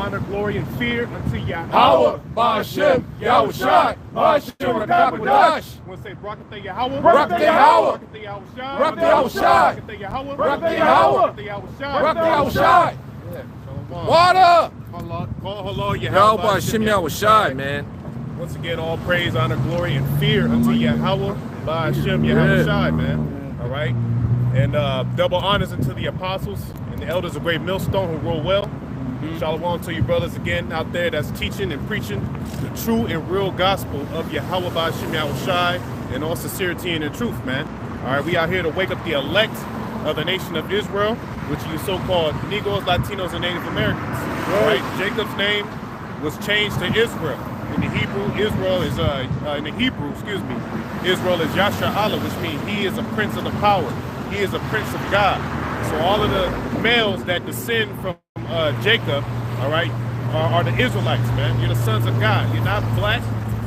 honor, glory, and fear unto Yahweh. Yahweh, Ba'ashem, Yahushai, Ba'ashem, Rakabadash. Want to say Barakatah Yahweh? Barakatah Yahweh. Barakatah Yahushai. Barakatah Yahushai. Barakatah Yahweh. Barakatah Yahweh. Barakatah Yahushai. Barakatah Yahushai. Shalom. Water. Call hello, Yahweh, Ba'ashem, Yahushai, man. Once again, all praise, honor, glory, and fear unto Yahweh, Ba'ashem, Yahushai, man. All right? And double honors unto the apostles and the elders of Great Millstone who rule well. Shalom to you brothers again out there that's teaching and preaching the true and real gospel of Yahweh Ba'ashem Yahushai in all sincerity and in truth, man. All right, we out here to wake up the elect of the nation of Israel, which you so-called Negroes, Latinos, and Native Americans. All right, Jacob's name was changed to Israel. In the Hebrew, Israel is Israel is Yasha Allah, which means he is a prince of the power. He is a prince of God. So all of the males that descend from Jacob, all right, are the Israelites, man. You're the sons of God. You're not black,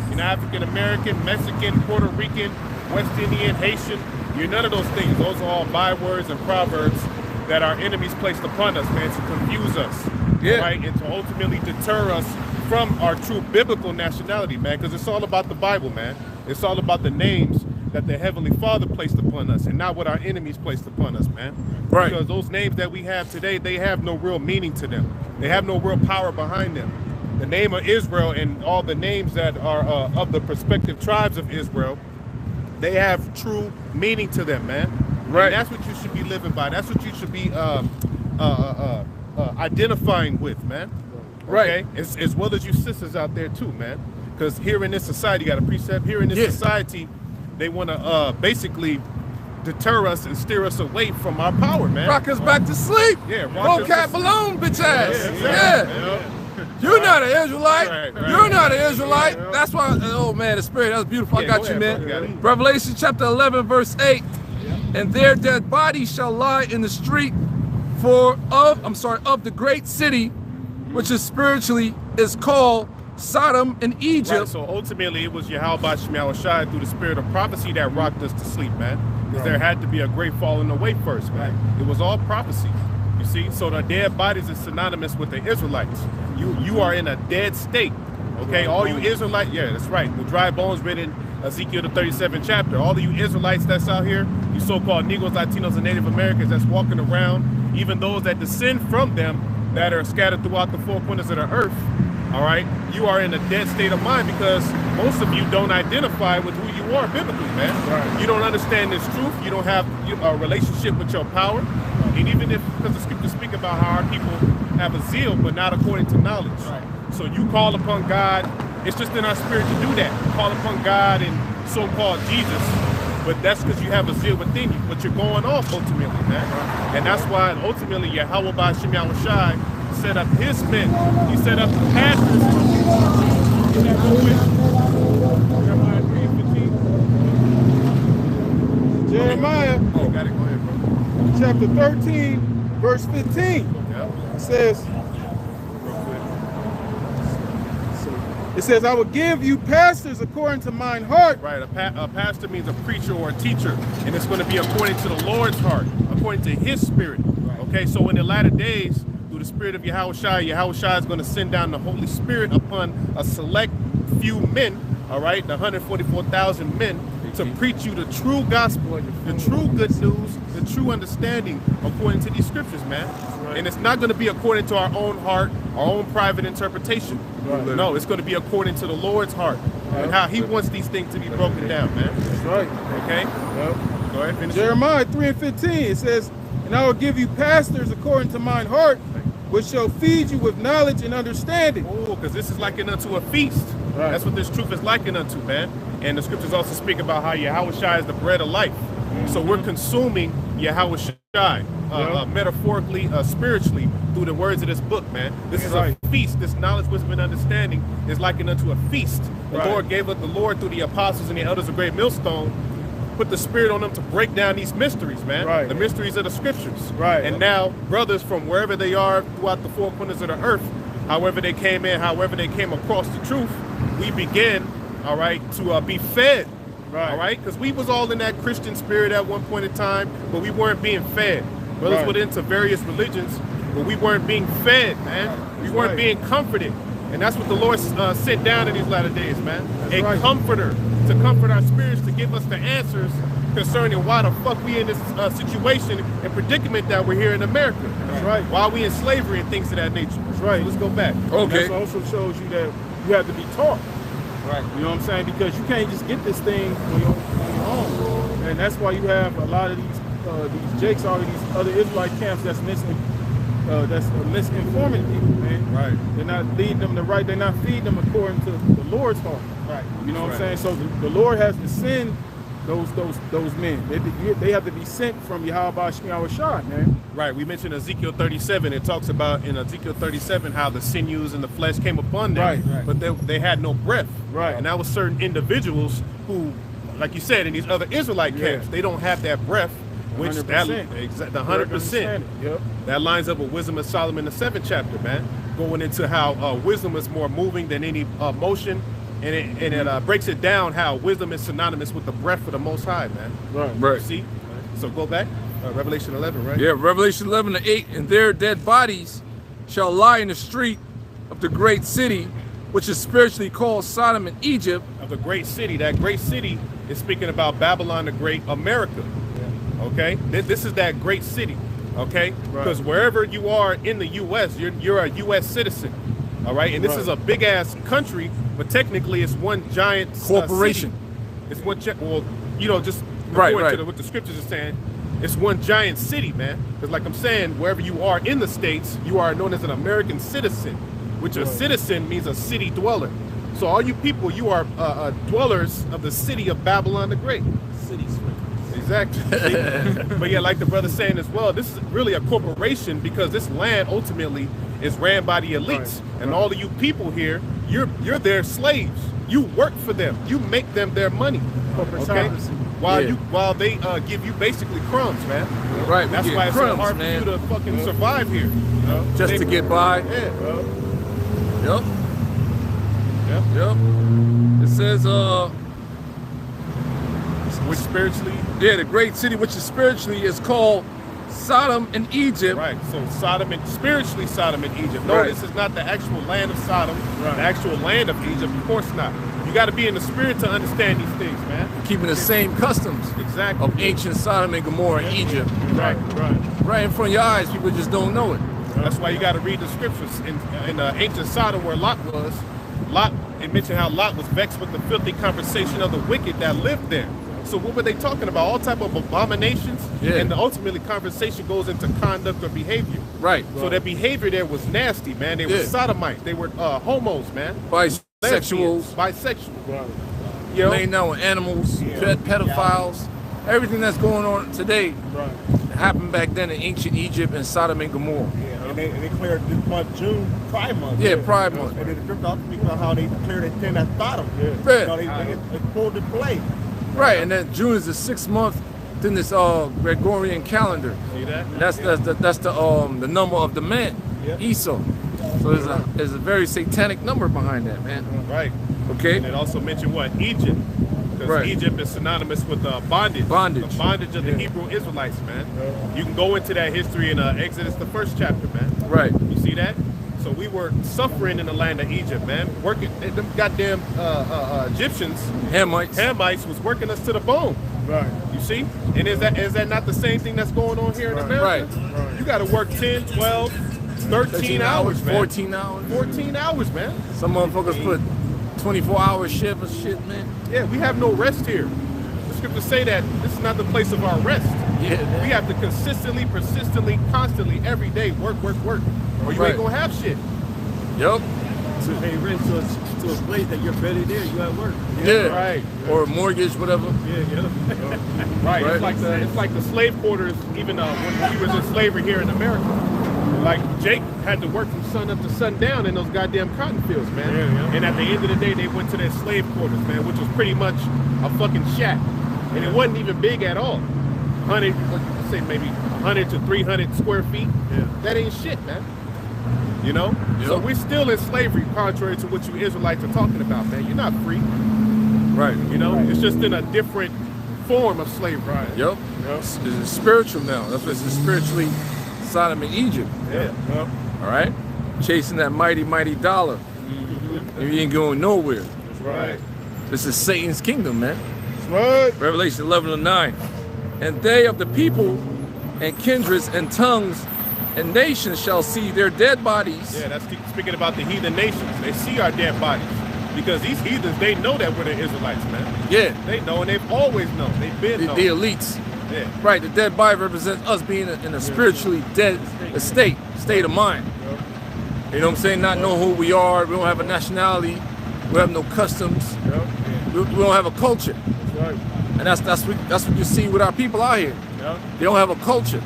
you're not African American, Mexican, Puerto Rican, West Indian, Haitian. You're none of those things. Those are all bywords and proverbs that our enemies placed upon us, man, to confuse us, right, and to ultimately deter us from our true biblical nationality, man, because it's all about the Bible, man. It's all about the names that the Heavenly Father placed upon us and not what our enemies placed upon us, man. Right. Because those names that we have today, they have no real meaning to them. They have no real power behind them. The name of Israel and all the names that are of the prospective tribes of Israel, they have true meaning to them, man. Right. And that's what you should be living by. That's what you should be identifying with, man. Okay? Right. As well as you sisters out there too, man. Because here in this society, you got a precept, here in this society, they want to basically deter us and steer us away from our power, man. Rock us back to sleep. Yeah. Vocab balloon, bitch ass. Yeah. You're not an Israelite. Right. You're not an Israelite. That's why, oh man, the spirit, that was beautiful. I got you, man. Revelation chapter 11, verse 8. And their dead bodies shall lie in the street of the great city, which is spiritually is called Sodom and Egypt. Right, so ultimately it was Yahweh Ba'ashem Yahushai through the spirit of prophecy that rocked us to sleep, man. Because there had to be a great falling away first, man. It was all prophecy, you see. So the dead bodies is synonymous with the Israelites. You are in a dead state, okay? All you Israelites, yeah, that's right. The dry bones written in Ezekiel the 37th chapter. All of you Israelites that's out here, you so-called Negroes, Latinos, and Native Americans that's walking around, even those that descend from them that are scattered throughout the four corners of the earth, all right, you are in a dead state of mind because most of you don't identify with who you are biblically, man. Right. You don't understand this truth. You don't have a relationship with your power. And even if, because the scriptures speak about how our people have a zeal, but not according to knowledge. Right. So you call upon God. It's just in our spirit to do that. Call upon God and so-called Jesus. But that's because you have a zeal within you. But you're going off ultimately, man. Right. And that's why ultimately Yahweh Ba'ashem Yahushai set up his men. He set up the pastors. Jeremiah, oh, got it. Go ahead, bro. Chapter 13, verse 15. It says, it says, I will give you pastors according to mine heart. Right, a pastor means a preacher or a teacher, and it's going to be according to the Lord's heart, according to his spirit. Okay, so in the latter days, through the spirit of Yahushai is going to send down the Holy Spirit upon a select few men, all right, the 144,000 men, to preach you the true gospel, the true good news, the true understanding according to these scriptures, man. And it's not going to be according to our own heart, our own private interpretation. No, it's going to be according to the Lord's heart and how he wants these things to be broken down, man. That's right. Okay? Go ahead, finish. Jeremiah 3 and 15, it says, and I will give you pastors according to mine heart, which shall feed you with knowledge and understanding. Oh, because this is likened unto a feast. Right. That's what this truth is likened unto, man. And the scriptures also speak about how Yahushai is the bread of life. So we're consuming Yahushai, metaphorically, spiritually, through the words of this book, man. This is a feast. This knowledge, wisdom, and understanding is likened unto a feast. The Lord gave us, the Lord through the apostles and the elders of Great Millstone, put the spirit on them to break down these mysteries, man. The mysteries of the scriptures. And now brothers from wherever they are throughout the four corners of the earth, however they came in, however they came across the truth, we begin, all right, to be fed. All right, because we was all in that Christian spirit at one point in time, but we weren't being fed. Brothers went into various religions, but we weren't being fed, man. We weren't being comforted. And that's what the Lord sent down in these latter days, man. A comforter to comfort our spirits, to give us the answers concerning why the fuck we in this situation and predicament that we're here in America. That's right. Why we in slavery and things of that nature. That's right. So let's go back. Okay. That also shows you that you have to be taught. Right. You know what I'm saying? Because you can't just get this thing on your own. And that's why you have a lot of these Jakes, all of these other Israelite camps that's misinforming people, man. Right. They're not leading them they're not feeding them according to the Lord's heart. Right. You know what I'm saying? So the Lord has to send those men. They have to be sent from Yahweh Shai, man. Right. We mentioned Ezekiel 37. It talks about in Ezekiel 37 how the sinews and the flesh came upon them, but they had no breath. Right. And that was certain individuals who, like you said, in these other Israelite camps, they don't have that breath, which 100%. the 100%. Yep. That lines up with Wisdom of Solomon, the 7th chapter, man. Going into how wisdom is more moving than any motion. And it breaks it down how wisdom is synonymous with the breath of the Most High, man. Right. See? So go back. Revelation 11, right? Yeah, Revelation 11:8. And their dead bodies shall lie in the street of the great city, which is spiritually called Sodom and Egypt. Of the great city. That great city is speaking about Babylon the Great, America. Yeah. Okay? This is that great city. Okay? Because wherever you are in the U.S., you're a U.S. citizen. All right? And this is a big-ass country, but technically it's one giant corporation. It's one, well, you know, just according to what the scriptures are saying, it's one giant city, man. Because like I'm saying, wherever you are in the States, you are known as an American citizen, which a citizen means a city dweller. So all you people, you are dwellers of the city of Babylon the Great. City slickers. Exactly. But yeah, like the brother saying as well, this is really a corporation because this land ultimately is ran by the elites. And all of you people here, you're their slaves. You work for them. You make them their money. Okay? While they give you basically crumbs, man. Right. That's why it's so hard for you to fucking survive here. You know? Just to get by. Yeah. Yep. It says which spiritually? Yeah, the great city which is spiritually is called Sodom and Egypt. Right. So spiritually Sodom and Egypt. No, this is not the actual land of Sodom, the actual land of Egypt. Of course not. You got to be in the spirit to understand these things, man. Keeping the same customs of ancient Sodom and Gomorrah in Egypt. Right in front of your eyes. People just don't know it. That's why you got to read the scriptures. In ancient Sodom where Lot was, it mentioned how Lot was vexed with the filthy conversation of the wicked that lived there. So what were they talking about? All type of abominations? And ultimately conversation goes into conduct or behavior. So their behavior there was nasty, man. They were sodomites. They were homos, man. Bisexuals. You know? Laying down with animals, pedophiles. Everything that's going on today happened back then in ancient Egypt and Sodom and Gomorrah. And they declared this month, June, Pride Month. Yeah, Pride Month. And then the scripture also speaks about how they declared it 10 at Sodom. You know, they pulled the play. Right, and then June is the 6th month in this Gregorian calendar. See that? That's the number of the man, Esau. So there's a very satanic number behind that, man. Right. Okay. And it also mentioned what? Egypt. Because Egypt is synonymous with bondage. The bondage of the Hebrew Israelites, man. You can go into that history in Exodus, the 1st chapter, man. Right. You see that? So we were suffering in the land of Egypt, man. Working, them goddamn Egyptians, Hamites was working us to the bone. Right. You see? And is that not the same thing that's going on here in America? Right. You got to work 10, 12, 13 hours, man. 14 hours. 14 hours, man. Some motherfuckers put 24-hour shift or shit, man. Yeah, we have no rest here. The scriptures say that this is not the place of our rest. Yeah, man. We have to consistently, persistently, constantly, every day work, or you ain't gonna have shit. Yup. To pay rent to a place that you're better there, you at work. Yeah. Right. Or a mortgage, whatever. Right. It's like the slave quarters, even when we was in slavery here in America. Like Jake had to work from sun up to sundown in those goddamn cotton fields, man. And at the end of the day, they went to their slave quarters, man, which was pretty much a fucking shack. And it wasn't even big at all. 100, let's say maybe 100 to 300 square feet. That ain't shit, man. You know? So we're still in slavery, contrary to what you Israelites are talking about, man. You're not free. Right. You know? It's just in a different form of slavery. Yep. It's spiritual now. That's what it's spiritually Sodom and Egypt. Yeah. All right. chasing that mighty, mighty dollar. And you ain't going nowhere. That's right. This is Satan's kingdom, man. That's right. Revelation 11:9. And they of the people and kindreds and tongues and nations shall see their dead bodies. Yeah, that's speaking about the heathen nations. They see our dead bodies. Because these heathens, they know that we're the Israelites, man. Yeah. They know, and they've always known. They've been known. The elites. Yeah. Right, the dead body represents us being in a spiritually dead state of mind. You know what I'm saying? Not knowing who we are. We don't have a nationality. We have no customs. We don't have a culture. That's right. And that's what you see with our people out here. They don't have a culture.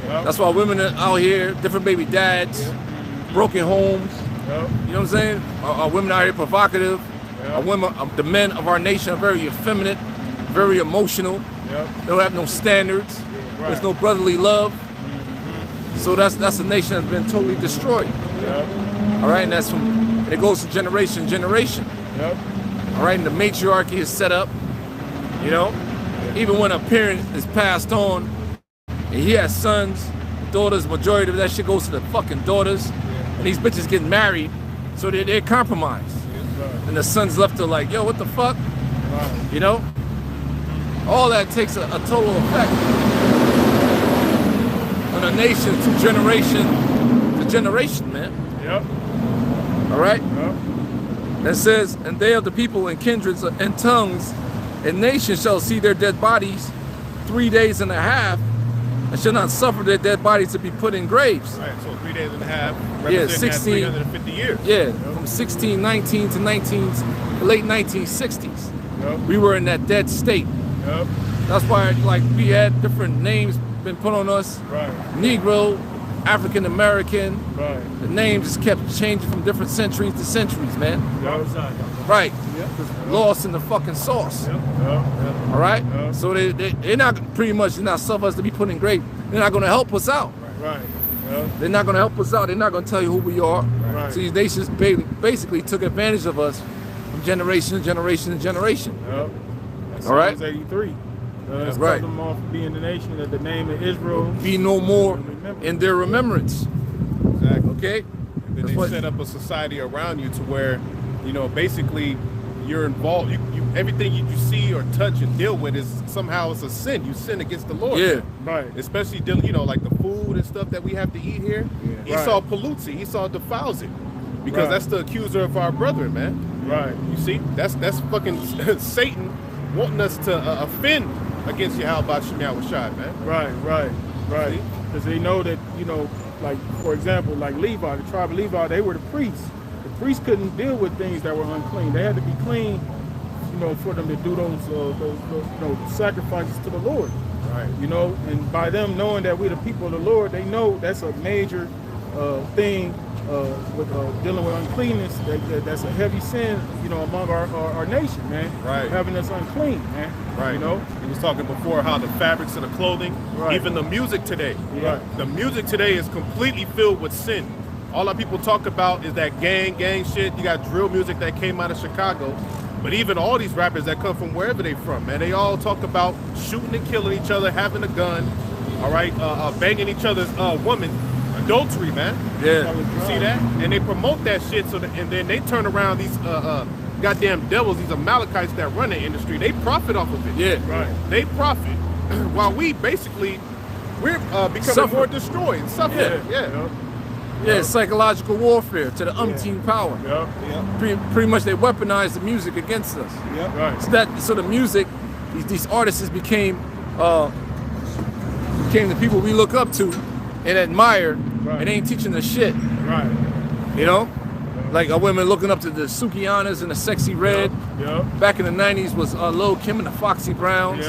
That's why women are out here, different baby dads, broken homes. You know what I'm saying? Our women out here provocative. Our women, the men of our nation are very effeminate, very emotional. They don't have no standards. There's no brotherly love. So that's a nation that's been totally destroyed. All right, and it goes to generation to generation. All right, and the matriarchy is set up. You know, even when a parent is passed on, and he has sons, daughters, majority of that shit goes to the fucking daughters. And these bitches get married, so they're compromised. And the son's left to like, yo, what the fuck? You know? All that takes a total effect on a nation to generation to generation, man. All right? It says, and they of the people and kindreds and tongues and nations shall see their dead bodies 3 days and a half, and shall not suffer their dead bodies to be put in graves. Right, so 3 days and a half, Yeah, representing 350 years. Yeah, from 1619 to the late 1960s. We were in that dead state. That's why, like, we had different names been put on us. Negro, African American. The names just kept changing from different centuries to centuries, man. Right. Lost in the fucking sauce. All right. So they're not they're not suffer us to be put in grave. They're not going to help us out. They're not going to help us out. They're not going to tell you who we are. So these nations basically took advantage of us from generation to generation to generation. All right. Psalms 83. That's right. Them off being the nation that the name of Israel be no more in their remembrance. Exactly. Okay. And then they set up a society around you to where, you know, basically you're involved. Everything you see or touch and deal with is somehow it's a sin. You sin against the Lord. Yeah. Right. Especially dealing, you know, like the food and stuff that we have to eat here. Esau pollutes it. Esau defiles it. Because that's the accuser of our brethren, man. Right. You see, that's fucking Satan wanting us to offend against Yahweh Shemiah Shai, man. Right. Because they know that, you know, like, for example, like Levi, the tribe of Levi, they were the priests. The priests couldn't deal with things that were unclean. They had to be clean, you know, for them to do those you know, sacrifices to the Lord. Right. You know, and by them knowing that we're the people of the Lord, they know that's a major thing with dealing with uncleanness. That's a heavy sin, you know, among our nation, man. Right. Having us unclean, man. Right. You know? He was talking before how the fabrics of the clothing, even the music today. The music today is completely filled with sin. All our people talk about is that gang shit. You got drill music that came out of Chicago. But even all these rappers that come from wherever they from, man, they all talk about shooting and killing each other, having a gun, all right, banging each other's woman, adultery, man. Yeah. You see that? And they promote that shit, and then they turn around these goddamn devils, these Amalekites that run the industry, they profit off of it. Yeah. Right. They profit. While we're becoming more destroyed, suffering. Yeah, psychological warfare to the umpteen power. Pretty much they weaponized the music against us. Right. So the music, these artists became the people we look up to and admire, and they ain't teaching us shit. Right. You know? Like women looking up to the Sukianas and the Sexy Red. Back in the 90s was Lil Kim and the Foxy Browns.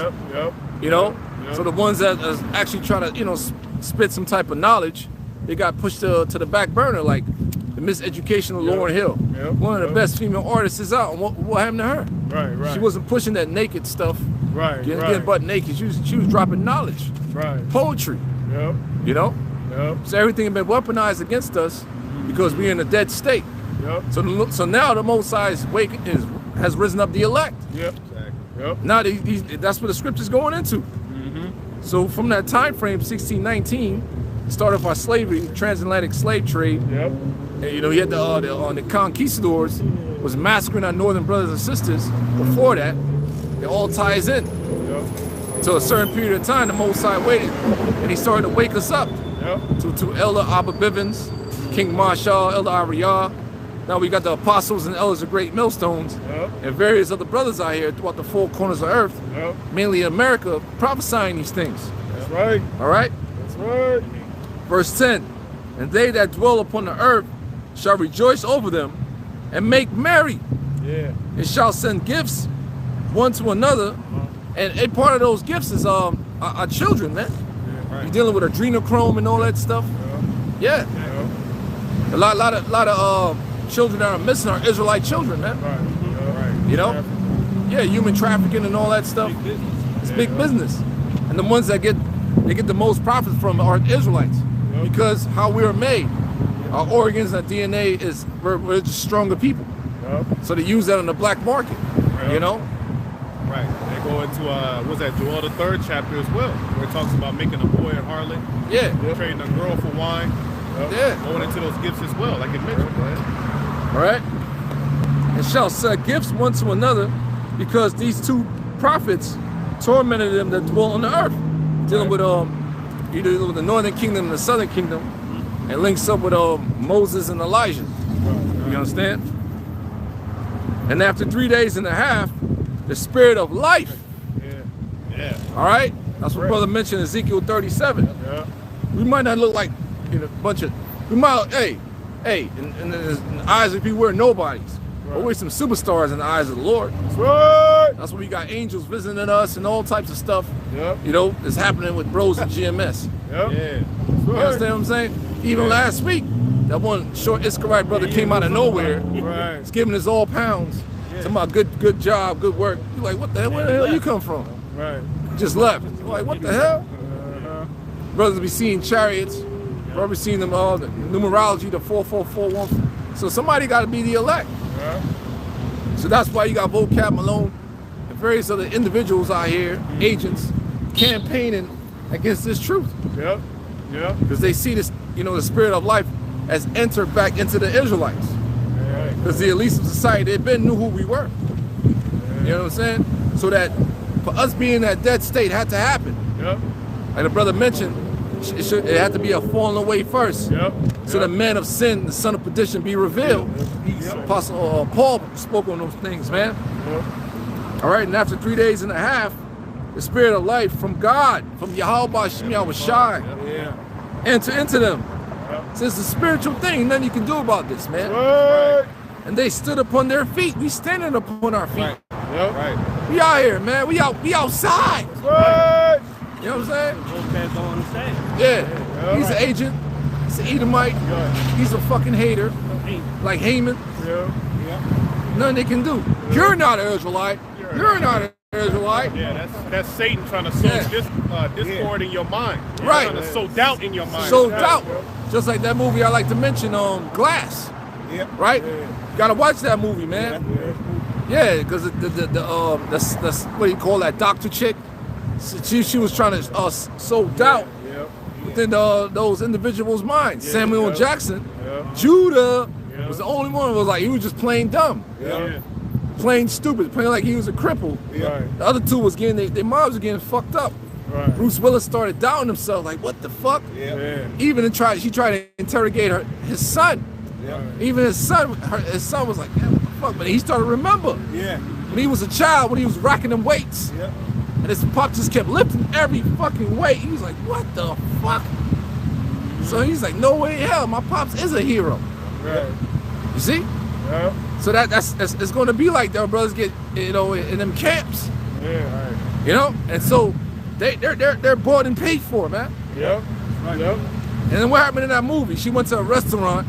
You know? So the ones that actually try to, you know, spit some type of knowledge, they got pushed to the back burner, like the miseducation of Lauryn Hill. One of the best female artists is out. And what happened to her? Right. She wasn't pushing that naked stuff. Getting butt naked. She was dropping knowledge. Poetry. You know? So everything had been weaponized against us because we're in a dead state. So now the Most High has risen up the elect. Now that's what the scripture's going into. So from that time frame, 1619 started our slavery, transatlantic slave trade. Yep. And, you know, he had the conquistadors was massacring our northern brothers and sisters. Before that, it all ties in. Yep. To a certain period of time, the Most High waited, and he started to wake us up. Yep. To Elder Abba Bivens, King Marshall, Elder Ariyah. Now we got the apostles and elders of great millstones, and various other brothers out here throughout the four corners of earth, mainly in America, prophesying these things. That's right. All right? That's right. Verse 10, and they that dwell upon the earth shall rejoice over them and make merry. Yeah. And shall send gifts one to another. And a part of those gifts is our children, man. Yeah, right. You're dealing with adrenochrome and all that stuff. Yeah. A lot of children that are missing are Israelite children, man. Right. You know? Yeah, human trafficking and all that stuff. It's big business. And the ones that get the most profits from are Israelites. Because how we are made. Our organs and DNA is we're just stronger people. So they use that in the black market. You know? Right. They go into what's that, Joel the 3rd chapter as well, where it talks about making a boy a harlot. Yeah. Trading a girl for wine. Yeah. Going into those gifts as well, like it mentioned, man. All right, and shall send gifts one to another, because these two prophets tormented them that dwell on the earth, dealing with either with the northern kingdom and the southern kingdom, and links up with Moses and Elijah. You understand? And after 3 days and a half, the spirit of life. Yeah. All right, that's what brother mentioned, Ezekiel 37. Yeah. We might not look like a bunch of, we might, in the eyes of people, we're nobodies. But we're some superstars in the eyes of the Lord. That's right. That's why we got angels visiting us and all types of stuff. Yep. You know, it's happening with bros and GMS. Yep. Yeah. You understand what I'm saying? Even last week, that one short Iscariot brother came out of nowhere. Right. He's giving us all pounds. Talking about good job, good work. You're like, what the hell? Where the hell you come from? Right. Just left. You're like, what the hell? Brothers be seeing chariots. Probably seen them all, the numerology, the 4441. So somebody got to be the elect. So that's why you got Vocab Malone and various other individuals out here, agents, campaigning against this truth. Yep. Yep. Because they see this, you know, the spirit of life has entered back into the Israelites. Because the elites of society, they been knew who we were. You know what I'm saying? So that for us being in that dead state had to happen. Yep. Like the brother mentioned, it had to be a falling away first. Yep. So the man of sin, the son of perdition, be revealed. Apostle Paul spoke on those things, man. All right, and after 3 days and a half, the spirit of life from God, from Yahweh Shai, enter into them. So it's a spiritual thing, nothing you can do about this, man. Right. And they stood upon their feet. We standing upon our feet. Yep. Right. We out here, man. We outside. Right. You know what I'm saying? Those guys don't understand. Yeah. He's an agent. He's an Edomite. He's a fucking hater. Like Haman. Yeah. Nothing they can do. You're not an Israelite. You're not an Israelite. Yeah, that's Satan trying to sow discord in your mind. Right. Trying to sow doubt in your mind. So doubt. Just like that movie I like to mention, Glass. Yeah. Right? Gotta watch that movie, man. Yeah, because the what do you call that, doctor chick? She was trying to sow doubt within those individuals' minds. Samuel Jackson, Judah was the only one who was like, he was just plain dumb. Plain stupid, plain like he was a cripple. The other two was getting, their moms were getting fucked up. Bruce Willis started doubting himself, like, what the fuck? Even she tried to interrogate his son. Even his son was like, yeah, what the fuck? But he started to remember. When he was a child, when he was racking them weights. And his pop just kept lifting every fucking weight. He was like, what the fuck? So he's like, no way in hell, my pops is a hero. You see? So that's it's gonna be like that. Brothers get, you know, in them camps. You know? And so they're bought and paid for, man. And then what happened in that movie? She went to a restaurant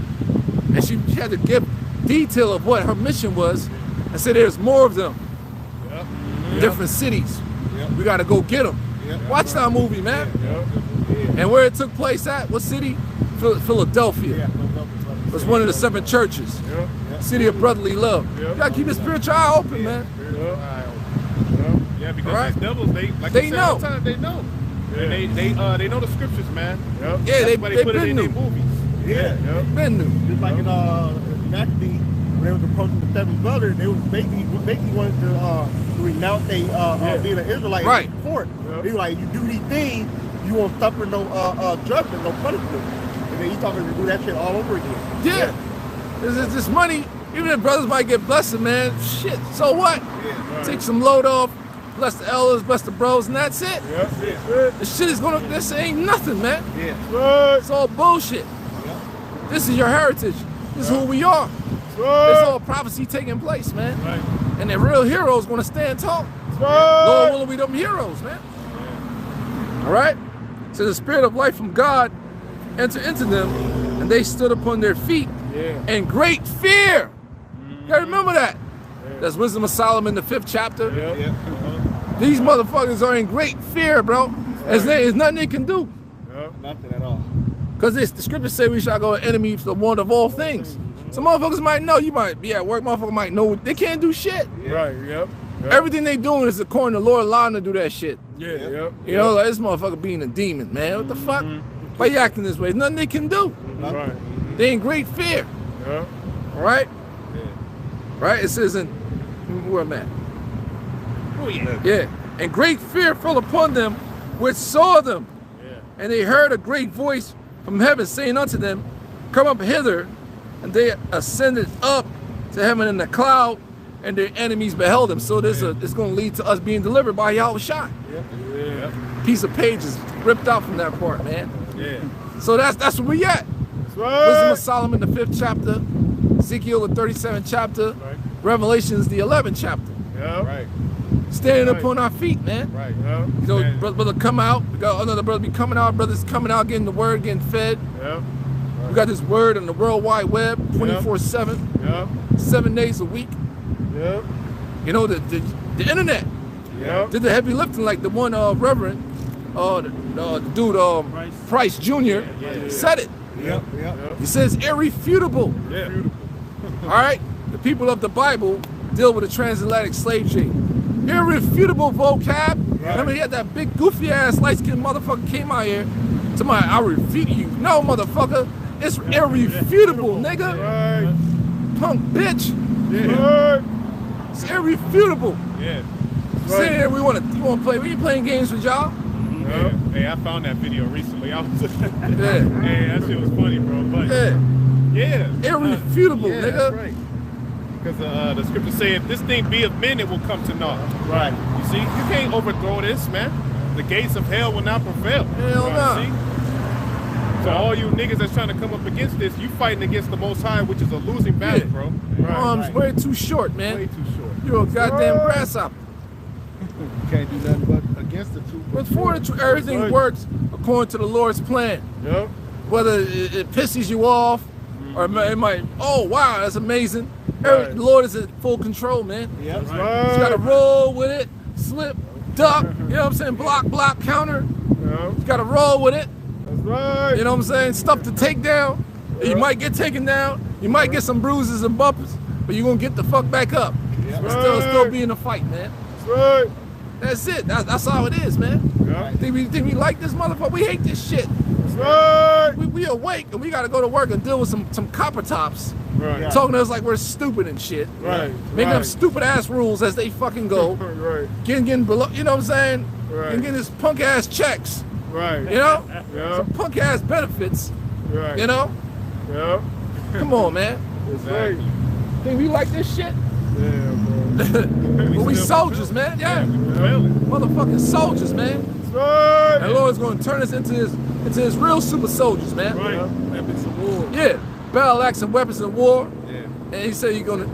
and she had to give detail of what her mission was and said there's more of them. In different cities. We gotta go get them. Watch that movie, man. And where it took place at? What city? Philadelphia. It was one of the 7 churches. City of brotherly love. You gotta keep your spiritual eye open, man. Yeah, because these devils, they know. And they know the scriptures, man. Yep. Yeah, they put it in their been new. movies. Yeah. Yep. Been new. Just like in Maccabees, when they was approaching the seventh brother, they was basically wanted to renounce being an Israelite Right. in court. Yep. They were like, you do these things, you won't suffer no judgment, no punishment. And then he's talking to do that shit all over again. Yeah. There's this money, even if brothers might get blessed, man, shit, so what? Yeah. Take some load off, bless the elders, bless the bros, and that's it. Yep. This shit is this ain't nothing, man. Yeah. It's all bullshit. This is your heritage. This is who we are. Right. There's all prophecy taking place, man. Right. And the real heroes gonna stand tall. Right. Lord willing, we them heroes, man. All right? So the spirit of life from God entered into them, and they stood upon their feet in great fear. You gotta remember that. That's Wisdom of Solomon, the 5th chapter. Yep. These motherfuckers are in great fear, bro. There's nothing they can do. Yep. Nothing at all. Because the scriptures say we shall go enemy to the one of all things. Some motherfuckers might know, you might be at work, motherfucker might know, they can't do shit. Right. Yep. Everything they doing is according to the Lord allowing them to do that shit. Yeah. Yep. You know, like this motherfucker being a demon, man. What the fuck? Why you acting this way? There's nothing they can do. Right. They in great fear. Yep. All right? Right? It says in, where am I at? Oh yeah. Yeah. And great fear fell upon them which saw them. And they heard a great voice from heaven saying unto them, come up hither. And they ascended up to heaven in the cloud, and their enemies beheld them. So it's going to lead to us being delivered by Yahweh Shai. Piece of pages ripped out from that part, man. Yeah. So that's where we at. Right. Wisdom of Solomon, the 5th chapter. Ezekiel, the 37th chapter. Right. Revelations, the 11th chapter. Yep. Right. Standing upon our feet, man. Right. Yep. You know, brother come out. We got another brother be coming out. Brothers coming out, getting the word, getting fed. Yep. We got this word on the World Wide Web, 24/7, Yep. 7 days a week. Yep. You know, the internet Yep. did the heavy lifting, like the one Reverend, the dude Price Jr. said it. Yep. He says irrefutable. Yeah. All right, the people of the Bible deal with the transatlantic slave trade. Irrefutable vocab. Remember, he had that big goofy ass light skinned motherfucker came out here. Somebody, I refute you. No, motherfucker, it's irrefutable, nigga. Right. Punk bitch. Right. It's irrefutable. Yeah. Say here, we want to play. We ain't playing games with y'all. Yeah. Hey, I found that video recently. I was Yeah. Hey, that shit was funny, bro. But Yeah. Irrefutable, yeah, nigga. That's right. Because the scripture say, if this thing be of men, it will come to naught. Right. You see, you can't overthrow this, man. The gates of hell will not prevail. Hell no. See? So all you niggas that's trying to come up against this, you fighting against the Most High, which is a losing battle, bro. Arms way too short, man. Way too short. You're a goddamn grasshopper. You can't do nothing but against the truth. But for the truth, everything works according to the Lord's plan. Yep. Whether it pisses you off, or it might, oh wow, that's amazing. Right. The Lord is in full control, man. Yep. You gotta roll with it, slip, duck, you know what I'm saying? Block, counter. Yep. You gotta roll with it. That's right. You know what I'm saying? Stuff to take down. You might get taken down. You might get some bruises and bumps, but you're gonna get the fuck back up. That's Still be in the fight, man. That's right. That's it. That's how it is, man. Yep. Think we like this motherfucker? We hate this shit. That's right. We awake and we gotta go to work and deal with some copper tops Right. talking to us like we're stupid and shit. Right. Making right. up stupid ass rules as they fucking go. Right. Getting below, you know what I'm saying? Right. And getting this punk ass checks. Right. You know? Yeah. Some punk ass benefits. Right. You know? Yeah. Come on, man. That's right. Think we like this shit? Yeah, bro. But we soldiers, man. Yeah. Motherfucking soldiers, man. That's right. And the Lord's gonna turn us into his real super soldiers, man. Right. Weapons of war. Yeah. Battle axe and weapons of war. Yeah. And he said you're gonna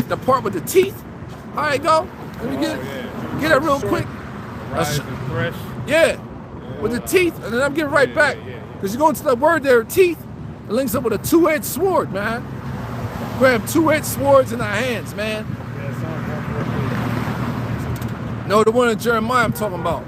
depart with the teeth. All right, go. Let me get it real quick. Rise and fresh. Yeah. With the teeth, and then I'm getting right back. Because you're going to the word there, teeth, it links up with a two-edged sword, man. We have two-edged swords in our hands, man. No, the one in Jeremiah I'm talking about.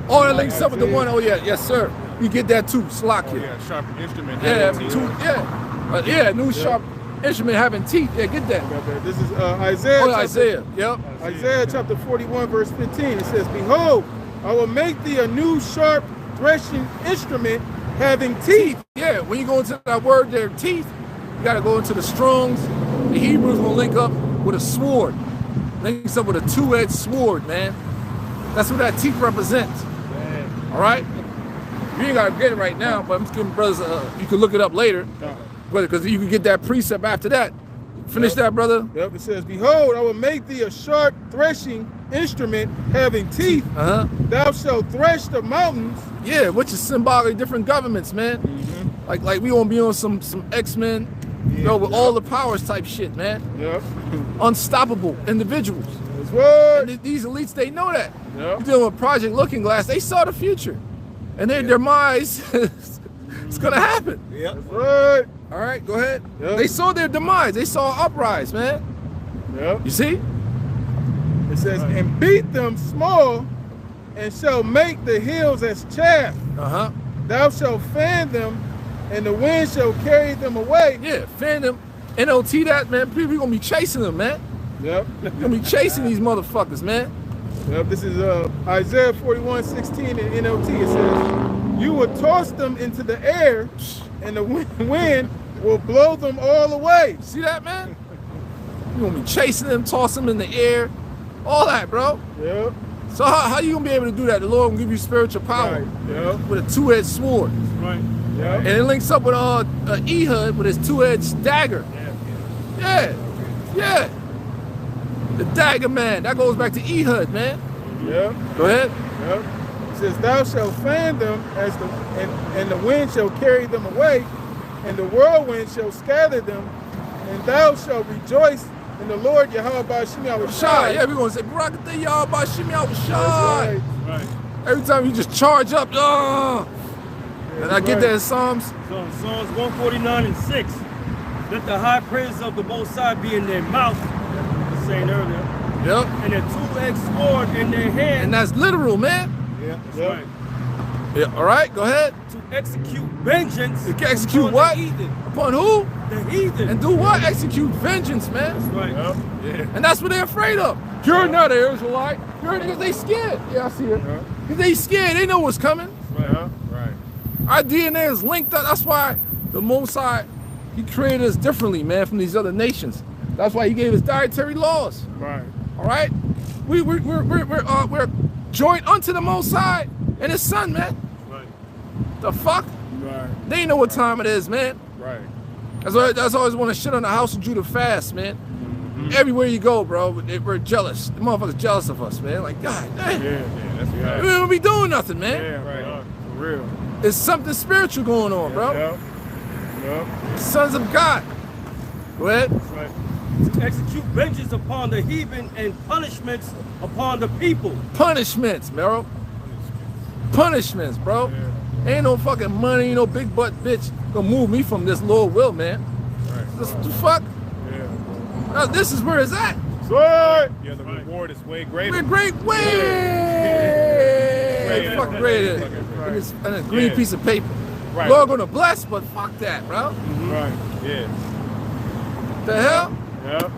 Oh, it links up with the one, yes, sir. You get that too, Slock Oh, it. yeah, sharp instrument. Yeah, having two, teeth. yeah. New sharp instrument having teeth. Yeah, get that. Got that. This is Isaiah. Oh, Isaiah, yep. Isaiah chapter 41, verse 15. It says, behold, I will make thee a new sharp threshing instrument having teeth. Yeah, when you go into that word there, teeth, you gotta go into the Strongs. The Hebrews will link up with a sword. Links up with a two-edged sword, man. That's what that teeth represents. Man. All right? You ain't gotta get it right now, but I'm just giving brothers, you can look it up later. Because you can get that precept after that. Finish that, brother. Yep, it says, behold, I will make thee a sharp threshing instrument having teeth. Thou shalt thresh the mountains. Yeah, which is symbolic of different governments, man. Like we won't be on some X-Men, you know, with all the powers type shit, man. Yep. Unstoppable individuals. That's what. And these elites, they know that. Yep. You're dealing with Project Looking Glass, they saw the future. And their demise it's gonna happen. Yep. That's right. All right, go ahead. Yep. They saw their demise. They saw uprise, man. Yep. You see? It says, and beat them small, and shall make the hills as chaff. Thou shalt fan them, and the wind shall carry them away. Yeah, fan them. NLT that, man. People gonna be chasing them, man. Yep. Gonna be chasing these motherfuckers, man. Yep. This is Isaiah 41:16 in NLT. It says, you will toss them into the air, and the wind will blow them all away. See that, man? You're gonna be chasing them, toss them in the air, all that, bro. Yep. So how you gonna be able to do that? The Lord will give you spiritual power. Right. Yep. With a two-edged sword. Right. Yep. And it links up with Ehud with his two-edged dagger. Yeah. The dagger man. That goes back to Ehud, man. Yep. Go ahead. Yep. It says, thou shalt fan them as and the wind shall carry them away, and the whirlwind shall scatter them, and thou shalt rejoice in the Lord Yahweh Bashim Yahushai. Yeah, we're gonna say Barakatah Yahweh Bashim Yahushai. Right. Every time you just charge up, and I get that in Psalms. So Psalms 149:6. Let the high praise of the Most High be in their mouth. I was saying earlier. Yep. And a two-edged sword in their hand. And that's literal, man. Yeah, that's right. Yeah, all right, go ahead. To execute vengeance. To execute what? Upon who? The heathen. And do what? Execute vengeance, man. That's right. Yep. Yeah. And that's what they're afraid of. You're not an Israelite. You're because they scared. Yeah, I see it. Because they scared. They know what's coming. Right. Our DNA is linked up. That's why the Most High, He created us differently, man, from these other nations. That's why He gave us dietary laws. Right. All right. We're joined unto the Most High and His Son, man. Right. The fuck? Right. They know what time it is, man. Right. That's why I always want to shit on the house of Judah fast, man. Everywhere you go, bro, we're jealous. The motherfuckers jealous of us, man. Like, God damn. Yeah, that's right. We don't be doing nothing, man. Yeah, right. For real. There's something spiritual going on, bro. Yep. Sons of God. Go ahead. That's right. To execute vengeance upon the heathen and punishments upon the people. Punishments, bro. Punishments, bro. Yeah. Ain't no fucking money, no big butt bitch gonna move me from this Lord will, man. Right. The fuck? Yeah. Now, this is where it's at. Right. Yeah, the reward is way greater. We're great, way fucking greater. And a green piece of paper. Right. Lord gonna bless, but fuck that, bro. Right. Yeah. The hell? Yep.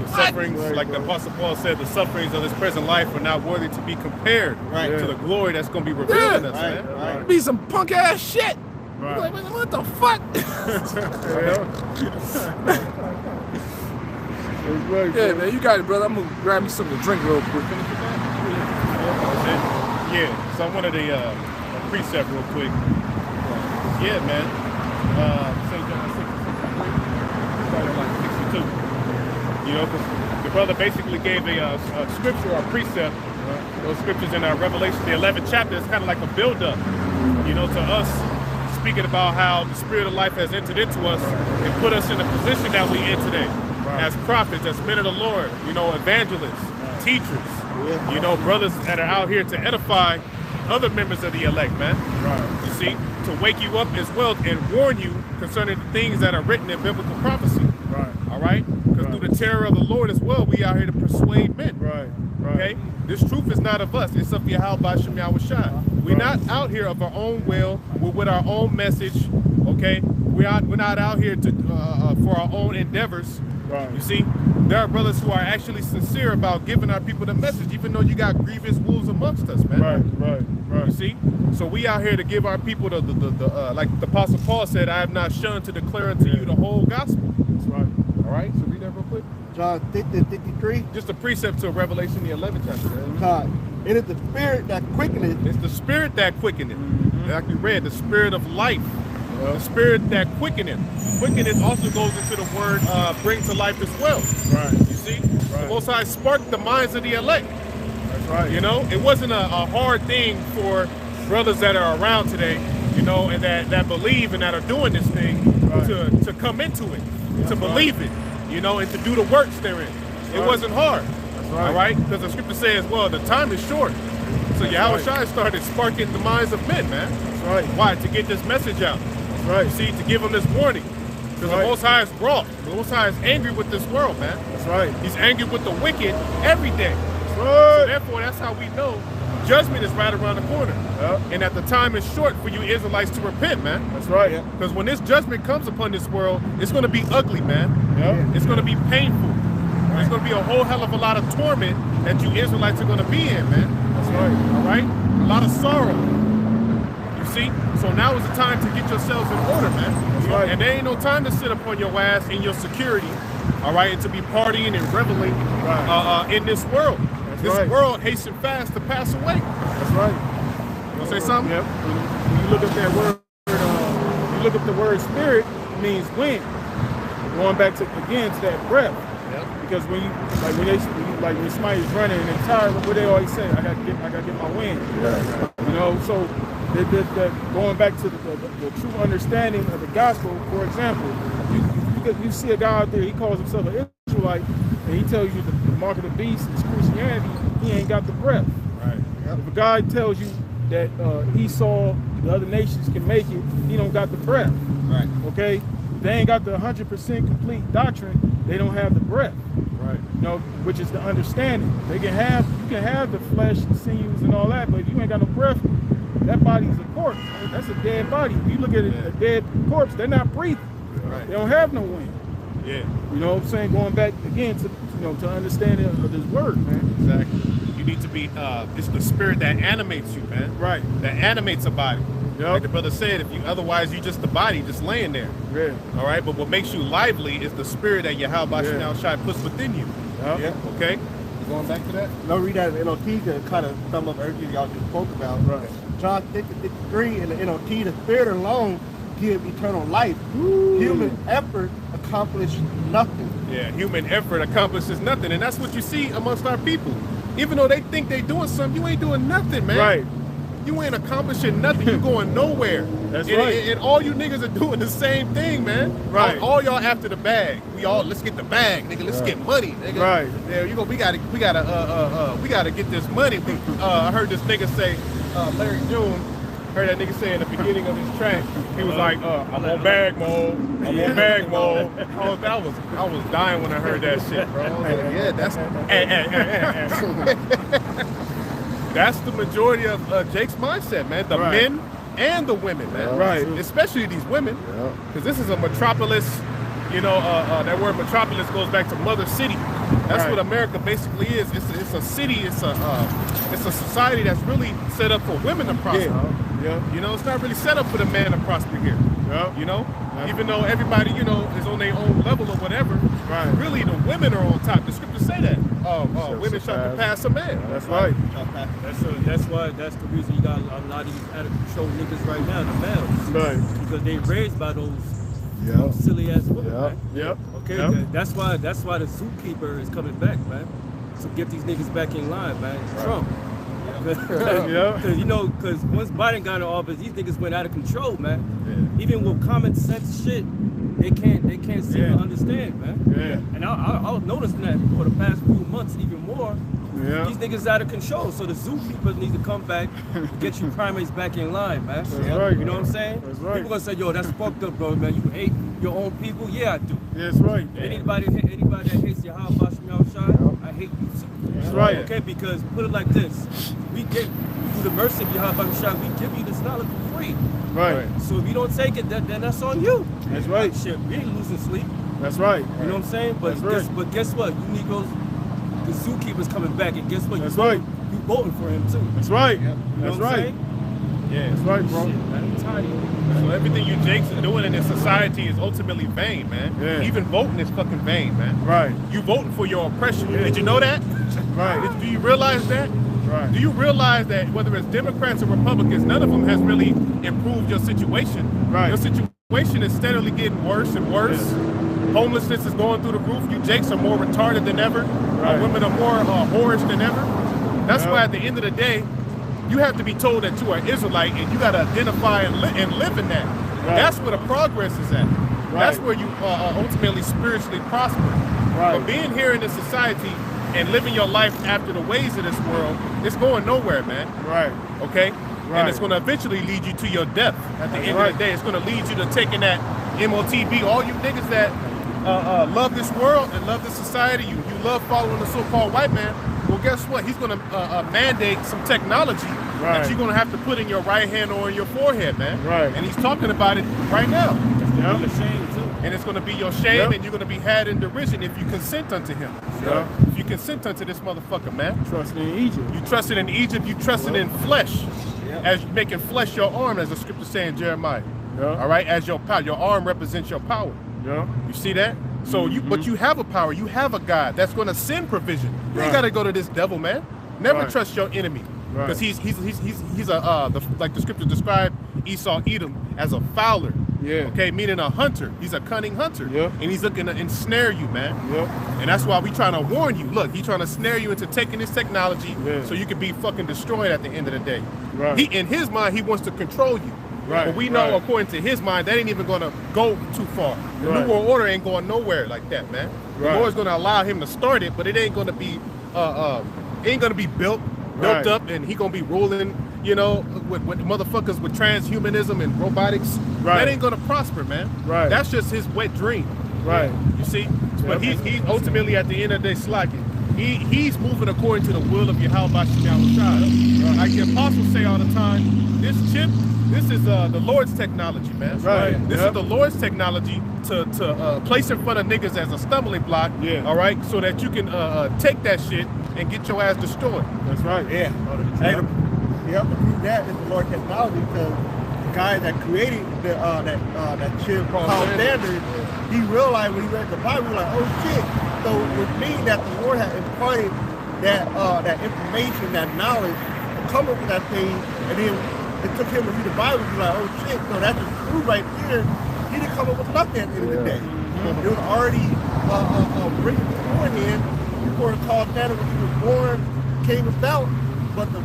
The sufferings, like the Apostle Paul said, the sufferings of this present life are not worthy to be compared to the glory that's going to be revealed in us, man. Right. Be some punk ass shit. Right. Like, what the fuck? Yeah, man, you got it, brother. I'm gonna grab me something to drink real quick. Yeah, so I wanted a precept real quick. Yeah, man. St. John 6:62. You know, because the brother basically gave a scripture or a precept. Those scriptures in Revelation, the 11th chapter, is kind of like a build-up, you know, to us speaking about how the Spirit of life has entered into us and put us in the position that we in today. As prophets, as men of the Lord, you know, evangelists, teachers, you know, brothers that are out here to edify other members of the elect, man. You see, to wake you up as well and warn you concerning the things that are written in biblical prophecy. All right? Because through the terror of the Lord as well, we are here to persuade men. Okay? This truth is not of us. It's of Yahweh Bashim Yahushai. We're not out here of our own will. We're with our own message. Okay? We're not out here to for our own endeavors. Right. You see, there are brothers who are actually sincere about giving our people the message, even though you got grievous wolves amongst us, man. Right. You see, so we out here to give our people the like the Apostle Paul said, I have not shunned to declare unto you the whole gospel. That's right. All right, so read that real quick. John 50:53. Just a precept to Revelation the 11th chapter. God, it is the spirit that quickeneth. It's the spirit that quickeneth. Like we read, the spirit of life. The spirit that quickeneth. Quickeneth also goes into the word bring to life as well. Right. You see? The Most High sparked the minds of the elect. That's right. You know, it wasn't a hard thing for brothers that are around today, you know, and that believe and that are doing this thing to come into it, to believe it, you know, and to do the works therein. It wasn't hard. That's right. All right? Because the scripture says, well, the time is short. So Yahweh Shai started sparking the minds of men, man. That's right. Why? To get this message out. That's right. You see, to give them this warning. Because the Most High is wroth. The Most High is angry with this world, man. That's right. He's angry with the wicked every day. That's right. So therefore, that's how we know judgment is right around the corner. Yep. And that the time is short for you Israelites to repent, man. That's right. Because when this judgment comes upon this world, it's going to be ugly, man. Yep. It's going to be painful. There's going to be a whole hell of a lot of torment that you Israelites are going to be in, man. That's right. All right? A lot of sorrow. You see? So now is the time to get yourselves in order, man. That's right. And there ain't no time to sit upon your ass in your security, all right, and to be partying and reveling in this world. This world hasten fast to pass away. That's right. You want to say something? Yep. When you look at that word, you look at the word spirit, it means wind. Going back to that breath. Yep. Because when when somebody's running and they're tired, what they always say, I gotta get my wind. Yeah. You know, so going back to the true understanding of the gospel, for example, you see a guy out there, he calls himself an Israelite, and he tells you the mark of the beast is Christianity, he ain't got the breath. Right. Yep. If a guy tells you that he saw the other nations can make it, he don't got the breath. Right. Okay? They ain't got the 100% complete doctrine, they don't have the breath. Right. You know, which is the understanding. You can have the flesh, the sinews and all that, but if you ain't got no breath, that body's a corpse. That's a dead body. If you look at a dead corpse, they're not breathing. Right. They don't have no wind. Yeah. You know what I'm saying? Going back again to understanding of this word, man. Exactly. You need to be it's the spirit that animates you, man. Right. That animates a body. Yep. Like the brother said, otherwise you just the body just laying there. Yeah. All right, but what makes you lively is the spirit that Yahweh Shai puts within you. Yep. Yeah. Okay. You going back to that? No, read that in NOT to kind of sum up everything y'all just spoke about. Right. John 50:53 in the NOT, the spirit alone give eternal life. Ooh. Human effort accomplishes nothing. Yeah, human effort accomplishes nothing, and that's what you see amongst our people. Even though they think they doing something, you ain't doing nothing, man. Right. You ain't accomplishing nothing. You going nowhere. That's and, right. And all you niggas are doing the same thing, man. Right. All y'all after the bag. Let's get the bag, nigga. Let's get money, nigga. Right. Yeah, we gotta get this money. I heard this nigga say, Larry June. Heard that nigga say in the beginning of his track, he was like, I'm on bag mode, I'm on bag mode. I was dying when I heard that shit, bro. I was like, yeah, that's the majority of Jake's mindset, man. The men and the women, man. Right. Especially these women, because this is a metropolis. You know, that word metropolis goes back to mother city. That's what America basically is. It's a city. It's a society that's really set up for women to prosper. Yeah. You know, it's not really set up for the man to prosper here. Yeah. You know, even though everybody, is on their own level or whatever. Right. Really, the women are on top. The scriptures say that. Women shall surpass a man. That's right. That's the reason you got a lot of these out of control niggas right now, the males. Right. Because they raised by those silly ass women, man. Yep. Okay, that's why the zookeeper is coming back, man. So get these niggas back in line, man. Right. Trump. Because once Biden got in office, these niggas went out of control, man. Even with common sense shit, they can't seem to understand, man. Yeah. And I was noticing that for the past few months, even more. Yeah. These niggas out of control, so the zookeepers need to come back and get you primates back in line, man. That's right. You know what I'm saying? That's right. People gonna say, yo, that's fucked up, bro, man. You hate your own people? Yeah, I do. That's right. Anybody that hates your Yahweh Shai, I hate you too. That's right. Okay, because put it like this, we get through the mercy of Yahweh Shai, we give you this knowledge for free. Right. So if you don't take it, then that's on you. That's right. Shit, we ain't losing sleep. That's right. You know what I'm saying? But guess what? You Negroes, the zookeeper's coming back, and guess what? That's right. You voting for him too. That's right. You know That's what I'm right. saying? Yeah, That's right, bro. Shit, man, I'm tired of you. So everything you Jakes are doing in this society is ultimately vain, man. Yeah. Even voting is fucking vain, man. Right. You voting for your oppression. Did you know that? Right. Do you realize that? Right. Do you realize that whether it's Democrats or Republicans, none of them has really improved your situation? Right. Your situation is steadily getting worse and worse. Homelessness is going through the roof. You Jakes are more retarded than ever. Right. Women are more whorish than ever. That's why at the end of the day, you have to be told that you are Israelite and you got to identify and live in that. Right. That's where the progress is at. Right. That's where you ultimately spiritually prosper. Right. But being here in this society and living your life after the ways of this world, it's going nowhere, man. Right. Okay? Right. And it's going to eventually lead you to your death. At the end right. of the day, it's going to lead you to taking that MOTB. All you niggas that love this world and love this society, you love following the so-called white man, well, guess what? He's going to mandate some technology that you're going to have to put in your right hand or in your forehead, man. Right. And he's talking about it right now. Yeah. The shame too. And it's going to be your shame, and you're going to be had in derision if you consent unto him. Yeah. If you consent unto this motherfucker, man. Trusting in Egypt. You trusted in Egypt, you trusted in flesh. As making flesh your arm, as the scripture says in Jeremiah. Yeah. All right, as your power. Your arm represents your power. Yeah. You see that? So but you have a power, you have a God that's going to send provision. You ain't got to go to this devil, man. Never trust your enemy, because he's a like the scripture described Esau Edom as a fowler. Yeah. Okay, meaning a hunter. He's a cunning hunter. Yeah. And he's looking to ensnare you, man. Yeah. And that's why we trying to warn you. Look, he's trying to snare you into taking this technology so you can be fucking destroyed at the end of the day. Right. In his mind, he wants to control you. Right. But we know, according to his mind, that ain't even going to go too far. The New World Order ain't going nowhere like that, man. The Lord's going to allow him to start it, but it ain't going to be built up, and he going to be ruling, you know, with motherfuckers with transhumanism and robotics. That ain't going to prosper, man. Right. That's just his wet dream. Right. You see? But he's ultimately, at the end of the day, slacking. He's moving according to the will of Yahweh Shai. Like the apostles say all the time, this chip, this is the Lord's technology, man. Right. This is the Lord's technology to place in front of niggas as a stumbling block. Yeah. All right, so that you can take that shit and get your ass destroyed. That's right. Yeah. Hey, to prove that is the Lord technology, because the guy that created that chip called standard, he realized when he read the Bible, he was like, oh shit. So it means that the Lord had imparted that information, that knowledge, to come up with that thing, and then it took him to read the Bible. He's like, oh shit, so that's the truth right there. He didn't come up with nothing at the end of the day. It was already written beforehand, before the tall standard when he was born, came about. But the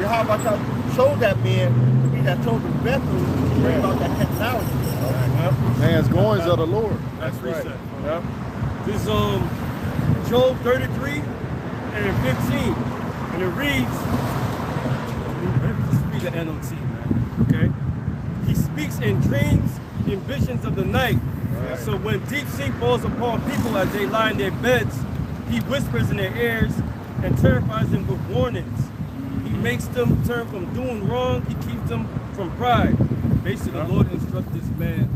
Yahweh showed that man to be that chosen vessel to bring about that technology. Man's goings of the Lord. That's right. Yeah. This is Job 33 and 15. And it reads, let's read the NOT, man. Okay? He speaks in dreams, in visions of the night. Right. So when deep sleep falls upon people as they lie in their beds, he whispers in their ears and terrifies them with warnings. He makes them turn from doing wrong. He keeps them from pride. Basically, the Lord instructs this man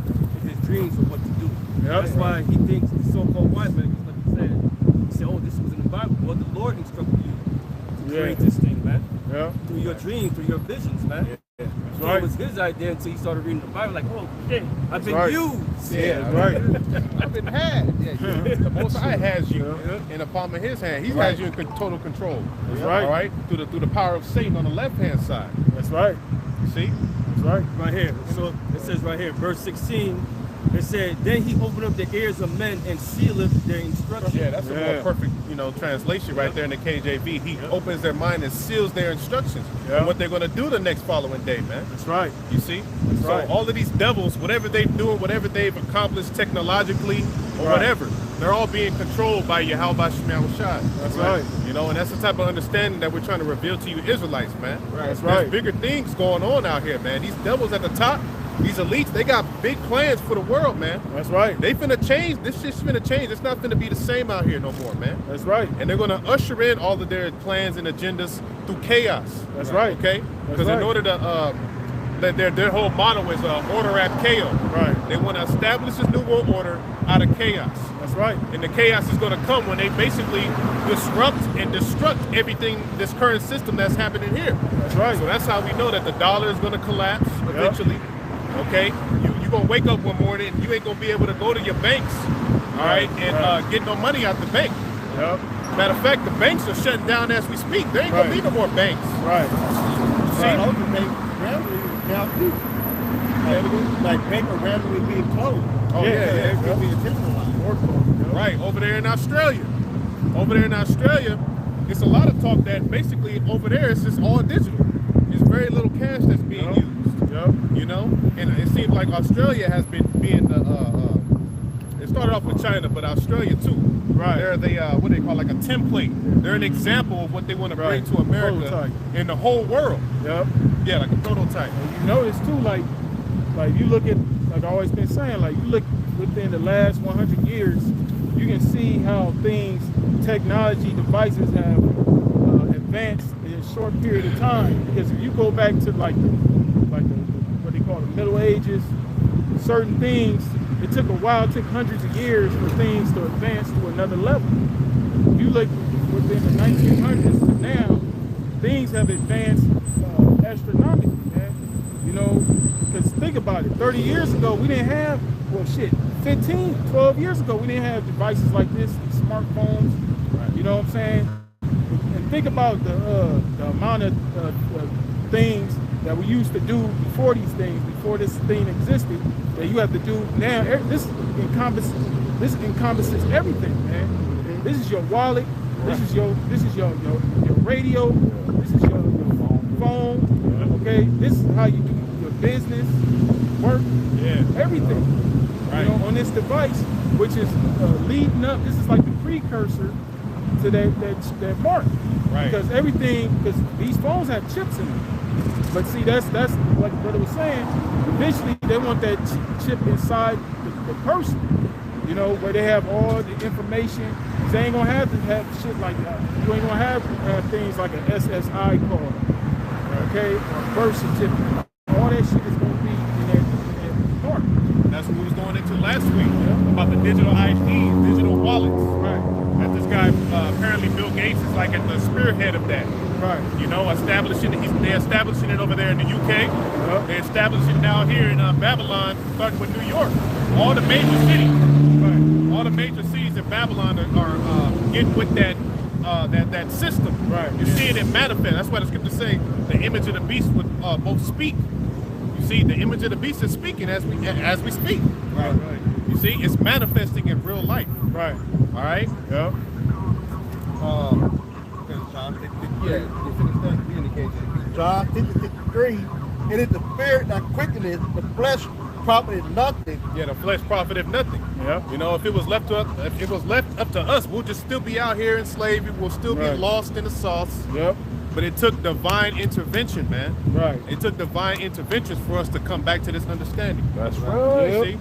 in his dreams of what to do. That's why he thinks the so-called white man, just like you said, he said, oh, this was in the Bible. Well, the Lord instructed you to create this thing, man. Yeah. Through your dreams, through your visions, man. That's So right. it was his idea until he started reading the Bible, like, oh, shit, I've been used. Yeah, that's right. I've been had. The Most High has you in the palm of his hand. He has you in total control. That's right. All right? Through the power of Satan on the left-hand side. That's right. You see? That's right. Right here. So it says right here, verse 16, it said, then he opened up the ears of men and sealeth their instruction. Yeah, that's a more perfect, translation right there in the KJV. He opens their mind and seals their instructions on what they're going to do the next following day, man. That's right. You see? That's So right. all of these devils, whatever they're doing, whatever they've accomplished technologically or whatever, they're all being controlled by Yahweh Shai. That's right. And that's the type of understanding that we're trying to reveal to you Israelites, man. That's There's right. bigger things going on out here, man. These devils at the top, these elites, they got big plans for the world, man. That's right. They finna change. This shit's finna change. It's not finna be the same out here no more, man. That's right. And they're gonna usher in all of their plans and agendas through chaos. That's right. Okay? Because in order to their whole motto is order at chaos. Right. They want to establish this new world order out of chaos. That's right. And the chaos is going to come when they basically disrupt and destruct everything, this current system that's happening here. That's right. So that's how we know that the dollar is going to collapse eventually. Okay, you're going to wake up one morning and you ain't going to be able to go to your banks, all right, and get no money out the bank. Yep. Matter of fact, the banks are shutting down as we speak. There ain't going to be no more banks. Right. See? Most of the banks randomly down too. Like bank are randomly being closed. Oh, yeah. It's being centralized. Right, over there in Australia. Over there in Australia, it's a lot of talk that basically over there it's just all digital. There's very little cash that's being used. You know? And it seems like Australia has been being it started off with China, but Australia too. Right. They're what they call like a template. They're an example of what they want to bring to America and the whole world. Yep. Yeah, like a prototype. And you notice too, like you look at, like I've always been saying, like you look within the last 100 years, you can see how things, technology, devices have advanced in a short period of time. Because if you go back to like the what they call the Middle Ages, certain things, it took a while, it took hundreds of years for things to advance to another level. If you look within the 1900s to now, things have advanced astronomically, man. You know, because think about it, 30 years ago, we didn't have, 12 years ago, we didn't have devices like this, smartphones, you know what I'm saying? And think about the amount of things that we used to do before these things, before this thing existed, that you have to do now. This encompasses everything, man. This is your wallet, this is your radio, this is your phone, okay? This is how you do your business, work, everything. You know, on this device, which is leading up. This is like the precursor to that mark, because everything, because these phones have chips in them. But see, that's like the brother was saying. Eventually, they want that chip inside the person. You know, where they have all the information. They ain't gonna have to have shit like that. You ain't gonna have things like an SSI card, okay, or birth certificate. All that shit is gonna be in that mark. That's what we was going into last week about the digital IDs, digital wallets. Right. That this guy, apparently Bill Gates is like at the spearhead of that. Right. You know, they're establishing it over there in the UK. They're establishing it now here in Babylon, starting with New York. All the major cities, all the major cities in Babylon are getting with that system. Right. You see it in manifest. That's why the scriptures say the image of the beast would both speak. You see, the image of the beast is speaking as we speak. Right. You see, it's manifesting in real life. Right. All right. Yep. John 50:63. It is the spirit that quickeneth, the flesh profiteth nothing. Yeah, the flesh profiteth nothing. Yep. You know, if it was left up to us, we'll just still be out here in slavery. We'll still be lost in the sauce. Yep. But it took divine intervention, man. Right. It took divine interventions for us to come back to this understanding. That's right. You Yep. see?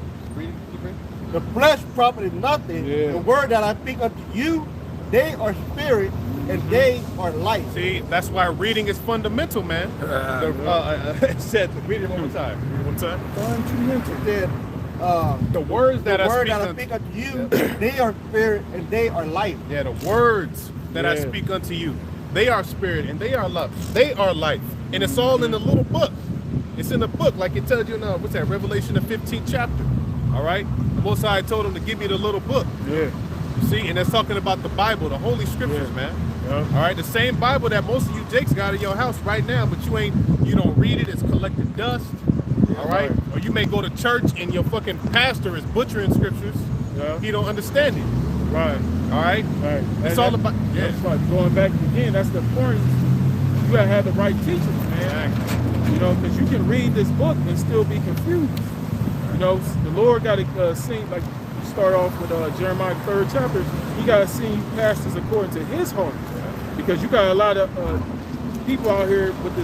The flesh profiteth nothing. Yeah. The word that I speak unto you, they are spirit and they are life. See, that's why reading is fundamental, man. It said, read it one more time. Read it one time. Fundamental. It said, the words that the I word speak that I speak unto you, they are spirit and they are life. Yeah, the words that I speak unto you, they are spirit and they are love. They are life. And it's all in a little book. It's in a book, like it tells you in what's that, Revelation, the 15th chapter. All right? The Most High told him to give me the little book. Yeah. You see, and it's talking about the Bible, the Holy Scriptures, man. Yeah. All right, the same Bible that most of you Jakes got in your house right now, but you don't read it. It's collected dust. All right, or you may go to church and your fucking pastor is butchering scriptures. Yeah. He don't understand it. Right. All right. Right. It's all about. Yeah. That's like going back again. That's the importance. You gotta have the right teachers, man. Exactly. You know, because you can read this book and still be confused. You know, the Lord got to sing, like you start off with Jeremiah 3rd chapter. He got to sing you pastors according to His heart, because you got a lot of people out here with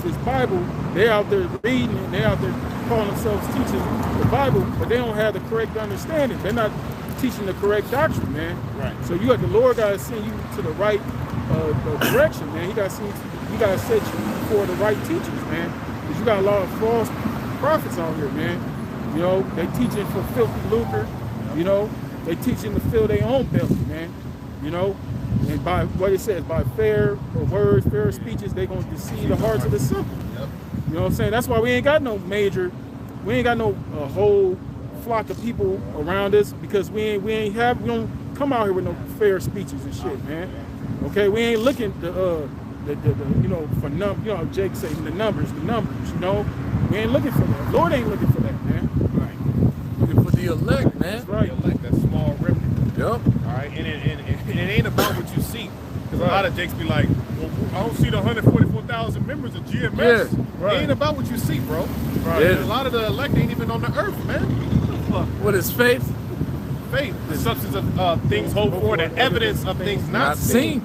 this Bible. They're out there reading and they're out there calling themselves teaching the Bible, but they don't have the correct understanding. They're not teaching the correct doctrine, man. Right. So the Lord got to send you to the right direction, man. He got to set you for the right teachers, man. Because you got a lot of false prophets out here, man. You know, they teaching for filthy lucre. You know, they teaching to fill their own belly, man. You know, and by what it says, by fair words, fair speeches, they gonna deceive the hearts of the simple. You know what I'm saying? That's why we ain't got no whole flock of people around us, because we don't come out here with no fair speeches and shit, man. Okay, we ain't looking to you know, for Jake say the numbers, you know. We ain't looking for that. Lord ain't looking for that, man. Right. Looking for the elect, man. That's right. The elect, that small remnant. Yep. All right, and it ain't about what you see. Because a lot of Jakes be like, well, I don't see the 144,000 members of GMS. Yeah, right. It ain't about what you see, bro. Right. Yeah. A lot of the elect ain't even on the earth, man. What is faith? Faith, the substance of things hoped for, the evidence of things not seen.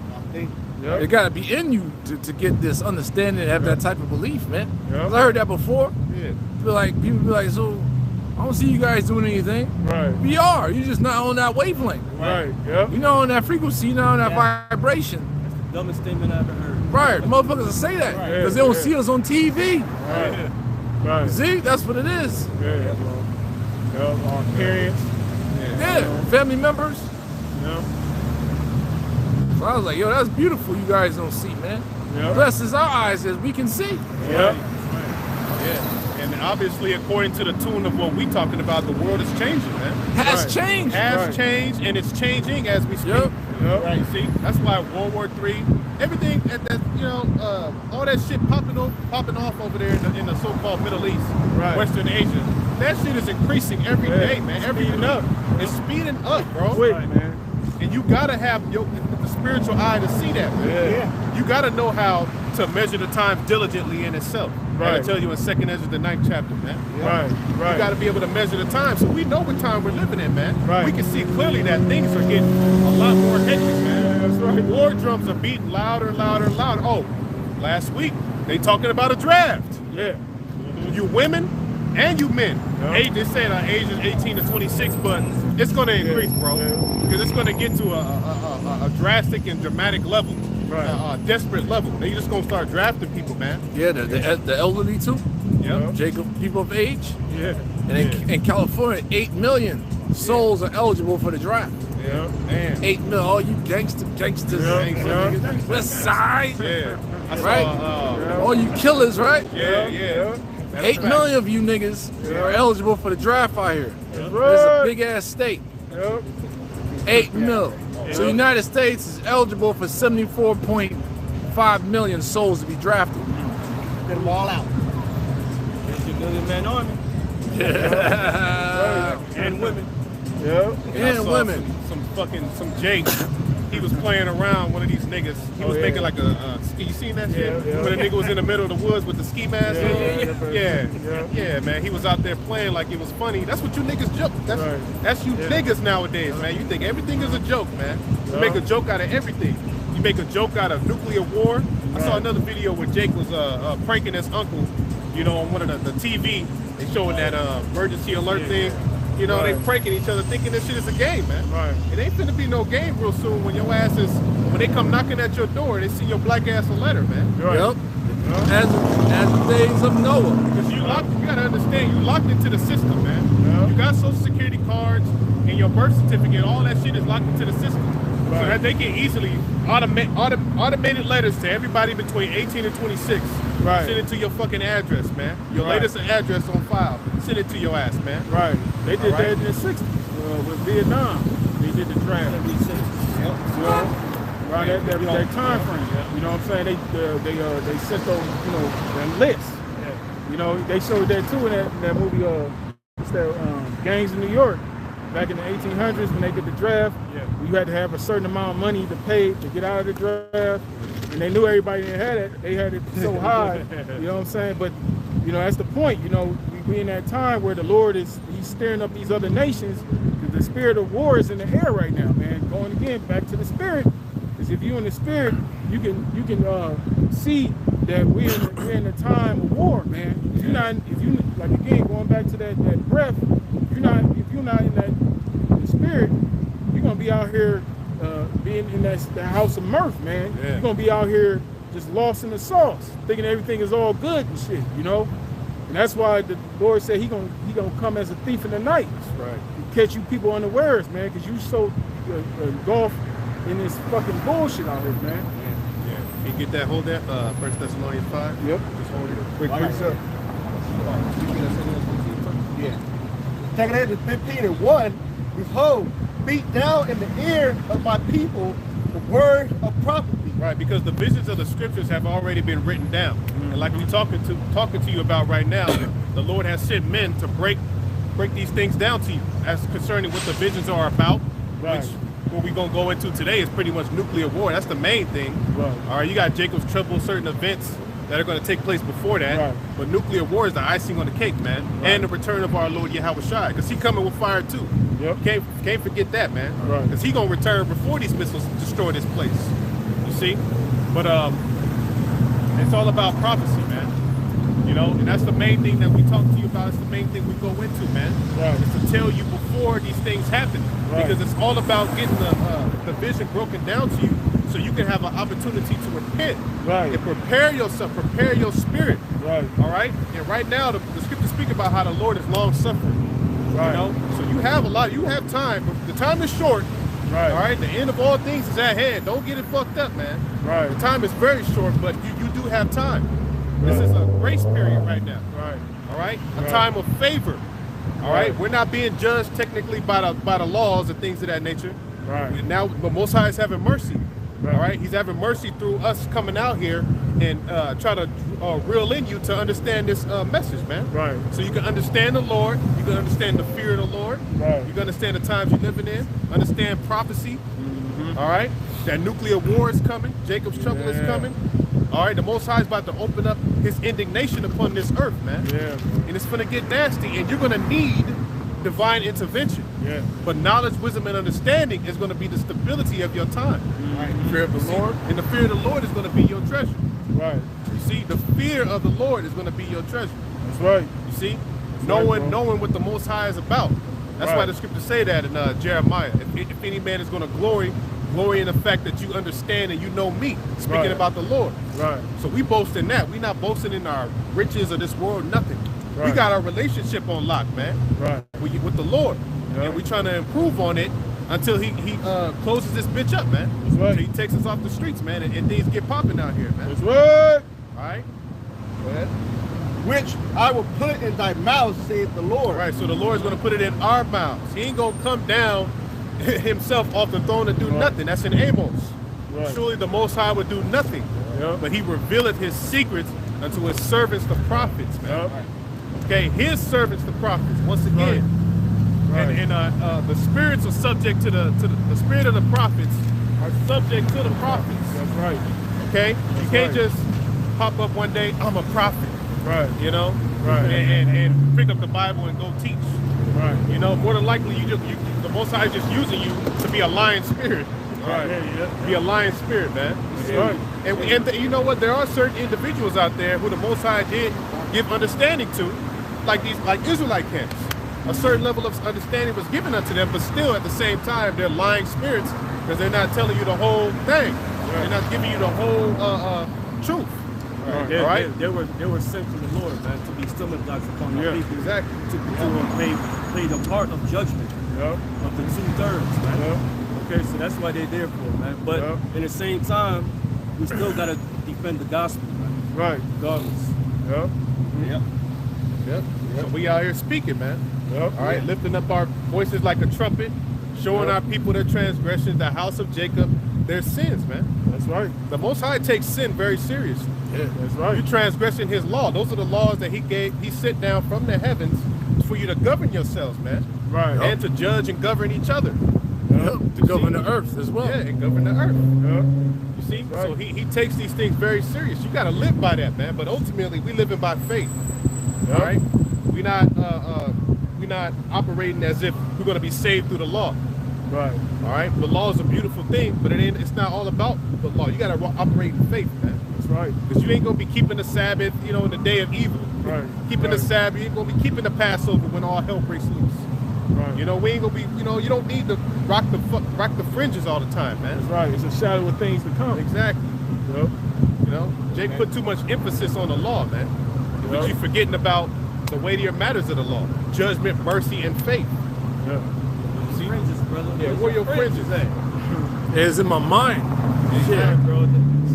Yep. It got to be in you to get this understanding and have that type of belief, man. Yep. 'Cause I heard that before. Yeah. People be like, so I don't see you guys doing anything. Right. We are. You're just not on that wavelength. Right. Yep. You're not on that frequency. You're not on that vibration. That's the dumbest statement I've ever heard. Right. Motherfuckers will say that because they don't see us on TV. Right. Right. See, that's what it is. Yeah. Yep. Our parents. Yeah. Family members. Yep. So I was like, yo, that's beautiful. You guys don't see, man. Yep. Blesses our eyes as we can see. Yep. Yeah. And obviously, according to the tune of what we talking about, the world is changing, man. Has changed. Has changed, and it's changing as we speak. Yep. Yep. Right. You see, that's why World War III, everything that you know, all that shit popping off over there in the so-called Middle East, Western Asia. That shit is increasing every day, man. Speeding up. It's speeding up, bro. Quick, man. And you gotta have the spiritual eye to see that, man. Yeah. You gotta know how to measure the time diligently in itself. Right. I tell you in 2nd Ezra, the 9th chapter, man. Right. You gotta be able to measure the time, so we know what time we're living in, man. Right. We can see clearly that things are getting a lot more hectic, man. Yeah, that's right. War drums are beating louder and louder and louder. Oh, last week they talking about a draft. Yeah. You women and you men. Yeah. They said ages 18 to 26, but it's going to increase, bro. Because it's going to get to a drastic and dramatic level, a desperate level. They just going to start drafting people, man. Yeah, the elderly too. Yep. Jacob, people of age. Yeah. And in California, 8 million souls are eligible for the draft. Yeah, man. 8 million, all you gangsters, Yeah. West Side, Yeah. I saw, right? All you killers, right? Yeah. That's 8 a fact. million of you niggas are eligible for the draft out here. That's It's right. a big ass state. Yep. 8 mil. So the United States is eligible for 74.5 million souls to be drafted. Get them all out. There's your million-man army. And women. Yep. I And saw women. some Jake. He was playing around one of these niggas. He was making like a ski. You seen that shit? Yeah. When the nigga was in the middle of the woods with the ski mask on? Yeah. Yeah, man. He was out there playing like it was funny. That's what you niggas joke. That's you niggas nowadays, man. You think everything is a joke, man. You make a joke out of everything. You make a joke out of nuclear war. I saw another video where Jake was pranking his uncle, you know, on one of the TV. They showing that emergency alert thing. You know, they pranking each other thinking this shit is a game, man. Right. It ain't finna be no game real soon when your ass is, when they come knocking at your door, they see your black ass a letter, man. Yep. As the days of Noah. Because you gotta understand, you locked into the system, man. You got social security cards and your birth certificate, all that shit is locked into the system. So that they can easily automated letters to everybody between 18 and 26. Right. Send it to your fucking address, man. Your latest address on file. Send it to your ass, man. Right. They did that in the 60s with Vietnam. They did the draft. You know, right that time frame. You know what I'm saying? They sent those, you know, them lists. You know, they showed that too in that movie. What's that? Gangs in New York. Back in the 1800s when they did the draft, you had to have a certain amount of money to pay to get out of the draft, and they knew everybody that had it. They had it so high, you know what I'm saying? But you know, that's the point. You know, we in that time where the Lord he's stirring up these other nations. The spirit of war is in the air right now, man. Going again back to the spirit, because if you in the spirit, you can see that we're in a time of war, man. If you like again going back to that breath. If you're not in the spirit, you're gonna be out here being in the house of mirth, man. You're gonna be out here just lost in the sauce, thinking everything is all good and shit, you know? And that's why the Lord said he gonna come as a thief in the night. That's right. To catch you people unawares, man, because you so engulfed in this fucking bullshit out here, man. Yeah. Can you get that? Hold that. 1 Thessalonians 5. Yep. Just hold it. Quick. Yeah. Taking it to 15:1. Behold, beat down in the ear of my people the word of prophecy. Right, because the visions of the scriptures have already been written down. And like we're talking to you about right now, the Lord has sent men to break these things down to you as concerning what the visions are about, Right. which what we're gonna go into today is pretty much nuclear war. That's the main thing. Right. All right, you got Jacob's trouble, certain events that are going to take place before that. Right. But nuclear war is the icing on the cake, man. Right. And the return of our Lord Yahweh Shai, because he coming with fire too. Yep. Can't forget that, man. Right. Because he gonna return before these missiles destroy this place. You see? But it's all about prophecy, man. You know, and that's the main thing that we talk to you about. It's the main thing we go into, man. Right. Is to tell you before these things happen. Right. Because it's all about getting the vision broken down to you so you can have an opportunity to repent. Right. And prepare yourself, prepare your spirit. Right. All right? And right now, the scriptures speak about how the Lord is long-suffering. Right. You know? So you have time, but the time is short. Right. All right? The end of all things is at hand. Don't get it fucked up, man. Right. The time is very short, but you do have time. This Right. is a grace period right now. Right. All right? A Right. time of favor. All Right. right? We're not being judged technically by the laws and things of that nature. Right. Now, the Most High is having mercy. Right. All right? He's having mercy through us coming out here and try to reel in you to understand this message, man. Right. So you can understand the Lord. You can understand the fear of the Lord. Right. You can understand the times you're living in. Understand prophecy. All right? That nuclear war is coming. Jacob's trouble is Yeah. coming. All right? The Most High is about to open up his indignation upon this earth, man. Yeah. And it's going to get nasty. And you're going to need divine intervention. Yeah. But knowledge, wisdom, and understanding is going to be the stability of your time. Right. The fear of the Lord. And the fear of the Lord is going to be your treasure. Right. You see, the fear of the Lord is going to be your treasure. That's right. You see, right, knowing bro. what the Most High is about. That's Right. why the scriptures say that in Jeremiah. If any man is going to glory in the fact that you understand and you know me, speaking Right. about the Lord. Right. So we boast in that. We're not boasting in our riches of this world, nothing. We Right. got our relationship on lock, man, Right. with the Lord. Yeah. And we trying to improve on it until he closes this bitch up, man. That's right. Until he takes us off the streets, man, and things get popping out here, man. That's right. All right? Go ahead. Which I will put in thy mouth, saith the Lord. All right, so the Lord's going to put it in our mouths. He ain't going to come down himself off the throne and do Right. nothing. That's in Amos. Right. Surely the Most High would do nothing. Yeah. But he revealeth his secrets unto his servants, the prophets, man. Yeah. Okay, his servants, the prophets, once again. Right. And the spirits are subject to the spirit of the prophets are subject to the prophets. That's right. Okay? You can't right. just pop up one day, I'm a prophet, Right. you know? Right. And pick up the Bible and go teach. Right. You know, more than likely, the Most High is just using you to be a lying spirit. Right. Yeah. Be a lying spirit, man. That's right. And you know what? There are certain individuals out there who the Most High did give understanding to, like Israelite camps. A certain level of understanding was given unto them, but still at the same time, they're lying spirits because they're not telling you the whole thing. Right. They're not giving you the whole truth. Right. They, All right? they were sent from the Lord, man, to be stumbling blocks upon our Yeah, people. exactly. To play the part of judgment Yeah. of the 2/3, man. Yeah. Okay, so that's why they're there for, man. But Yeah. in the same time, we still gotta defend the gospel, man, Right. regardless. Yeah. Yep. Yep. So we out here speaking, man. Yep. All right, lifting up our voices like a trumpet, showing Yep. our people their transgressions, the house of Jacob, their sins, man. That's right. The Most High takes sin very seriously. Yeah. That's You right. transgressing his law. Those are the laws that he sent down from the heavens for you to govern yourselves, man. Right. And to judge and govern each other. Yep. To govern the earth as well. Yeah, and govern the earth. Yep. You see? Right. So he takes these things very serious. You got to live by that, man. But ultimately, we living by faith. Yep. All right? We're not operating as if we're going to be saved through the law. Right. All right? The law is a beautiful thing, but it's not all about the law. You got to operate in faith, man. That's right. Because you ain't going to be keeping the Sabbath, in the day of evil. Right. Keeping Right. the Sabbath, you ain't going to be keeping the Passover when all hell breaks loose. Right. We ain't going to be, you don't need to rock the fringes all the time, man. That's right. It's a shadow of things to come. Exactly. Yep. You know, Jake put too much emphasis on the law, man. But you forgetting about the weightier matters of the law: judgment, mercy, and faith. Yeah. See? Fringes, brother. Yeah, where your fringes at? It's in my mind. Yeah, bro.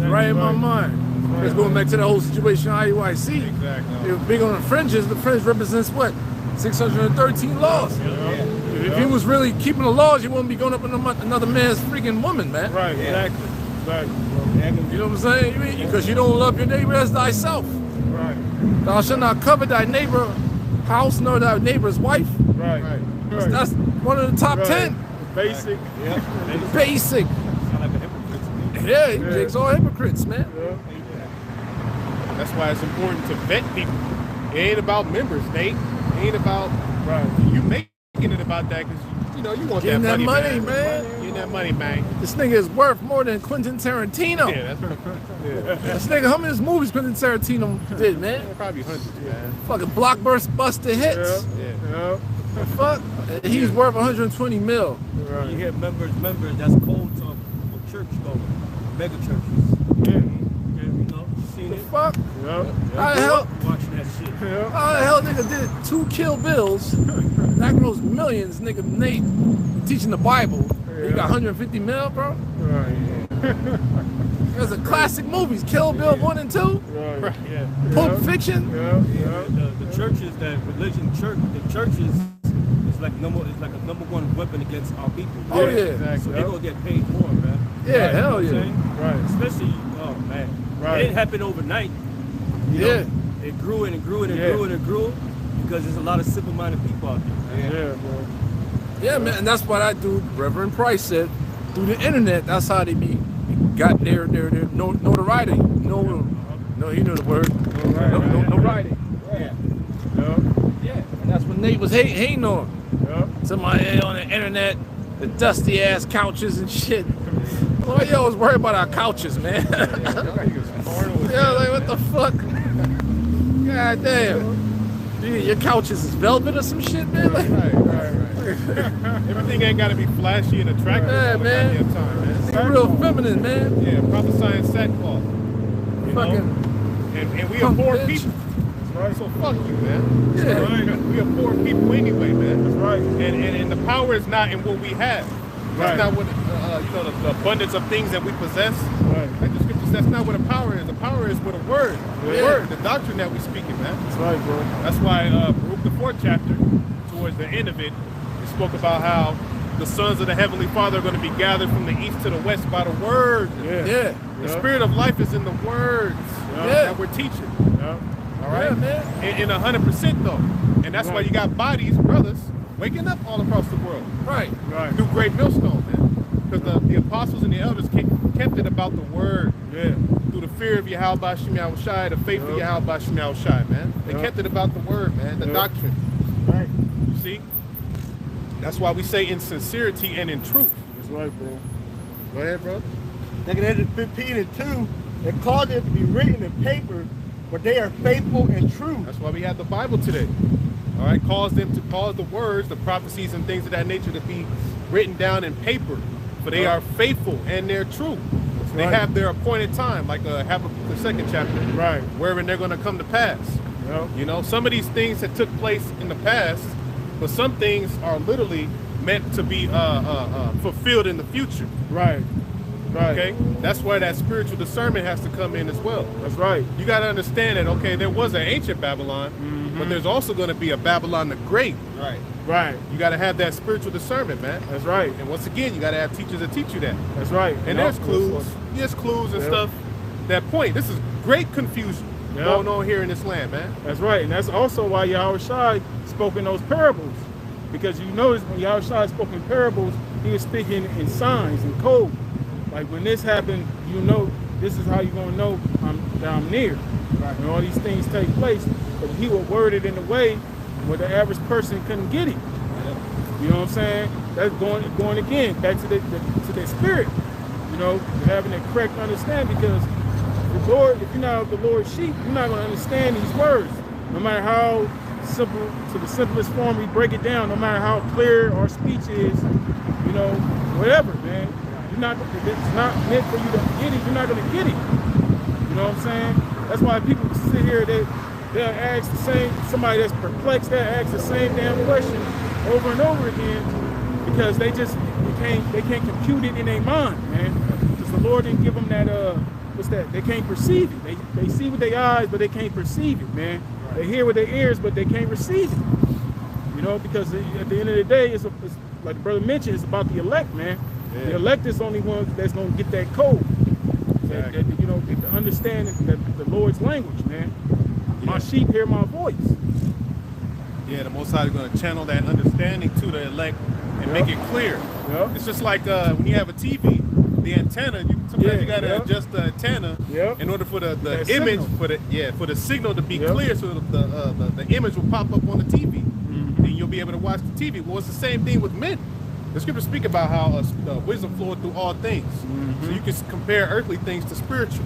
Right in my mind. It's going back to the whole situation IUIC. Exactly. They were big on the fringes. The fringe represents what? 613 laws. If he was really keeping the laws, he wouldn't be going up on another man's freaking woman, man. Right, exactly. Right. You know what I'm saying? Because you don't love your neighbor as thyself. Right. Thou shalt not covet thy neighbor house nor thy neighbor's wife. Right. That's one of the top 10. Basic. Basic. Sound like a hypocrite. Yeah, Jake's all hypocrites, man. That's why it's important to vet people. It ain't about members, Nate. It ain't about you making it about that because you know you want Getting that money, man. man. Getting that money, man. This nigga is worth more than Quentin Tarantino. Yeah, that's This nigga, how many movies Quentin Tarantino did, man? probably hundreds, man. Fucking blockbuster hits. Yeah. The fuck? He's worth 120 mil. Right. You hear members, that's code talk for church going, mega churches. Yeah. You know, seen The it. fuck? Yeah. How the hell? Watching that shit. Yeah. How the hell nigga did 2 Kill Bills? That grows millions, nigga. Nate teaching the Bible. You got 150 mil, bro? Right. There's a classic movies, Kill Bill 1 and 2, Right. Yeah. Pulp Fiction. Yeah. The churches, that religion, the churches is like a number one weapon against our people. Oh yeah. So they're gonna get paid more, man. Yeah, hell You know what I'm yeah. saying? Right. Especially, oh man, Right. it didn't happen overnight. You Yeah. know? It grew and it grew and it Yeah. grew and it grew because there's a lot of simple-minded people out there. Yeah, bro. Yeah, man, and that's what I do. Reverend Price said, through the internet, that's how they got their notoriety. No, you know the word. Notoriety. Yeah. Yeah, and that's what Nate was hating on. Yeah. Somebody on the internet, the dusty ass couches and shit. Why y'all was worried about our couches, man? Yeah, like what the fuck? God damn. Your couches is velvet or some shit, man? Like, Everything ain't got to be flashy and attractive Yeah, all the man. goddamn time, man. nigga real feminine, man. Yeah, prophesying sackcloth. You know? Fucking And we are punk poor bitch. people. Right. So fuck you, man. Yeah. We are poor people anyway, man. That's right. And the power is not in what we have. That's Right. not what the abundance of things that we possess. Right. Like the scripture says, that's not what the power is. The power is with a word. The Yeah. word, the doctrine that we speaking, man. That's right, bro. That's why Baruch, the 4th chapter, towards the end of it, it spoke about how the sons of the Heavenly Father are going to be gathered from the east to the west by the word. Yeah. The spirit of life is in the words Yeah. that we're teaching. Yeah. All right, Yeah, man. In 100% though, and that's why you got bodies, brothers, waking up all across the world Right. Right. through great millstone, man. Because the apostles and the elders kept it about the word. Yeah. Through the fear of Yahweh Shem Yahushai, the faith of Yahweh Shem Yahushai, man. They kept it about the word, man, the doctrine. Right. You see? That's why we say in sincerity and in truth. That's right, bro. Go ahead, bro. Exodus 15:2, it caused it to be written in paper, but they are faithful and true. That's why we have the Bible today. All right, cause the words, the prophecies and things of that nature to be written down in paper, for they are faithful and they're true. They right. have their appointed time, like Habakkuk the 2nd chapter, Right. wherein they're going to come to pass. Yep. You know, some of these things that took place in the past, but some things are literally meant to be fulfilled in the future. Right. Right. Okay, that's why that spiritual discernment has to come in as well. That's right. You got to understand that, okay, there was an ancient Babylon, but there's also going to be a Babylon the Great. Right. Right. You got to have that spiritual discernment, man. That's right. And once again, you got to have teachers that teach you that. That's right. And there's clues. There's clues and Yep. stuff that point. This is great confusion Yep. going on here in this land, man. That's right. And that's also why Yahushua spoke in those parables. Because you notice when Yahushua spoke in parables, he was speaking in signs and code. Like when this happened, you know, this is how you're going to know that I'm near. Right. And all these things take place. But he would word it in a way where the average person couldn't get it. You know what I'm saying? That's going again back to the spirit. You know, having a correct understanding, because the Lord, if you're not the Lord's sheep, you're not going to understand these words. No matter how simple, to the simplest form we break it down, no matter how clear our speech is, you know, whatever, man. It's not meant for you to get it. You're not going to get it. You You know what I'm saying? That's why people sit here, they'll ask the same, somebody that's perplexed, they'll ask the same damn question over and over again because they can't compute it in their mind, man. Because the Lord didn't give them that, what's that? They can't perceive it. They see with their eyes, but they can't perceive it, man. Right. They hear with their ears, but they can't receive it. You know, because at the end of the day, it's like the brother mentioned, it's about the elect, man. Yeah. The elect is the only one that's going to get that code. Exactly. That, you know, get the understanding that the Lord's language, man. Yeah. My sheep hear my voice. Yeah, the Most High is going to channel that understanding to the elect and make it clear. Yep. It's just like when you have a TV, the antenna. Sometimes you got to adjust the antenna in order for the image signal. for the signal to be clear, so the image will pop up on the TV, and you'll be able to watch the TV. Well, it's the same thing with men. The scriptures speak about how wisdom floweth through all things. So you can compare earthly things to spiritual.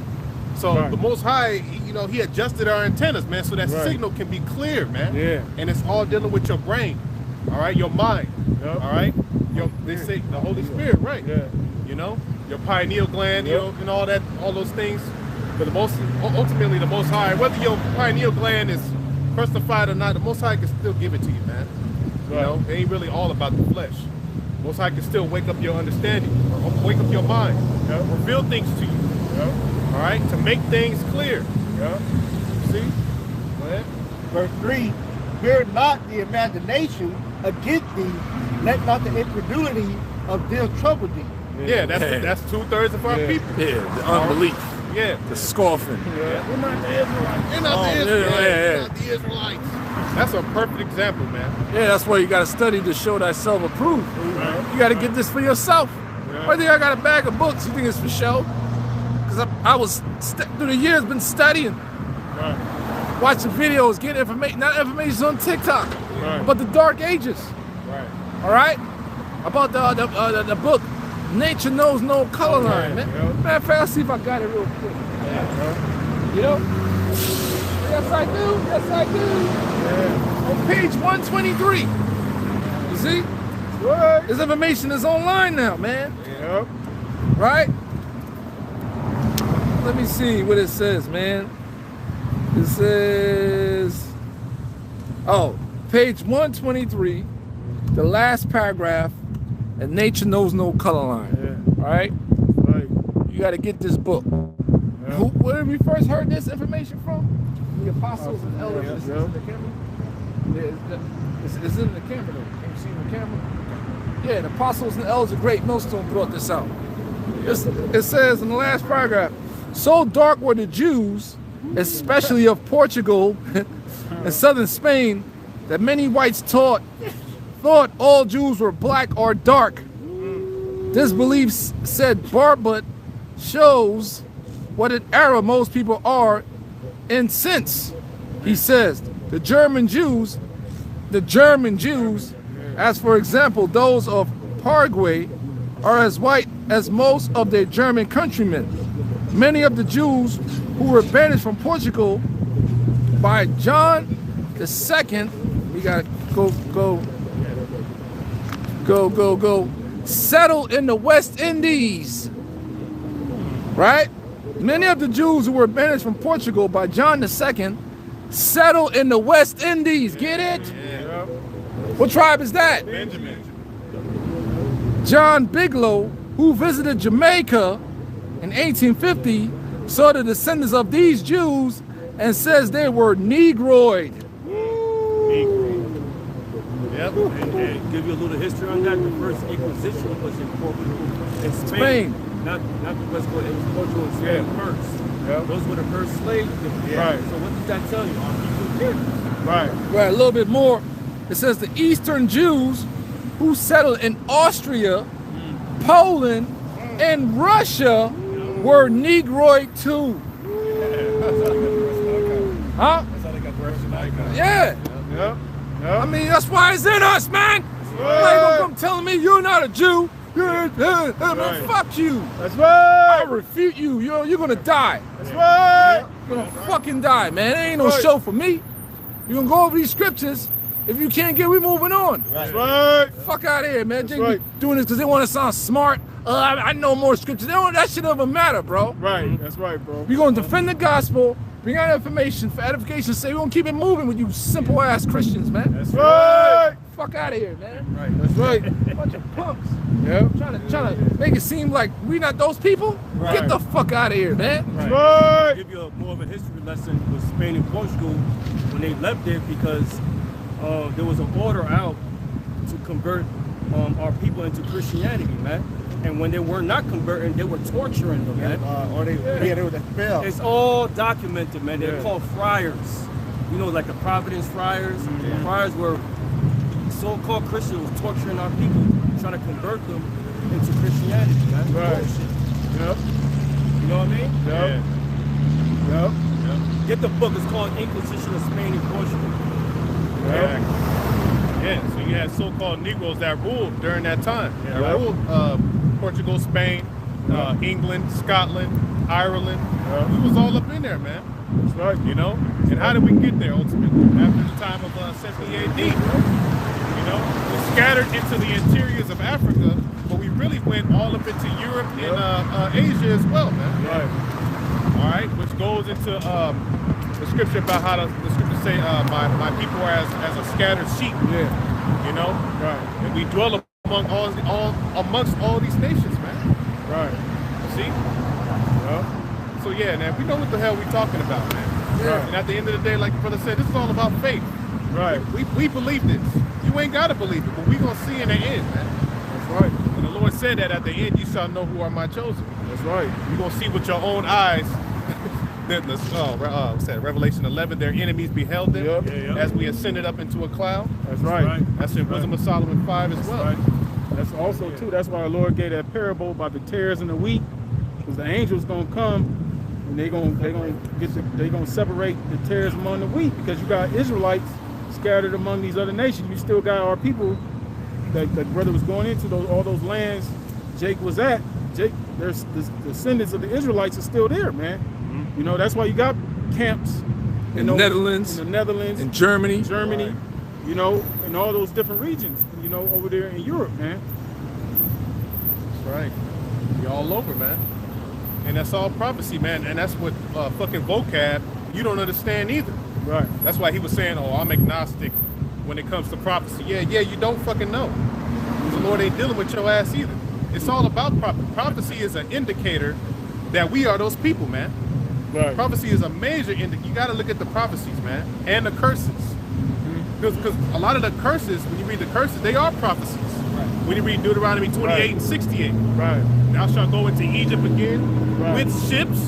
So the Most High, he adjusted our antennas, man, so that signal can be clear, man. Yeah. And it's all dealing with your brain, all right, your mind, all right. They say the Holy Spirit, right? Yeah. Your pineal gland, and all those things. But ultimately, the Most High, whether your pineal gland is crucified or not, the Most High can still give it to you, man. It ain't really all about the flesh. Most High can still wake up your understanding, or wake up your mind, reveal things to you, all right, to make things clear. See? Go ahead. Verse 3, fear not the imagination against thee, let not the incredulity of them trouble thee. Yeah, that's 2/3 of our people. Yeah, the unbelief. Yeah. The scoffing. We're not the Israelites. We're not the Israelites. Not the Israelites. That's a perfect example, man. Yeah, that's why you got to study to show thyself approved. Right. You got to get this for yourself. Why think I got a bag of books? You think it's for show? Because I was, through the years, been studying. Watching videos, getting information, not information on TikTok, but the Dark Ages. All right? About the book, Nature Knows No Color Line, man. Matter of fact, I'll see if I got it real quick. Yes, I do. Yes, I do. On page 123. You see? What? This information is online now, man. Right? Let me see what it says, man. It says, page 123, the last paragraph, and Nature Knows No Color Line. All right? You got to get this book. Where did we first heard this information from? The apostles and elders. Is it in the camera? It's in the camera, though. Can you see the camera? Yeah, the apostles and elders of Great Millstone brought this out. It says in the last paragraph, so dark were the Jews, especially of Portugal and southern Spain, that many whites thought all Jews were black or dark. This belief, said Bartlett, shows what an error most people are in since. He says the German Jews, as for example those of Paraguay, are as white as most of their German countrymen. Many of the Jews who were banished from Portugal by John II, we gotta go, settled in the West Indies, right? Many of the Jews who were banished from Portugal by John II settled in the West Indies. Get it? Yeah. What tribe is that? Benjamin. John Bigelow, who visited Jamaica in 1850, saw the descendants of these Jews and says they were Negroid. Yep. And give you a little history on that. The first Inquisition was in Portugal and Spain. Not the West Coast, it was Portugal and Spain first. Those were the first slaves. Right. So what does that tell you? Our people did. Right, a little bit more. It says the Eastern Jews who settled in Austria, Poland, and Russia were Negroid too. Huh? That's how they got the Russian icon. Yeah. I mean, that's why it's in us, man. Like, I'm telling me you're not a Jew. Man, fuck you. That's right. I refute you. You're gonna die. That's right. You're gonna fucking die, man. It ain't no show for me. You're gonna go over these scriptures. If you can't get, we moving on. That's right. Fuck out of here, man. They be doing this because they want to sound smart. I know more scriptures. That shit doesn't matter, bro. Right, that's right, bro. We're going to defend the gospel, bring out information for edification, say we're going to keep it moving with you simple ass Christians, man. That's right. Fuck out of here, man. Right, that's right. Bunch of punks. Yep. Trying to make it seem like we not those people. Right. Get the fuck out of here, man. Right. Right. Give you more of a history lesson with Spain and Portugal when they left there, because there was an order out to convert our people into Christianity, man. And when they were not converting, they were torturing them, man. They were expelled. It's all documented, man. They're called friars. You know, like the Providence friars. The friars were so-called Christians torturing our people, trying to convert them into Christianity, man. Right. Yep. You know what I mean? Yep. Yep. Get the book. It's called Inquisition of Spain and Portugal. Yep. Yeah, so you had so-called Negroes that ruled during that time. Yeah. That ruled Portugal, Spain, England, Scotland, Ireland. We was all up in there, man. That's right. You know? And how did we get there ultimately? After the time of 70 AD. You know? We scattered into the interiors of Africa, but we really went all up into Europe and Asia as well, man. Right. All right, which goes into the scripture about how the scripture say, my people are as a scattered sheep. Yeah. You know? Right. And we dwell amongst all these nations, man. Right. See? Yep. So yeah, man, we know what the hell we talking about, man. Right. And at the end of the day, like the brother said, this is all about faith. Right. We believe this. You ain't gotta believe it, but we gonna see in the end, man. That's right. And the Lord said that at the end, you shall know who are my chosen. That's right. You gonna see with your own eyes. What's that? Revelation 11. Their enemies beheld them as we ascended up into a cloud. That's right. That's in Wisdom of Solomon 5 as well. Right. That's also too. That's why the Lord gave that parable about the tares and the wheat, because the angels gonna come and they gonna separate the tares among the wheat, because you got Israelites scattered among these other nations. You still got our people that brother was going into all those lands Jake was at. There's the descendants of the Israelites are still there, man. You know, that's why you got camps In the Netherlands. In Germany. Right. You know, in all those different regions, you know, over there in Europe, man. That's right. You're all over, man. And that's all prophecy, man. And that's what fucking vocab you don't understand either. Right. That's why he was saying, oh, I'm agnostic when it comes to prophecy. Yeah, you don't fucking know. The Lord ain't dealing with your ass either. It's all about prophecy. Prophecy is an indicator that we are those people, man. Right. Prophecy is a major indicator. You got to look at the prophecies, man, and the curses. Because a lot of the curses, when you read the curses, they are prophecies. Right. When you read Deuteronomy 28 and 68. Right. Thou shalt go into Egypt again with ships,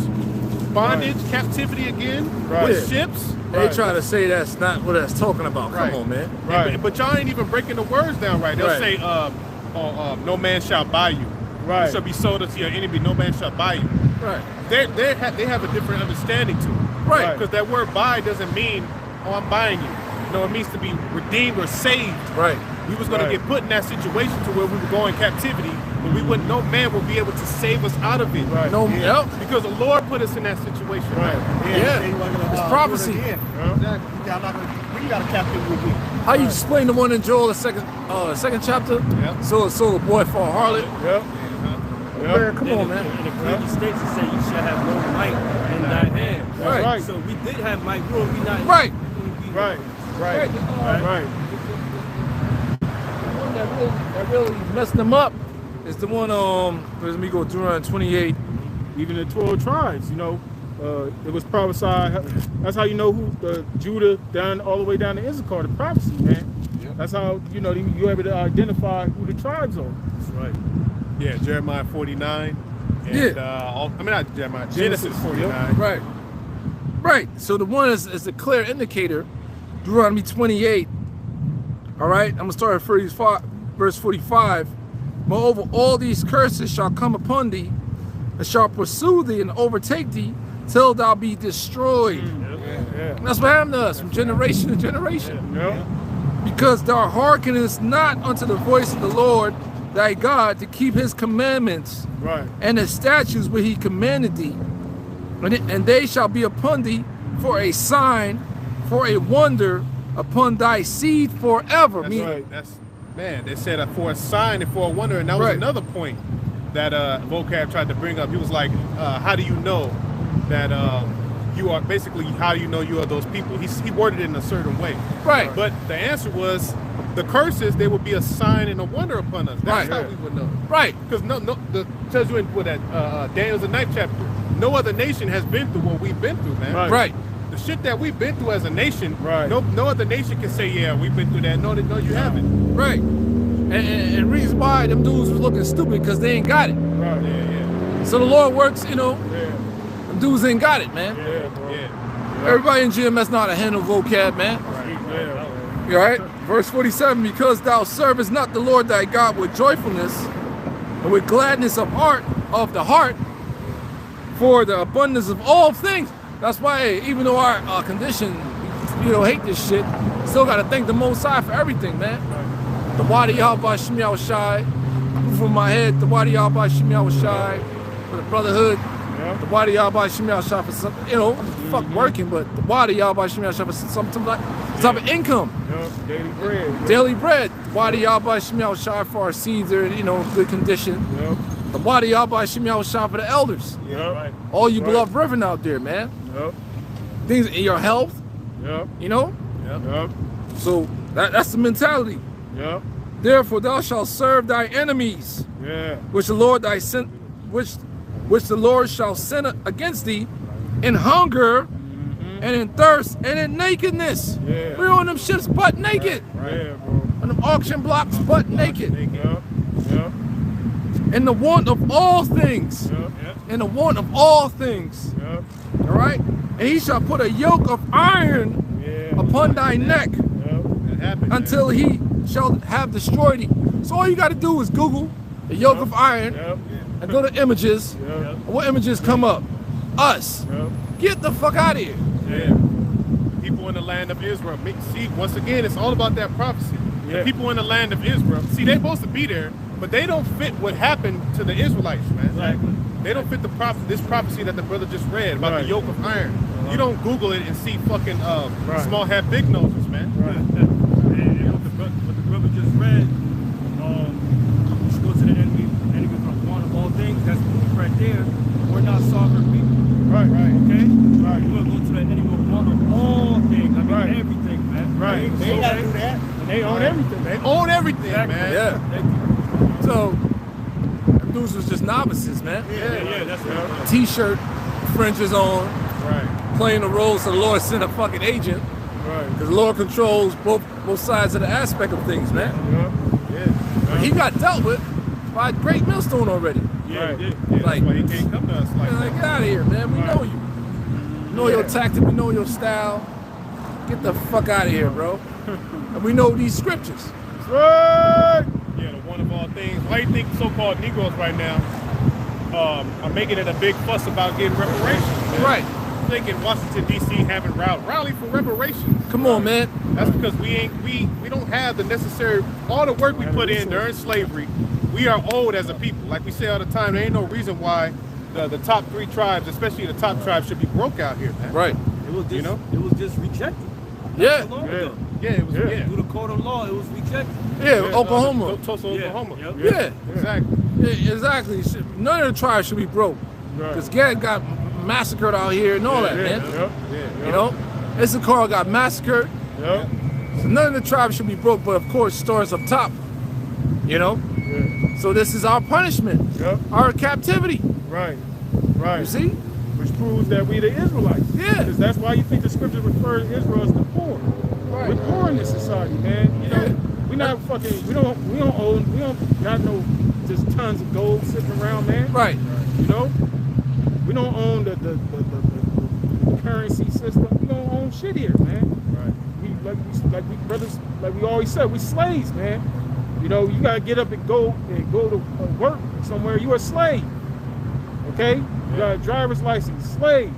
bondage, captivity again with ships. They try to say that's not what that's talking about. Come on, man. Right. But y'all ain't even breaking the words down right. They'll say, no man shall buy you. Right. You shall be sold unto your enemy. No man shall buy you. Right. They have a different understanding to it. Right. Because that word buy doesn't mean, oh, I'm buying you. No, it means to be redeemed or saved. Right. We was going to get put in that situation to where we would go in captivity, but we wouldn't. No man would be able to save us out of it. Right. No, Because the Lord put us in that situation. Right. It's prophecy. We got a captivity again. How you explain the one in Joel, the second chapter? Yep. So the boy for a harlot. Yep. Man, come on, man. In the Greek states, it said you shall have no might in thy hand. Right. So we did have might, we not. Right. Right. Right. Right. The one that really messed them up is the one, let me go through on 28. Even the 12 tribes, you know, it was prophesied. That's how you know who Judah down all the way down to Issachar, the prophecy, man. Yep. That's how you know you're able to identify who the tribes are. That's right. Yeah, Jeremiah 49. And, not Jeremiah, Genesis 49. Right. Right. So the one is a clear indicator. Deuteronomy 28. All right. I'm going to start at verse 45. Moreover, all these curses shall come upon thee, and shall pursue thee and overtake thee, till thou be destroyed. And that's what happened to us from generation to generation. Because thou hearkenest not unto the voice of the Lord thy God, to keep his commandments and his statutes which he commanded thee. And they shall be upon thee for a sign, for a wonder upon thy seed forever. That's right. Man, they said for a sign and for a wonder, and that was another point. that vocab tried to bring up. He was like, how do you know that you are, basically, how do you know you are those people? He worded it in a certain way. Right. But the answer was, the curses, they would be a sign and a wonder upon us. That's how we would know. Right. Because the tells you in Daniel's the 9th chapter, no other nation has been through what we've been through, man. Right. The shit that we've been through as a nation, no other nation can say, yeah, we've been through that. No, you haven't. Right. And reason why them dudes was looking stupid, because they ain't got it. Right. Yeah. So the Lord works, you know, them dudes ain't got it, man. Yeah, bro. Yeah. Everybody in GMS know how to handle vocab, man. Yeah. You all right? Verse 47, because thou servest not the Lord thy God with joyfulness and with gladness of the heart, for the abundance of all things. That's why, hey, even though our condition, you know, hate this shit, still got to thank the Most High for everything, man. The Wadi Yahweh Shem Yahweh Shai, from my head, the Wadi Yahweh Shem Yahweh Shai, for the brotherhood, the Wadi Yahweh Shem Yahweh Shai for some, you know, fuck working, but the Wadi Yahweh Shem Yahweh Shai for some type of income. Daily bread. Daily bread. The Wadi Yahweh Shem Yahweh Shai for our seeds are, you know, good condition. The Wadi Yahweh Shem Yahweh Shai for the elders. All you beloved brethren out there, man. Things in your health. You know? So that's the mentality. Therefore thou shalt serve thy enemies, which the Lord which the Lord shall send against thee in hunger and in thirst and in nakedness. We're on them ships butt naked. On them auction blocks butt naked. In the want of all things. In the want of all things. All right? And he shall put a yoke of iron upon thy neck until he shall have destroyed thee. So all you got to do is Google the yoke of iron and go to images. What images come up? Us. Get the fuck out of here. People in the land of Israel. See, once again, it's all about that prophecy. The people in the land of Israel, see, they're supposed to be there, but they don't fit what happened to the Israelites, man. They don't fit this prophecy that the brother just read about the yoke of iron. You don't Google it and see fucking small hat big noses, man. What the brother just read, go to the enemy from one of all things. That's right there. We're not sovereign people. Okay? We're going to go to the enemy from one of all things. I mean everything, man. They ain't got to do that. And they own everything. They own everything, man. Yeah. So them dudes was just novices, man. That's right. T-shirt, fringes on, playing the role so the Lord sent a fucking agent. Because the Lord controls both sides of the aspect of things, man. But he got dealt with by a great millstone already. Like, he can't come to us like that. Get out of here, man. We know you. We know your tactic, we know your style. Get the fuck out of here, bro. And we know these scriptures. Yeah, the one of all things. Why do you think so-called Negroes right now are making it a big fuss about getting reparations, man? Right. Thinking Washington D.C. having rally for reparations. Come on, man. That's because we don't have the necessary, all the work we put in during slavery. We are owed as a people. Like we say all the time, there ain't no reason why the top 3 tribes, especially the top tribes, should be broke out here, man. Right. It was just, it was just rejected. Yeah. It was through the court of law, it was rejected. Oklahoma. Tulsa, Oklahoma. Yeah. Exactly. Yeah, exactly. None of the tribes should be broke. Because Gad got massacred out here and all that, man. You know? Issachar got massacred. So none of the tribes should be broke, but of course, starts up top. You know? So this is our punishment. Our captivity. Right. You see? Which proves that we the Israelites. Yeah. Because that's why you think the scripture refers to Israel as the poor. We're poor in this society, man. You know, we not fucking, we don't got no just tons of gold sitting around, man. Right. You know? We don't own the currency system. We don't own shit here, man. Like we brothers, like we always said, we slaves, man. You know, you gotta get up and go to work somewhere. You're a slave. Okay? You got a driver's license, slave.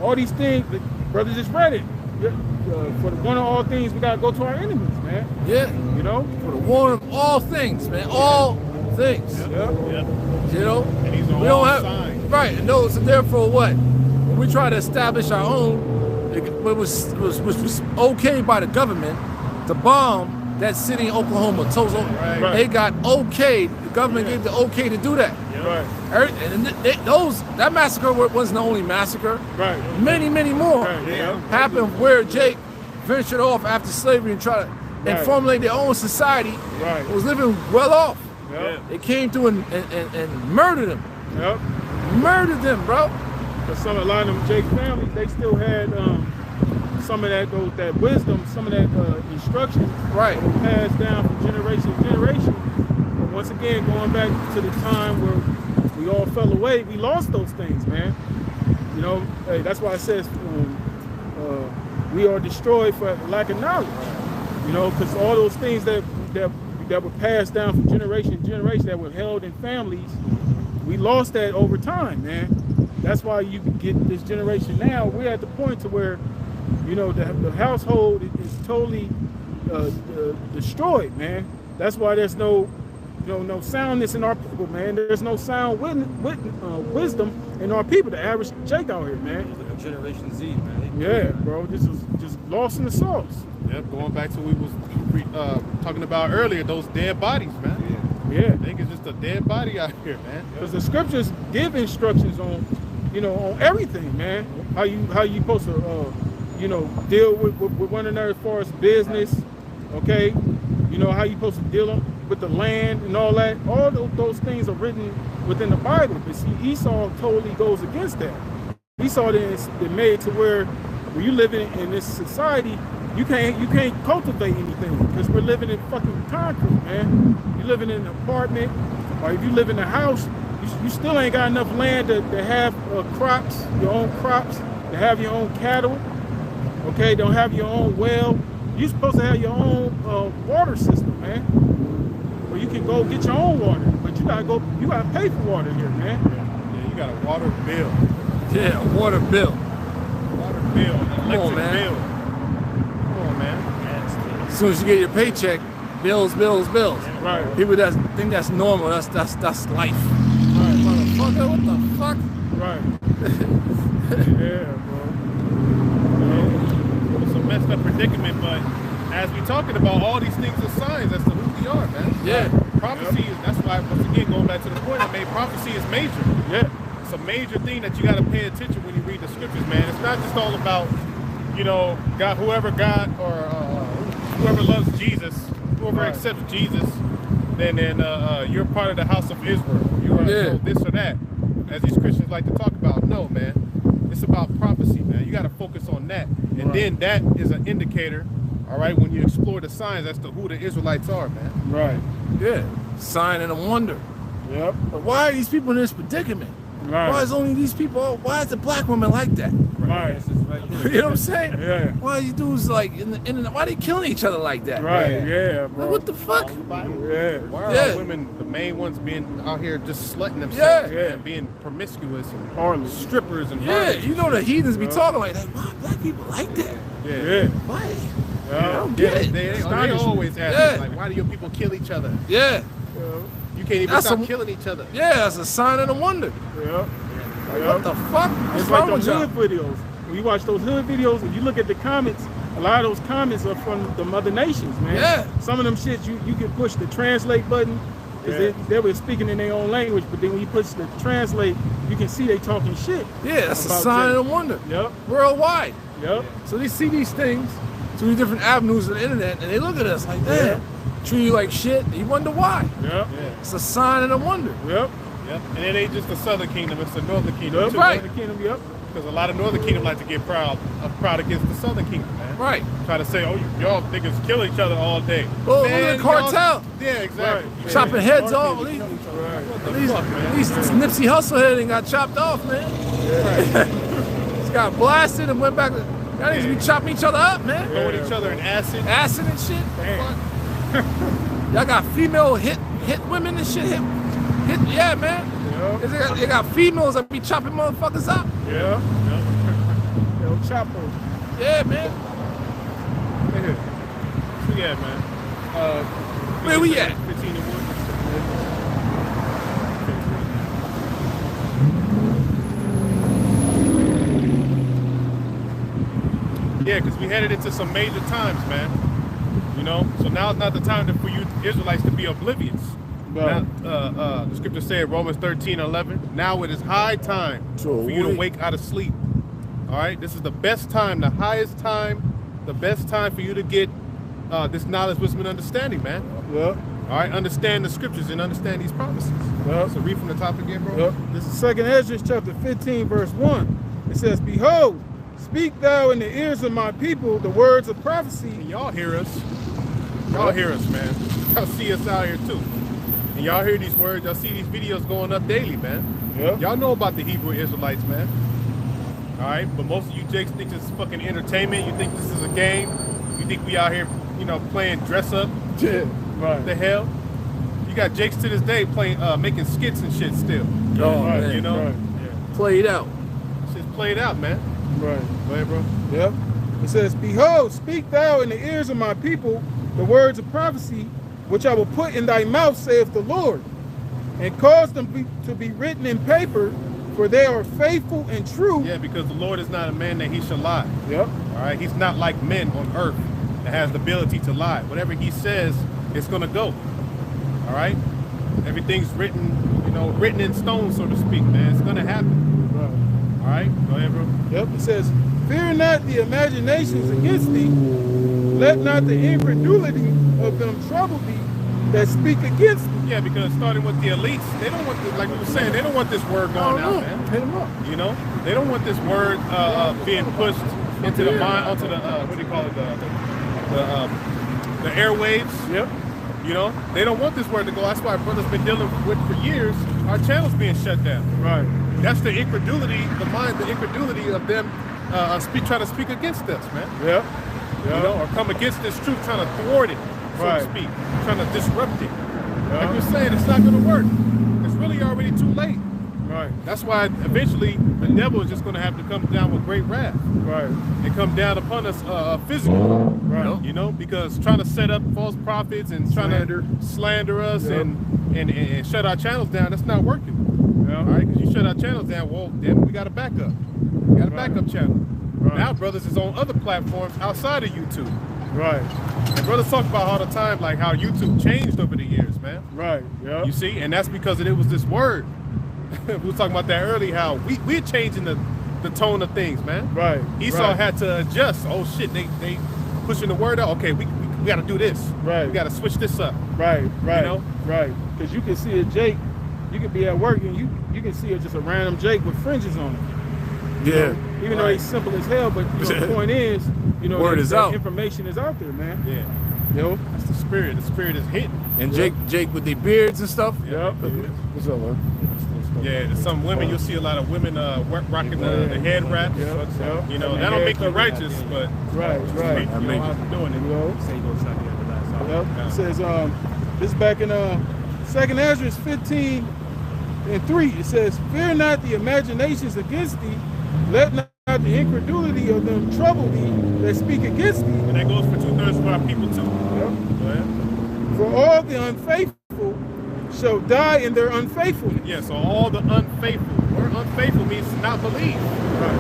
All these things, the brother just read it. For the one of all things, we gotta go to our enemies, man. Yeah. You know? For the one of all things, man. All things. You know? And he's on we all don't have sides. right. And those, so therefore, what? When we try to establish our own, it was okay by the government to bomb that city in Oklahoma, Tulsa. Right. They got okayed. The government gave the okay to do that. Right. And that massacre wasn't the only massacre. Right. Many more Right. happened where Jake ventured off after slavery and tried to and formulate their own society. Right. Was living well off. Yep. They came through and murdered them. Yep. Murdered them, bro. But a lot of them Jake families, they still had some of that wisdom, some of that instruction, Right. passed down from generation to generation. But once again, going back to the time where we all fell away, we lost those things, man. You know, hey, that's why it says we are destroyed for lack of knowledge. You know, because all those things that were passed down from generation to generation, that were held in families, we lost that over time, man. That's why you get this generation now. We're at the point to where, you know, the household is totally destroyed, man. That's why there's no soundness in our people, man. There's no sound wisdom in our people. The average Jake out here, man. Generation Z, man. Yeah, bro. This is just lost in the sauce. Yep, going back to what we was talking about earlier, those dead bodies, man. Yeah. I think it's just a dead body out here, man. Because the scriptures give instructions on, you know, on everything, man. How you supposed to, you know, deal with one another as far as business, okay? You know, how you supposed to deal with the land and all that. All those things are written within the Bible. But see, Esau totally goes against that. Esau is made to where when you live in this society, you can't cultivate anything because we're living in fucking concrete, man. You living in an apartment, or if you live in a house, you still ain't got enough land to have crops, your own crops, to have your own cattle. Okay, don't have your own well. You're supposed to have your own water system, man. Where you can go get your own water, but you gotta pay for water here, man. Yeah, you got a water bill. Yeah, water bill. Water bill, electric man. bill. Come on, man. As soon as you get your paycheck, bills. Right. People that think that's normal, that's life. Right. Motherfucker, what the fuck? Right. Yeah, bro. It's a messed up predicament, but as we talking about, all these things are signs as to who we are, man. Yeah. Prophecy is, that's why, once again, going back to the point I made, prophecy is major. Yeah. It's a major thing that you got to pay attention when you read the scriptures, man. It's not just all about, you know, whoever loves Jesus, whoever accepts Jesus, then you're part of the house of Israel. You are this or that, as these Christians like to talk about. No, man. It's about prophecy, man. You got to focus on that. And then that is an indicator, all right, when you explore the signs as to who the Israelites are, man. Right. Yeah. Sign and a wonder. Yep. But why are these people in this predicament? Right. Why is only these people? Why is the black women like that? Right. You know what I'm saying? Yeah. Why are these dudes like why are they killing each other like that? Right. Yeah, bro. Like, what the fuck? Yeah. Why are our women the main ones being out here just slutting themselves and being promiscuous and Harlem strippers and You know the heathens be talking like that. Why black people like that? Yeah. Why? Yeah. I don't get it. They always ask like, why do your people kill each other? Yeah. You can't even stop killing each other. Yeah, that's a sign and a wonder. Yeah. Like, what the fuck? What's It's wrong like with those y'all? hood videos. When you watch those hood videos and you look at the comments, a lot of those comments are from the other nations, man. Yeah. Some of them shit you can push the translate button. They were speaking in their own language, but then when you push the translate, you can see they talking shit. Yeah, that's a sign and a wonder. Yep. Worldwide. Yep. So they see these things through different avenues of the internet, and they look at us like, damn, treat you like shit. And you wonder why. Yep. It's a sign and a wonder. Yep. Yep. And it ain't just the southern kingdom, it's the northern kingdom too. Right. Northern Kingdom, yep. Because a lot of northern kingdom like to get proud against the southern kingdom, man. Right. Try to say, oh, y'all niggas kill each other all day. Oh, look at the cartel. Yeah, exactly. Right. Chopping heads off. Right. What the At fuck, man? least Nipsey Hussle head and got chopped off, man. Just got blasted and went back. Y'all need to be chopping each other up, man. Throwing each other in acid. Acid and shit. Damn. Y'all got female hit women and shit. Hit yeah, man. Yep. They got females that be chopping motherfuckers up. Yeah. Yo, Chapo. Yeah, man. So yeah, man. Where we at? 15 and 1. Yeah, because we headed into some major times, man. You know, so now it's not the time for you Israelites to be oblivious. Right. Now, the scripture said, Romans 13:11, now it is high time for you to wake out of sleep. All right, this is the best time, the highest time, the best time for you to get this knowledge, wisdom, and understanding, man. Yep. All right, understand the scriptures and understand these promises. Yep. So read from the top again, bro. Yep. This is 2nd Ezra chapter 15, verse 1. It says, behold, speak thou in the ears of my people the words of prophecy. And y'all hear us. Y'all hear us, man. Y'all see us out here too. And y'all hear these words, y'all see these videos going up daily, man. Yep. Y'all know about the Hebrew Israelites, man. All right, but most of you jakes think this is fucking entertainment. You think this is a game. You think we out here, you know, playing dress up. Yeah. Right. What the hell? You got jakes to this day playing, making skits and shit still. Oh, Right. man. You know? Right. Yeah. Played out. Shit's played out, man. Right. Go ahead, bro. Yep. It says, behold, speak thou in the ears of my people the words of prophecy, which I will put in thy mouth, saith the Lord, and cause them to be written in paper, for they are faithful and true. Yeah, because the Lord is not a man that he shall lie. Yep. All right, he's not like men on earth that has the ability to lie. Whatever he says, it's gonna go. All right, everything's written, you know, written in stone, so to speak, man. It's gonna happen. Right. All right, go ahead, bro. Yep. It says, fear not the imaginations against thee, let not the incredulity of them trouble thee that speak against thee. Yeah, because starting with the elites, they don't want, like we were saying, they don't want this word going out, man. Hit them up. You know, they don't want this word being pushed into the mind, onto the what do you call it, the airwaves. Yep. You know, they don't want this word to go. That's why brothers been dealing with for years. Our channels being shut down. Right. That's the incredulity, the incredulity of them trying to speak against us, man. Yep. You know, or come against this truth, trying to thwart it, so Right. to speak, trying to disrupt it. Yeah. Like you're saying, it's not going to work. It's really already too late. Right. That's why eventually the devil is just going to have to come down with great wrath Right. and come down upon us physically. Right. You know, because trying to set up false prophets and trying to slander us Yep. and shut our channels down, that's not working. Yeah. All right, because you shut our channels down, well, then we got a backup. We got a Right. backup channel. Right. Now brothers is on other platforms outside of YouTube. Right. And brothers talk about all the time, like how YouTube changed over the years, man. Right. Yeah. You see, and that's because it was this word. We were talking about that earlier, how we're changing the tone of things, man. Right. Esau Right. had to adjust. Oh shit, they pushing the word out. Okay, we got to do this. Right. We got to switch this up. Right. Right. know? Right. Because you can see a Jake, you could be at work and you can see just a random Jake with fringes on it. Yeah. Even though Right. he's simple as hell, but you know, the point is, you know, Word that, is that out. information is out there, man. Yeah, You know? that's the spirit. The spirit is hitting. And Jake with their beards and stuff. Yep. What's up, man? Yeah, there's some women, you'll see a lot of women rocking the head wraps. Yep. Yep. You know, And that don't hair make you coverage. righteous, but Right. Right. you know how they're doing You it. know? Say go shot the other last hour. Yep. It says, this is back in 2nd Ezra 15:3. It says, fear not the imaginations against thee, let not the incredulity of them trouble thee that speak against thee. And that goes for 2/3 of our people too. Yep. Go ahead. For all the unfaithful shall die in their unfaithfulness. Yeah, so all the unfaithful. Word unfaithful means to not believe, Right.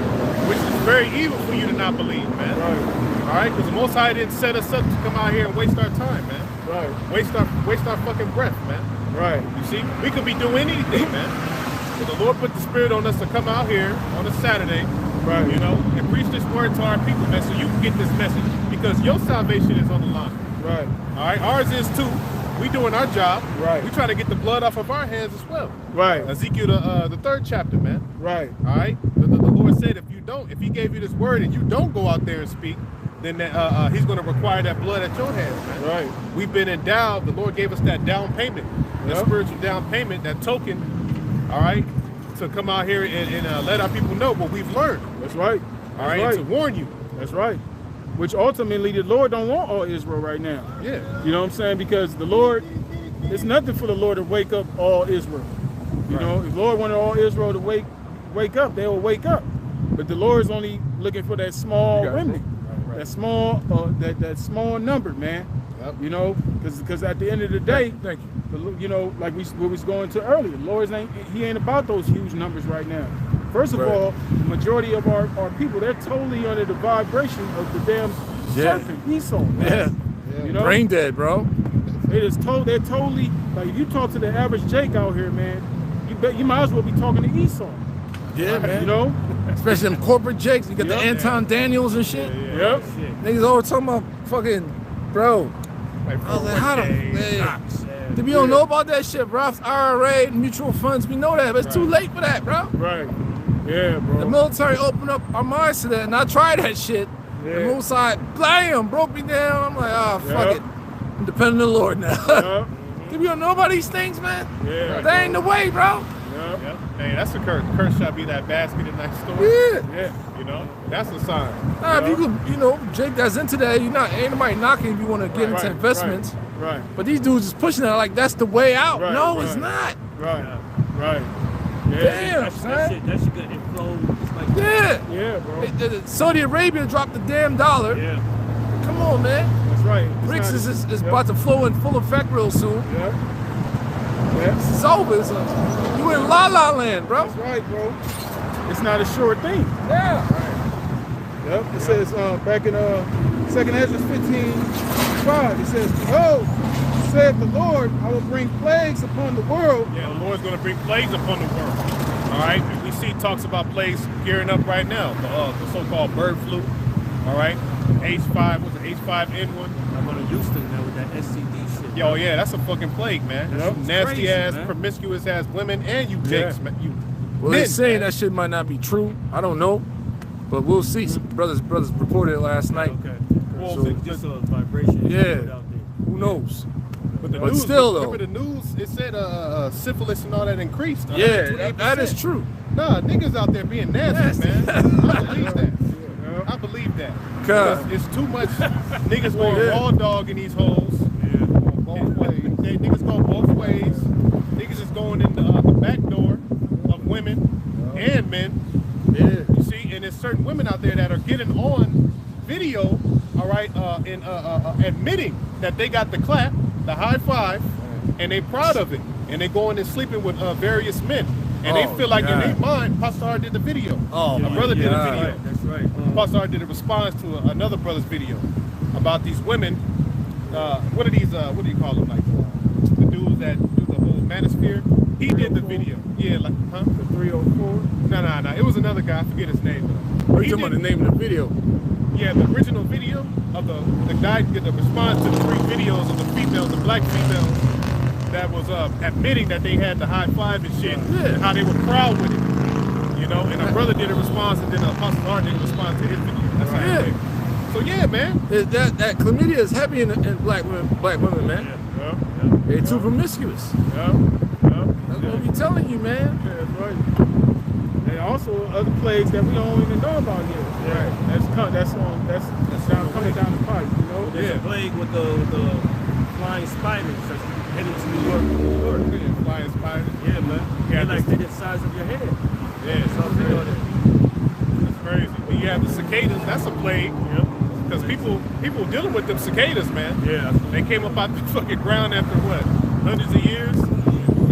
which is very evil for you to not believe, man. Right. All right, because the Most High didn't set us up to come out here and waste our time, man. Right. Waste our fucking breath, man. Right. You see, we could be doing anything, man. But the Lord put the Spirit on us to come out here on a Saturday, Right. you know, and preach this word to our people, man, so you can get this message, because your salvation is on the line. Right. All right, ours is too. We doing our job. Right. We trying to get the blood off of our hands as well. Right. Ezekiel, the 3rd chapter, man. Right. All right. The Lord said, if He gave you this word and you don't go out there and speak, then He's going to require that blood at your hands, man. Right. We've been endowed. The Lord gave us that down payment, that Yep. spiritual down payment, that token. All right, to come out here and let our people know what we've learned. That's right. All right, That's and to right. warn you. That's right. Which ultimately the Lord don't want all Israel right now. Yeah. You know what I'm saying? Because the Lord, it's nothing for the Lord to wake up all Israel. You Right. know, if the Lord wanted all Israel to wake up, they will wake up. But the Lord's only looking for that small remnant, Right. that small, that small number, man. Yep. You know, because at the end of the day, Thank you. you know, like we was going to earlier, the Lord He ain't about those huge numbers right now. First of Right. all, the majority of our people, they're totally under the vibration of the damn serpent, Esau, man. Yeah. You know? Brain dead, bro. They're totally, like, if you talk to the average Jake out here, man, you might as well be talking to Esau. Yeah, man. You know? Especially them corporate Jakes. You got the Anton Daniels and shit. Yep. Niggas always talking about fucking, bro. I was like, how the if you don't know about that shit, bro, IRA, mutual funds, we know that, but it's too late for that, bro. Right. Yeah, bro. The military opened up our minds to that, and I tried that shit. Yeah. The most side, blam, broke me down. I'm like, oh, fuck it. I'm depending on the Lord now. If you don't know about these things, man, that ain't the way, bro. Yep. Hey, that's a curse. Curse shall be that basket in that store. Yeah. You know, that's a sign. Nah, if you could, you know, Jake that's into that, ain't nobody knocking if you want to get into investments. Right. But these dudes is pushing it like that's the way out. Right, No, right. it's not. Right. Right. Yeah. Damn, son. That shit could implode just like Yeah. Yeah, bro. Saudi Arabia dropped the damn dollar. Yeah. Come on, man. That's right. BRICS is about to flow in full effect real soon. Yeah. It's over. You in La La Land, bro. That's right, bro. It's not a sure thing. Yeah. Yep. It says back in 2nd Ezra 15:5, it says, "Behold, saith the Lord, I will bring plagues upon the world." Yeah, the Lord's going to bring plagues upon the world. All right, we see talks about plagues gearing up right now. The so-called bird flu. All right, H5 was it H5N1? I'm going to Houston now with that STD shit. Yo, yeah, that's a fucking plague, man. Yep. Nasty crazy, ass, man. promiscuous ass women, and you jakes, man. You Well, men, they're saying man. that shit might not be true. I don't know, but we'll see. Some brothers reported it last night. Okay. Well, So- Just a vibration. Yeah. Out there. Who knows? But the But news, still, though. remember the news? It said syphilis and all that increased. Yeah, that is true. Nah, niggas out there being nasty, man. I believe that. I believe that. Cause It's too much niggas going raw dog in these holes. Both ways. Niggas go both ways. Niggas is going in the back door of women and men. yeah, You see, and there's certain women out there that are getting on video, all right, and admitting that they got the clap, the high five, and they proud of it. And they going and sleeping with various men. And they feel like in their mind, Pastor R did the video. Oh, my brother did a God. video. That's right. Pastor R did a response to another brother's video about these women. What are these? What do you call them? Like the dudes that do the whole manosphere. He did the video. Yeah, like The 304. No. It was another guy. I forget his name. What are He you talking did- about the name of the video? Yeah, the original video of the guy did the response to the 3 videos of the females, the black females, that was admitting that they had the high five and shit, and how they were proud with it. You know, and a brother did a response, and then Apostle R did a response to his video. That's how it went. So yeah, man. That chlamydia is heavy in black women, man. They're too promiscuous. That's what we telling you, man. Yeah, that's right. And also other plagues that we don't even know about yet. Right. That's down, coming down the pipe, you know? There's a plague with the flying spiders that's heading to New York. Flying spiders. Yeah, man. Yeah, They're like they're the size of your head. Yeah, Something on it. that's crazy. Then you have the cicadas. That's a plague. Because people dealing with them cicadas, man. Yeah. They came up out the fucking ground after what? Hundreds of years?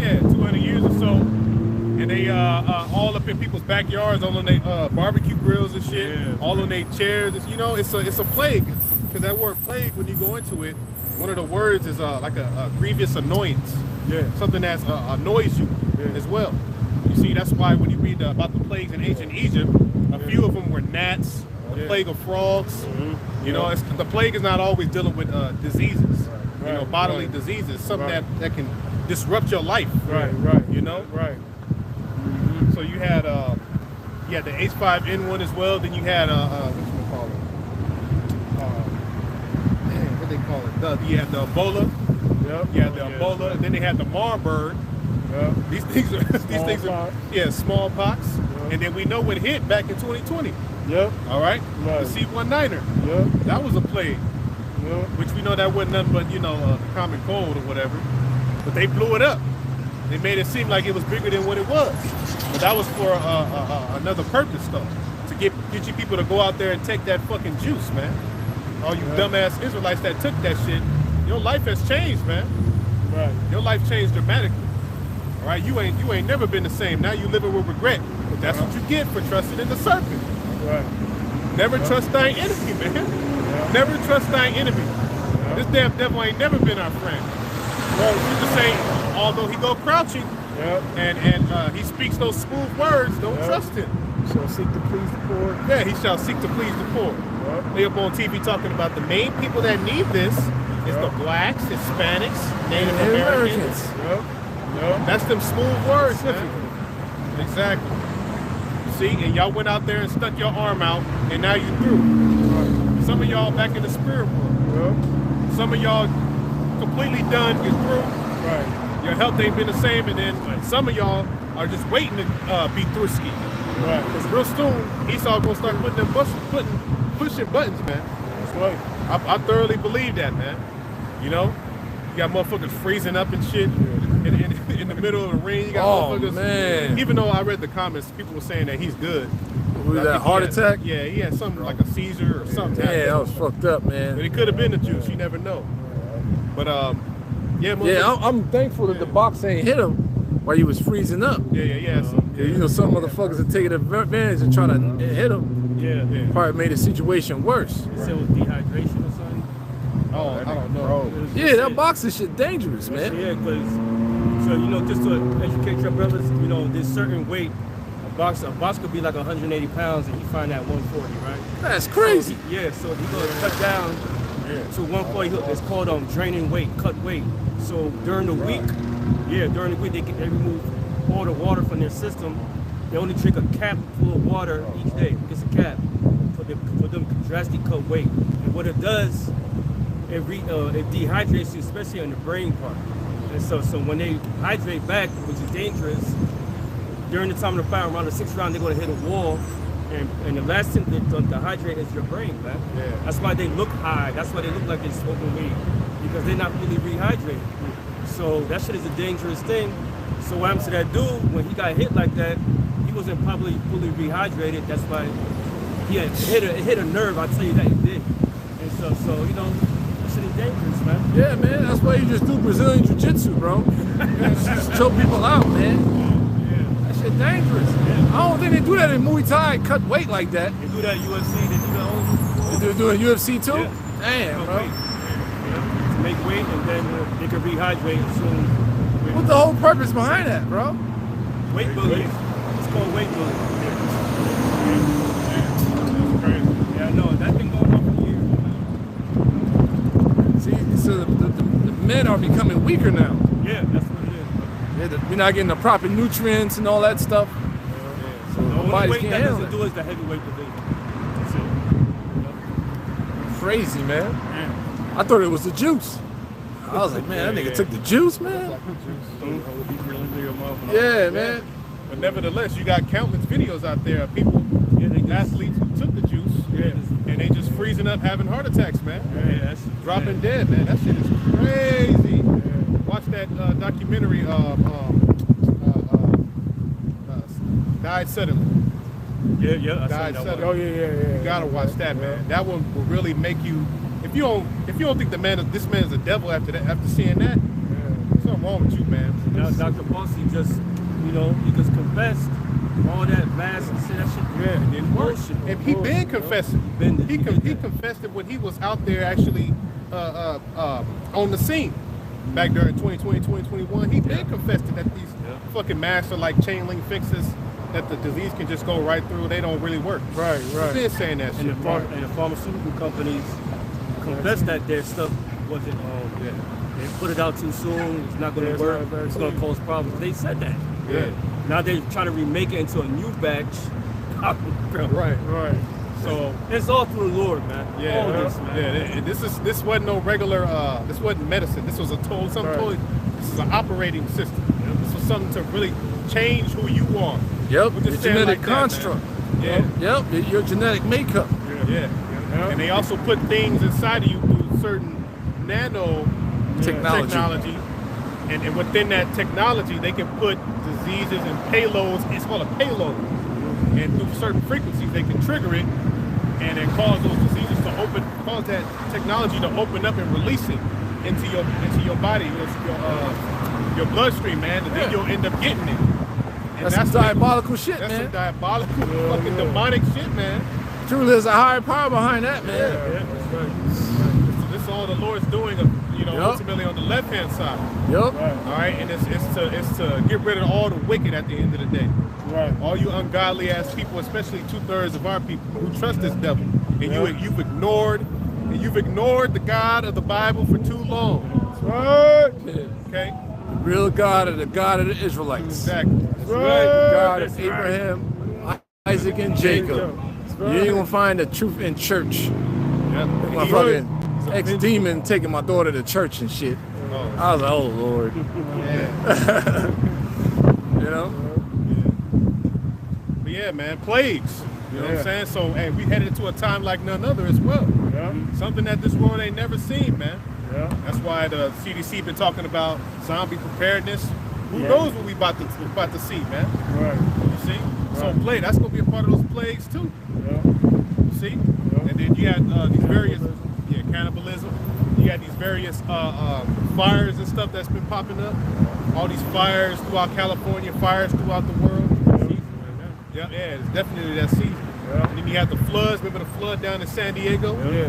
Yeah, 200 years or so. And they all up in people's backyards, all on their barbecue grills and shit, all on their chairs. You know, it's a plague. Because that word plague, when you go into it, one of the words is like a grievous annoyance. Yeah. Something that annoys you as well. You see, that's why when you read about the plagues in ancient Egypt, a few of them were gnats, the plague of frogs. You know, the plague is not always dealing with diseases, you know, bodily diseases, something that can disrupt your life. Right. You know? Right. So you had the H5N1 as well. Then you had what they call it? You had the Ebola. Yep. You had the Ebola. And then they had the Marburg. Yep. These things are smallpox. And then we know what hit back in 2020. Yep. All right. Right. The C19er. Yep. That was a plague, Yep. which we know that wasn't nothing but the common cold or whatever. But they blew it up. They made it seem like it was bigger than what it was. But that was for another purpose, though, to get you people to go out there and take that fucking juice, man. All you dumbass Israelites that took that shit, your life has changed, man. Right. Your life changed dramatically. All right, you ain't never been the same. Now you living with regret. But that's what you get for trusting in the serpent. Right. Never trust thine enemy, man. Never trust thine enemy. This damn devil ain't never been our friend. Well, you just say, although he go crouching, and he speaks those smooth words, don't trust him. Shall seek to please the poor. Yeah, he shall seek to please the poor. They up on TV talking about the main people that need this is the blacks, Hispanics, Native Americans. That's them smooth words, man. Exactly. See, and y'all went out there and stuck your arm out, and now you through. Some of y'all back in the spirit world. Some of y'all completely done, you're through. Your health ain't been the same, and then some of y'all are just waiting to be through ski. Because real soon, Esau gonna start putting them pushing buttons, man. That's right. I thoroughly believe that, man. You know, you got motherfuckers freezing up and shit in the middle of the ring. You got motherfuckers. Man. Even though I read the comments, people were saying that he's good. Was that heart attack? Yeah, he had something like a seizure or something. Yeah, that was fucked up, man. But it could have been the juice. You never know. But I'm thankful that the box ain't hit him while he was freezing up. Yeah. You know, some motherfuckers are taking advantage and trying to hit him. Yeah. Probably made the situation worse. You said it was dehydration or something? Oh, I don't know. Yeah, that boxing shit dangerous, man. Yeah, because, so, you know, just to educate your brothers, you know, there's certain weight. A box could be like 180 pounds and you find that 140, right? That's crazy. So he going to cut down to 140. It's called draining weight, cut weight. So during the week, they remove all the water from their system. They only drink a cap full of water each day. It's a cap for them to drastically cut weight. And what it does, it dehydrates you, especially on the brain part. And so when they hydrate back, which is dangerous, during the time of the fight, around the 6th round, they're going to hit a wall. And the last thing to dehydrate is your brain, man. Yeah. That's why they look high. That's why they look like they're smoking weed, because they're not really rehydrated. So that shit is a dangerous thing. So what happens to that dude, when he got hit like that, he wasn't probably fully rehydrated. That's why he had hit a nerve. I'll tell you that he did. And so you know, that shit is dangerous, man. Yeah, man. That's why you just do Brazilian Jiu-Jitsu, bro. Just choke people out, man. Yeah. That shit dangerous. Yeah. I don't think they do that in Muay Thai, cut weight like that. They do that in UFC. They do that all. They do it in UFC too? Yeah. Damn, bro. To make weight, and then they can rehydrate soon. What's the whole purpose behind that, bro? Weight bullying. It's called weight bullying. Yeah, I know. That's been going on for years. See, so the men are becoming weaker now. Yeah, that's what it is. Yeah, we're not getting the proper nutrients and all that stuff. So the only weight that doesn't do is the heavyweight division. That's it. Crazy, man. I thought it was the juice. I was like, man, that nigga took the juice, man. Yeah, man. But nevertheless, you got countless videos out there of people, athletes who took the juice, and they just freezing up, having heart attacks, man. That's dropping dead, man. That shit is crazy. Watch that documentary, Died Suddenly. Yeah. Died Suddenly. Oh yeah. You gotta watch that, man. That one will really make you. If you don't think this man is a devil after seeing that, something wrong with you, man. Now Dr. Bossy just confessed all that mass and shit. That shit didn't work. And he been confessing. He confessed it when he was out there actually on the scene back during 2020, 2021. He been confessing that these fucking masks are like chain link fixes, that the disease can just go right through. They don't really work. Right. He's been saying that shit. And the pharmaceutical companies confessed that their stuff wasn't. They put it out too soon. It's not going to work. It's going to cause problems. They said that. Yeah. Now they're trying to remake it into a new batch. Right. So it's all through the Lord, man. Yeah. All this, man. Yeah. This wasn't no regular. This wasn't medicine. This was this is an operating system. This was something to really change who you are. Yep. Your genetic construct. Yep. Your genetic makeup. Yeah. And they also put things inside of you through certain nano technology. And within that technology, they can put diseases and payloads. It's called a payload. And through certain frequencies, they can trigger it and then cause those diseases to cause that technology to open up and release it into your body, your bloodstream, man. And then you'll end up getting it. And that's some diabolical shit, man. That's some diabolical, fucking demonic shit, man. Truly, there's a higher power behind that, man. Yeah. This that's all the Lord's doing, ultimately on the left-hand side. Yep. All right, and it's to get rid of all the wicked at the end of the day. Right. All you ungodly ass people, especially 2/3 of our people who trust this devil, and you've ignored the God of the Bible for too long. That's right. Okay. The real God of the God of the Israelites. Exactly. That's The right. God of Abraham, Isaac, and Jacob. You ain't gonna find the truth in church. Yep. My fucking ex-demon taking my daughter to church and shit. I was like, oh Lord. Yeah. You know? But yeah, man, plagues. You know what I'm saying? So, hey, we headed into a time like none other as well. Yeah. Something that this world ain't never seen, man. Yeah. That's why the CDC been talking about zombie preparedness. Who knows what we about to see, man? Right. You see? So plague, that's gonna be a part of those plagues too. Yeah. You see? Yeah. And then you had these various cannibalism. You had these various fires and stuff that's been popping up. All these fires throughout California, fires throughout the world. Yeah, it's definitely that season. Yeah. And then you had the floods. Remember the flood down in San Diego? Yeah.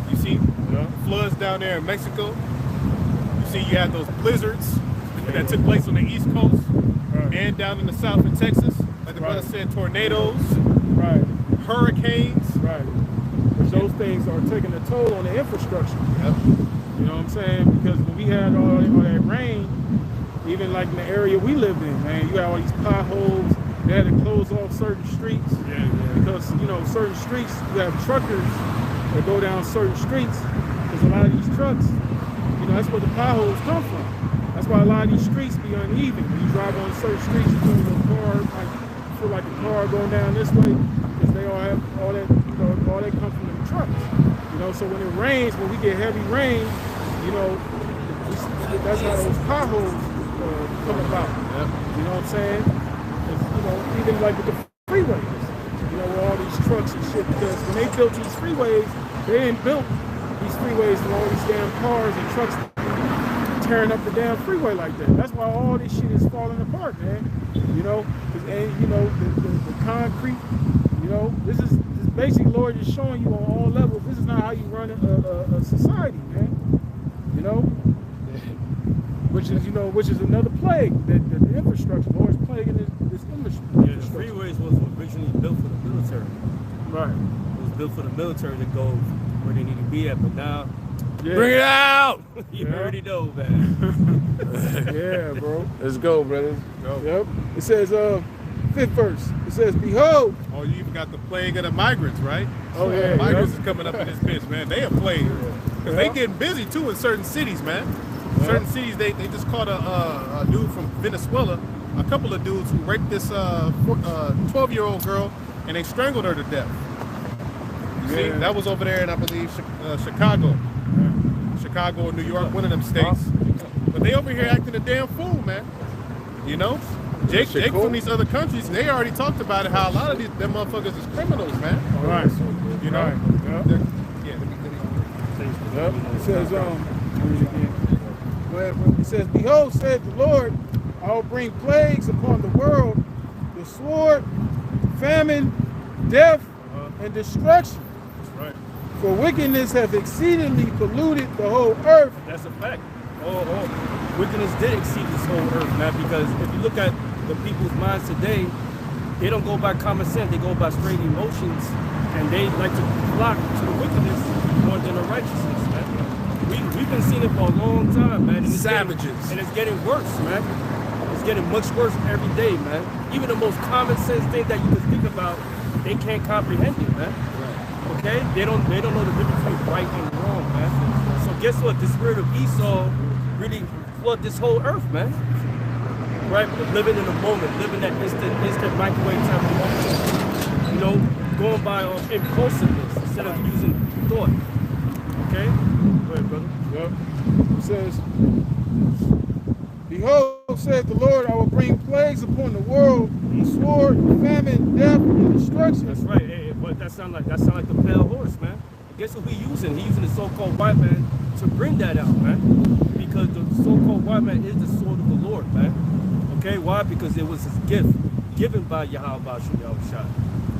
You see? Yeah. Floods down there in Mexico. You see, you had those blizzards that took place on the East Coast and down in the South in Texas. Like the brother said, tornadoes, hurricanes. Right. But those things are taking a toll on the infrastructure. Yep. You know what I'm saying? Because when we had all that rain, even like in the area we lived in, man, you had all these potholes. They had to close off certain streets because, certain streets, you have truckers that go down certain streets because a lot of these trucks, that's where the potholes come from. That's why a lot of these streets be uneven. When you drive on certain streets, you feel like a car going down this way because they all have all that, all that comes from the trucks. So when it rains, when we get heavy rain, that's how those potholes come about. Yep. You know what I'm saying? Even like with the freeways, with all these trucks and shit, because when they built these freeways, they didn't build these freeways with all these damn cars and trucks tearing up the damn freeway like that. That's why all this shit is falling apart, man. The concrete, this is basically, Lord is showing you on all levels, this is not how you run a society, man. Which is another plague, that the infrastructure, the Lord's plaguing this infrastructure. Yeah, the freeways was originally built for the military. Right. It was built for the military to go where they need to be at, but now Bring it out! you already know, man. Yeah, bro. Let's go, brothers. Go. Yep. It says, 5th verse. It says, behold. Oh, you even got the plague of the migrants, right? Oh, yeah. Migrants is coming up in this bitch, man. They a plague. Because they getting busy, too, in certain cities, man. Certain cities, they just caught a dude from Venezuela, a couple of dudes who raped this 12-year-old girl, and they strangled her to death. You see, that was over there in, I believe, Chicago. Chicago or New York, one of them states. But they over here acting a damn fool, man. Jake from these other countries, they already talked about it, how a lot of them motherfuckers is criminals, man. Right. Right. It says, it says, behold, said the Lord, I will bring plagues upon the world, the sword, famine, death, and destruction. Right. For wickedness hath exceedingly polluted the whole earth. That's a fact. Wickedness did exceed this whole earth, man, because if you look at the people's minds today, they don't go by common sense, they go by straight emotions, and they like to flock to the wickedness more than the righteousness, man. We've been seeing it for a long time, man. And Savages. And it's getting worse, man. It's getting much worse every day, man. Even the most common sense thing that you can think about, they can't comprehend it, man. Right. Okay? They don't know the difference between right and wrong, man. So guess what? The spirit of Esau really flooded this whole earth, man. Right? Living in the moment, living that instant microwave type of moment. Going by impulsiveness instead of using thought. Okay? Go ahead, brother. Yep. It says, behold, saith the Lord, I will bring plagues upon the world, sword, famine, death, and destruction. That's right. Hey, but that sound like the pale horse, man. Guess what he's using? He's using the so-called white man to bring that out, man. Because the so-called white man is the sword of the Lord, man. Okay, why? Because it was his gift given by Yahweh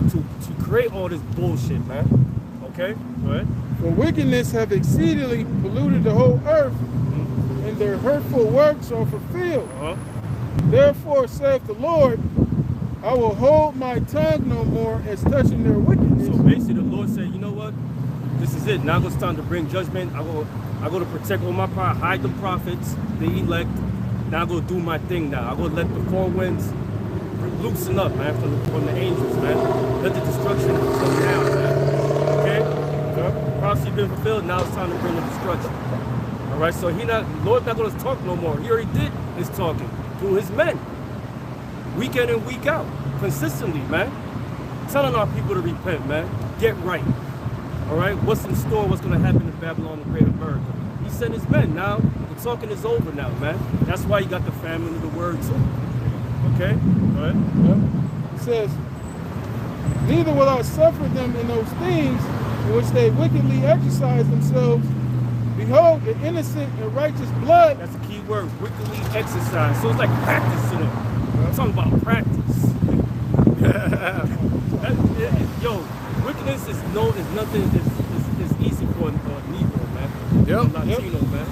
to create all this bullshit, man. Okay, go ahead. For wickedness have exceedingly polluted the whole earth, and their hurtful works are fulfilled. Therefore saith the Lord, I will hold my tongue no more as touching their wickedness. So basically the Lord said, you know what? This is it. Now it's time to bring judgment. I go to protect all my power, hide the prophets, the elect. Now I go do my thing now. I go let the four winds loosen up, man, from the angels, man. Let the destruction come down, man. Okay? Prophecy been fulfilled, now it's time to bring the destruction. Alright, so Lord's not gonna talk no more. He already did his talking through his men. Week in and week out. Consistently, man. Telling our people to repent, man. Get right. Alright? What's in store, what's gonna happen in Babylon, the Great America. He sent his men. Now the talking is over now, man. That's why you got the famine of the word too. Okay? Alright? It says, neither will I suffer them in those things in which they wickedly exercise themselves. Behold, the innocent and righteous blood. That's a key word, wickedly exercise. So it's like practicing it. I'm talking about practice. Yo, wickedness is nothing, is easy for a Negro, man. Yep. Latino, man.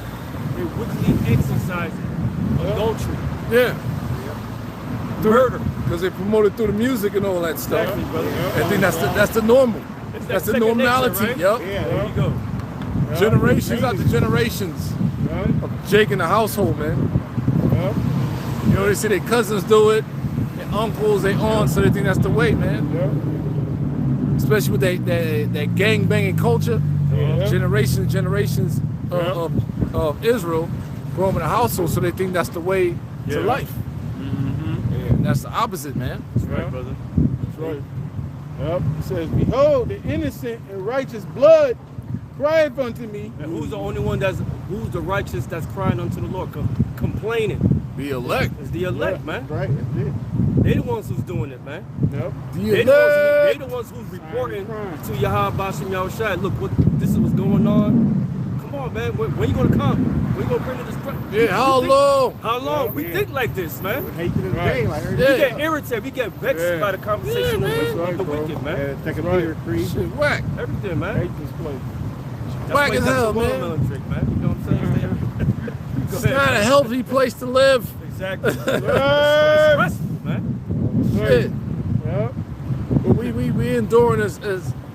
They're wickedly exercising adultery. Yeah. Murder. Because they promote it through the music and all that stuff. Exactly, brother. I think that's the normal. That's the normality. Nature, right? Yep. Yeah, There you go. Generations after generations of Jake in the household, man. You know, they see their cousins do it, their uncles, their aunts, so they think that's the way, man. Especially with that gang banging culture. Generations of Israel growing in a household, so they think that's the way to life. And that's the opposite, man. That's right, brother. That's right. It says, behold, the innocent and righteous blood crieth unto me. And who's the only one who's the righteous that's crying unto the Lord, complaining? The elect. It's the elect, man. Right, that's it. They the ones who's doing it, man. The They the ones who's reporting to Yahweh Bashim Yahushua, look, this is what's going on. Come on, man. When you gonna come? When you gonna bring to this? Yeah, how long? How long? We think like this, man. Hate to this day, like We get irritated, we get vexed by the conversation of the wicked, man. take a Peter Creed. Shit, whack. Everything, man. Hate this place. Whack as hell, man. Trick, man. You know what I'm saying? It's not a healthy place to live. Exactly. It's stressful, man. Shit. But we enduring as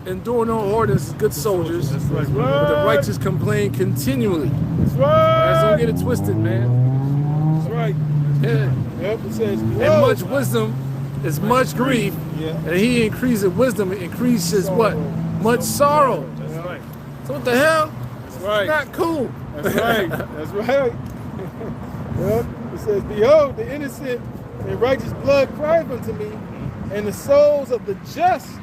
enduring our orders as good soldiers. That's right. But the righteous complain continually. That's right. Let's don't get it twisted, man. That's right. Yeah. It says, And much wisdom is much grief. And he increases wisdom, increases what? Much sorrow. That's right. So what the hell? That's right. It's not cool. That's right. That's right. It says, behold, the innocent and righteous blood crieth unto me, and the souls of the just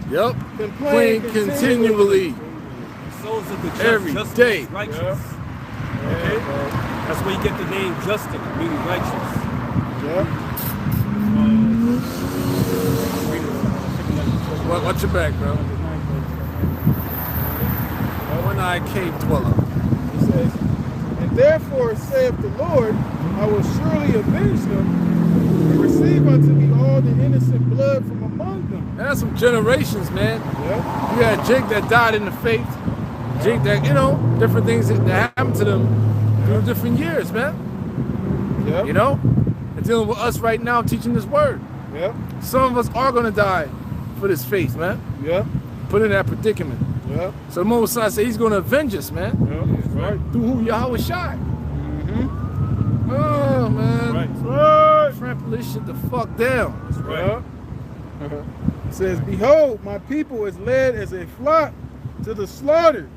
complain continually. The souls of the just, Every justice, day. righteous. Okay? That's where you get the name Justin, meaning righteous. Watch your back, bro. One-eyed cave dweller. It says, and therefore saith the Lord, I will surely avenge them, and receive unto me all the innocent blood from among them. That's some generations, man. You had Jake that died in the faith. Jake that, different things that happened to them through different years, man. You know? And dealing with us right now teaching this word. Some of us are going to die for this faith, man. Put in that predicament. So the Most High said he's going to avenge us, man. Through who Yahweh shot. Oh, man. Trample this shit the fuck down. It says, behold, my people is led as a flock to the slaughter.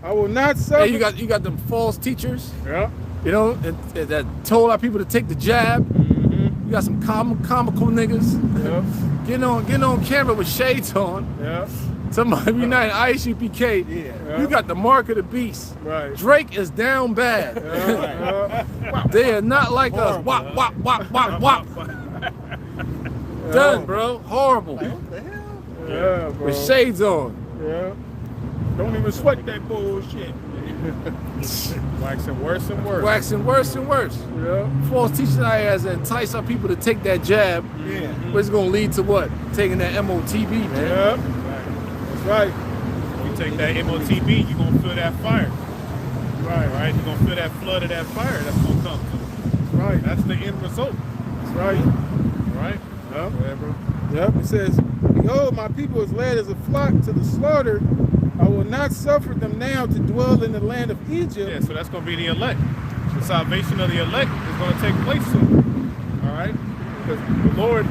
I will not suffer. Hey, you got them false teachers. That told our people to take the jab. You got some comical niggas. Getting on camera with shades on. Somebody United ISUPK. You got the mark of the beast. Drake is down bad. They are not like us. Wop, wop, wop, wop, wop. Done, bro. Horrible. What the hell? Bro. With shades on. Don't even sweat that bullshit. Waxing worse and worse. Waxing worse and worse. False teaching has entice our people to take that jab. But it's going to lead to what? Taking that MOTB, man. That's right. You take that MOTB, you're gonna feel that fire. Right. You're gonna feel that flood of that fire that's gonna come through. Right. That's the end result. That's right. Right? Yep. Go ahead, bro. Yep. It says, behold, my people is led as a flock to the slaughter. I will not suffer them now to dwell in the land of Egypt. Yeah, so that's gonna be the elect. The salvation of the elect is gonna take place soon. All right? Because the Lord,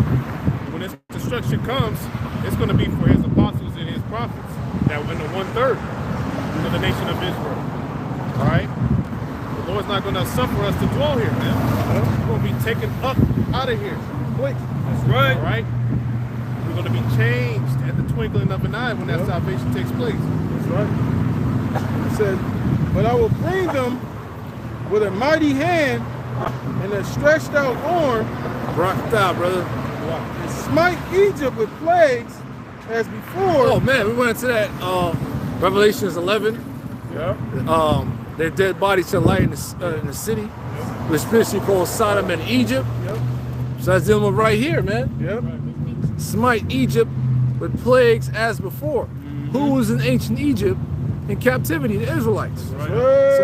when this destruction comes, it's gonna be for his apostles and his prophets that win the 1/3 of the nation of Israel. All right? The Lord's not gonna suffer us to dwell here, man. We're gonna be taken up out of here quick. That's right. All right? We're gonna be changed at the twinkling of an eye when that salvation takes place. That's right. It says, but I will bring them with a mighty hand and a stretched out arm. Rock out, brother. And smite Egypt with plagues as before. Oh man, we went into that Revelations 11. Yeah. Their dead bodies shall lie in the city, which spiritually called Sodom and Egypt. Yep. So that's dealing with right here, man. Yep. Smite Egypt with plagues as before. Who was in ancient Egypt in captivity? The Israelites. Right. So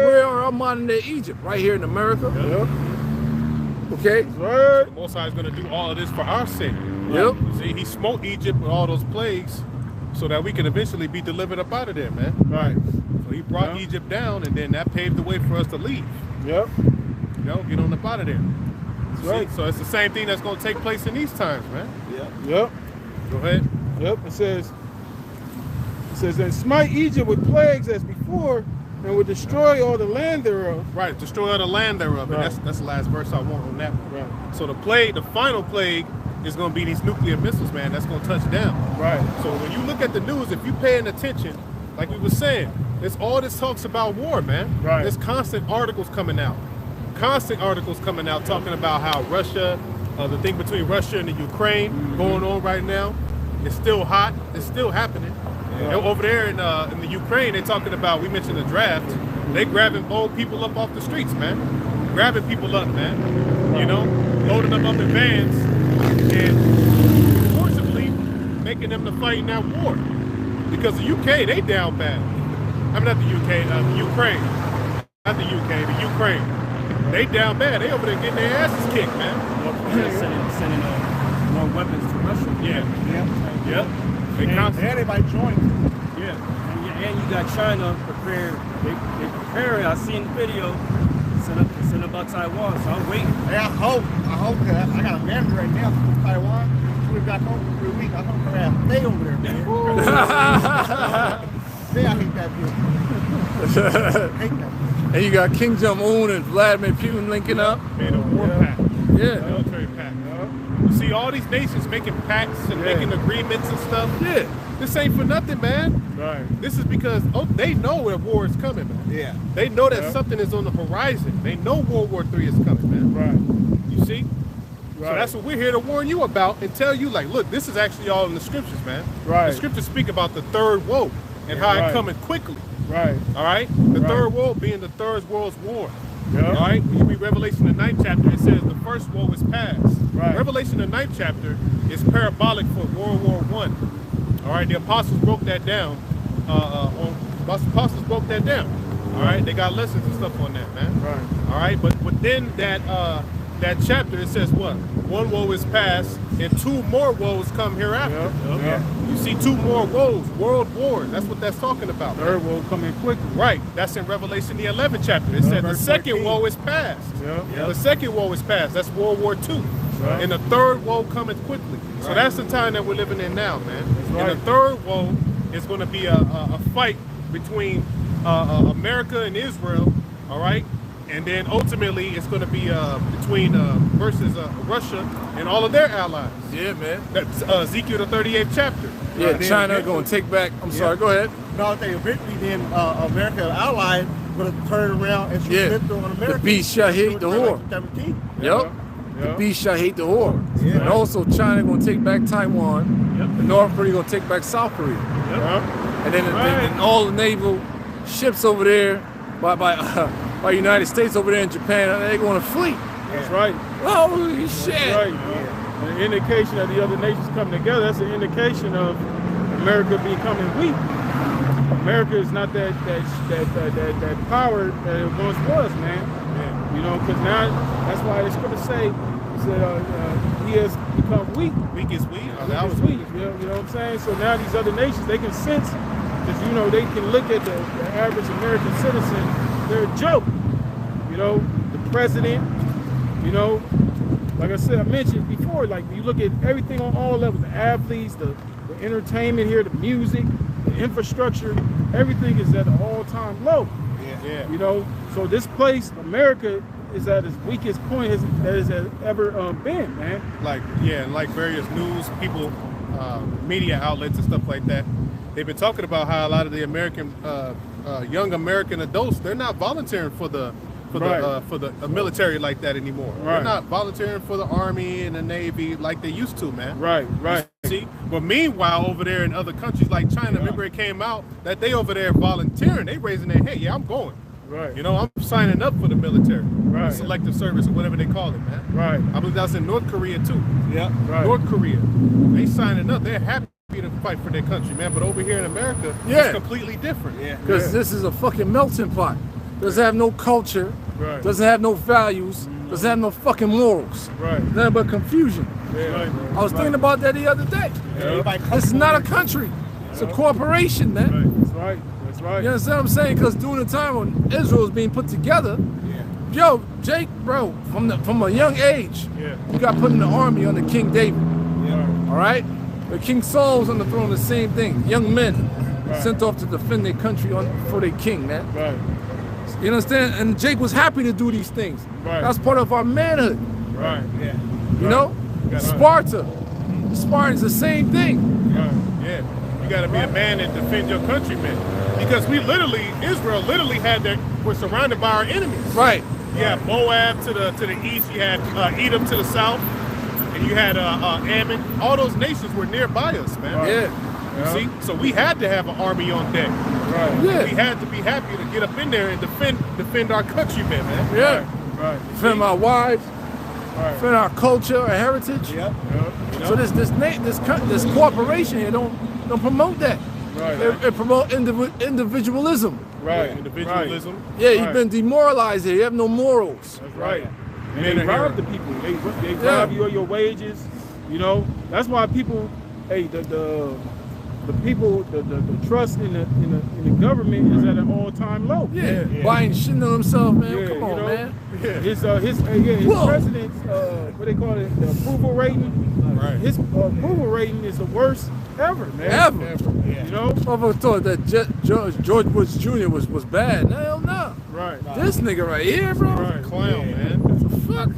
where are our modern day Egypt? Right here in America. Yep. Okay. Right. The Most High is going to do all of this for our sake. Yep. See, he smote Egypt with all those plagues so that we can eventually be delivered up out of there, man. Right. So he brought Egypt down, and then that paved the way for us to leave. Yep. You know, get on up out of there. See? Right. So it's the same thing that's going to take place in these times, man. Yep. Go ahead. Yep. It says, and smite Egypt with plagues as before, and will destroy all the land thereof. Right, destroy all the land thereof. Right. And that's the last verse I want on that one. Right. So the final plague is going to be these nuclear missiles, man. That's going to touch down. Right. So when you look at the news, if you're paying attention, like we were saying, it's all this talks about war, man. Right. There's constant articles coming out. Constant articles coming out talking about how Russia, the thing between Russia and the Ukraine going on right now, it's still hot. It's still happening. Yeah. And over there in the Ukraine, they're talking about, we mentioned the draft, they grabbing old people up off the streets, man. Grabbing people up, man. You know, loading them up in vans and forcibly making them to fight in that war. Because the UK, they down bad. I mean, not the UK, the Ukraine. Not the UK, the Ukraine. They down bad. They over there getting their asses kicked, man. Sending more weapons to Russia. Yeah. Yep. They Everybody joined. Yeah. And you got China prepared. They preparing. I seen the video. Send about Taiwan. So I'm waiting. Hey, I hope, cause I got a manager right now from Taiwan. We got home for 3 weeks. I hope her ass stay over there, man. I hate that dude. Hate that. And you got King Jong-un and Vladimir Putin linking up. made a war pact. Yeah. Military pact. You see all these nations making pacts and making agreements and stuff. Yeah. This ain't for nothing, man. Right. This is because they know where war is coming, man. Yeah. They know that something is on the horizon. They know World War III is coming, man. Right. You see? Right. So that's what we're here to warn you about and tell you, like, look, this is actually all in the scriptures, man. Right. The scriptures speak about the third woe and how Right. it coming quickly. Right. All right? The Right. third woe being the third world's war. Yeah. All right? When you read Revelation, the 9th chapter, it says the first woe is past. Right. Revelation, the 9th chapter, is parabolic for World War I. All right? The apostles broke that down. Apostles broke that down. All right? They got lessons and stuff on that, man. Right. All right? But within that chapter, it says what? One woe is past, and two more woes come hereafter. Yeah. You see two more woes, world wars. That's what that's talking about. Third will come in quickly. Right. That's in Revelation, the 11th chapter. It said the verse second 14. woe is past. Yeah. The second woe is past. That's World War II. Right. And the third woe cometh quickly. So that's the time that we're living in now, man. right. And the third woe is going to be a fight between America and Israel, all right? And then ultimately it's going to be between versus Russia and all of their allies. Yeah, man. That's Ezekiel, the 38th chapter. Yeah, Then China eventually- going to take back. I'm sorry, go ahead. No, I think eventually then America allies going to turn around and Yeah. submit on America. The beast shall hate the whore. 17. Yep. The Yeah. beast shall hate the whore. Yeah. And also China going to take back Taiwan. Yep. And North Korea going to take back South Korea. And then and all the naval ships over there by United States over there in Japan, they're going to flee. That's right. Holy shit. That's right. Yeah. An indication of the other nations coming together. That's an indication of America becoming weak. America is not that power that it once was, man. Yeah. You know, because now that's why the scripture say he has become weak. Weak is weak. That was weak. You know what I'm saying? So now these other nations, they can sense, because you know they can look at the average American citizen. They're a joke. You know, the president. You know, like I said, I mentioned before, like you look at everything on all levels, the athletes, the entertainment here, the music, the infrastructure, everything is at an all-time low. Yeah. You know, so this place, America, is at its weakest point that it has ever been, man. Like various news people, media outlets and stuff like that. They've been talking about how a lot of the American, young American adults, they're not volunteering for the military like that anymore. Right. They're not volunteering for the Army and the Navy like they used to, man. Right. See, but meanwhile, over there in other countries like China, remember it came out that they over there volunteering, they raising their hand. Yeah, I'm going. Right. You know, I'm signing up for the military. Right. Selective service or whatever they call it, man. Right. I believe that's in North Korea too. Yeah. Right. North Korea, they signing up. They're happy to fight for their country, man. But over here in America, it's completely different. Yeah. Because this is a fucking melting pot. Doesn't have no culture. Right. Doesn't have no values. Doesn't have no fucking morals. Right. Nothing but confusion. Yeah. I was thinking about that the other day. Yeah. This is not a country. It's a corporation, man. That's right. That's right. You understand what I'm saying? Because during the time when Israel was being put together, yo, Jake, bro, from a young age, you got put in the army under King David. All right? But King Saul was on the throne, the same thing. Young men sent off to defend their country for their king, man. Right. You understand? And Jake was happy to do these things. Right. That's part of our manhood. Right. Yeah. You know? Sparta. Spartans, the same thing. Right. Yeah. You got to be a man and defend your countrymen. Because Israel literally we're surrounded by our enemies. Right. You had Moab to the east, you had Edom to the south, and you had Ammon. All those nations were nearby us, man. Yeah. You see? So we had to have an army on deck. Right. Yeah. We had to be happy to get up in there and defend our countrymen, man. Yeah. Right. Defend our wives. Defend our culture, our heritage. Yep. So this corporation here don't promote that. Right. It promote individualism. Right. Individualism. Yeah, you've been demoralized here. You have no morals. That's right. And they rob the people. They rob you of your wages. You know, that's why people, the people, the trust in the government is at an all-time low. Yeah. Buying shit on themselves, man. Yeah, Come on, man. His president's what they call it, the approval rating. Right. His approval rating is the worst ever, man. Ever. You know. Motherfucker thought that George Bush Jr. was bad. Hell no. Right. This nigga right here, bro. Right. Clown, man. What the fuck?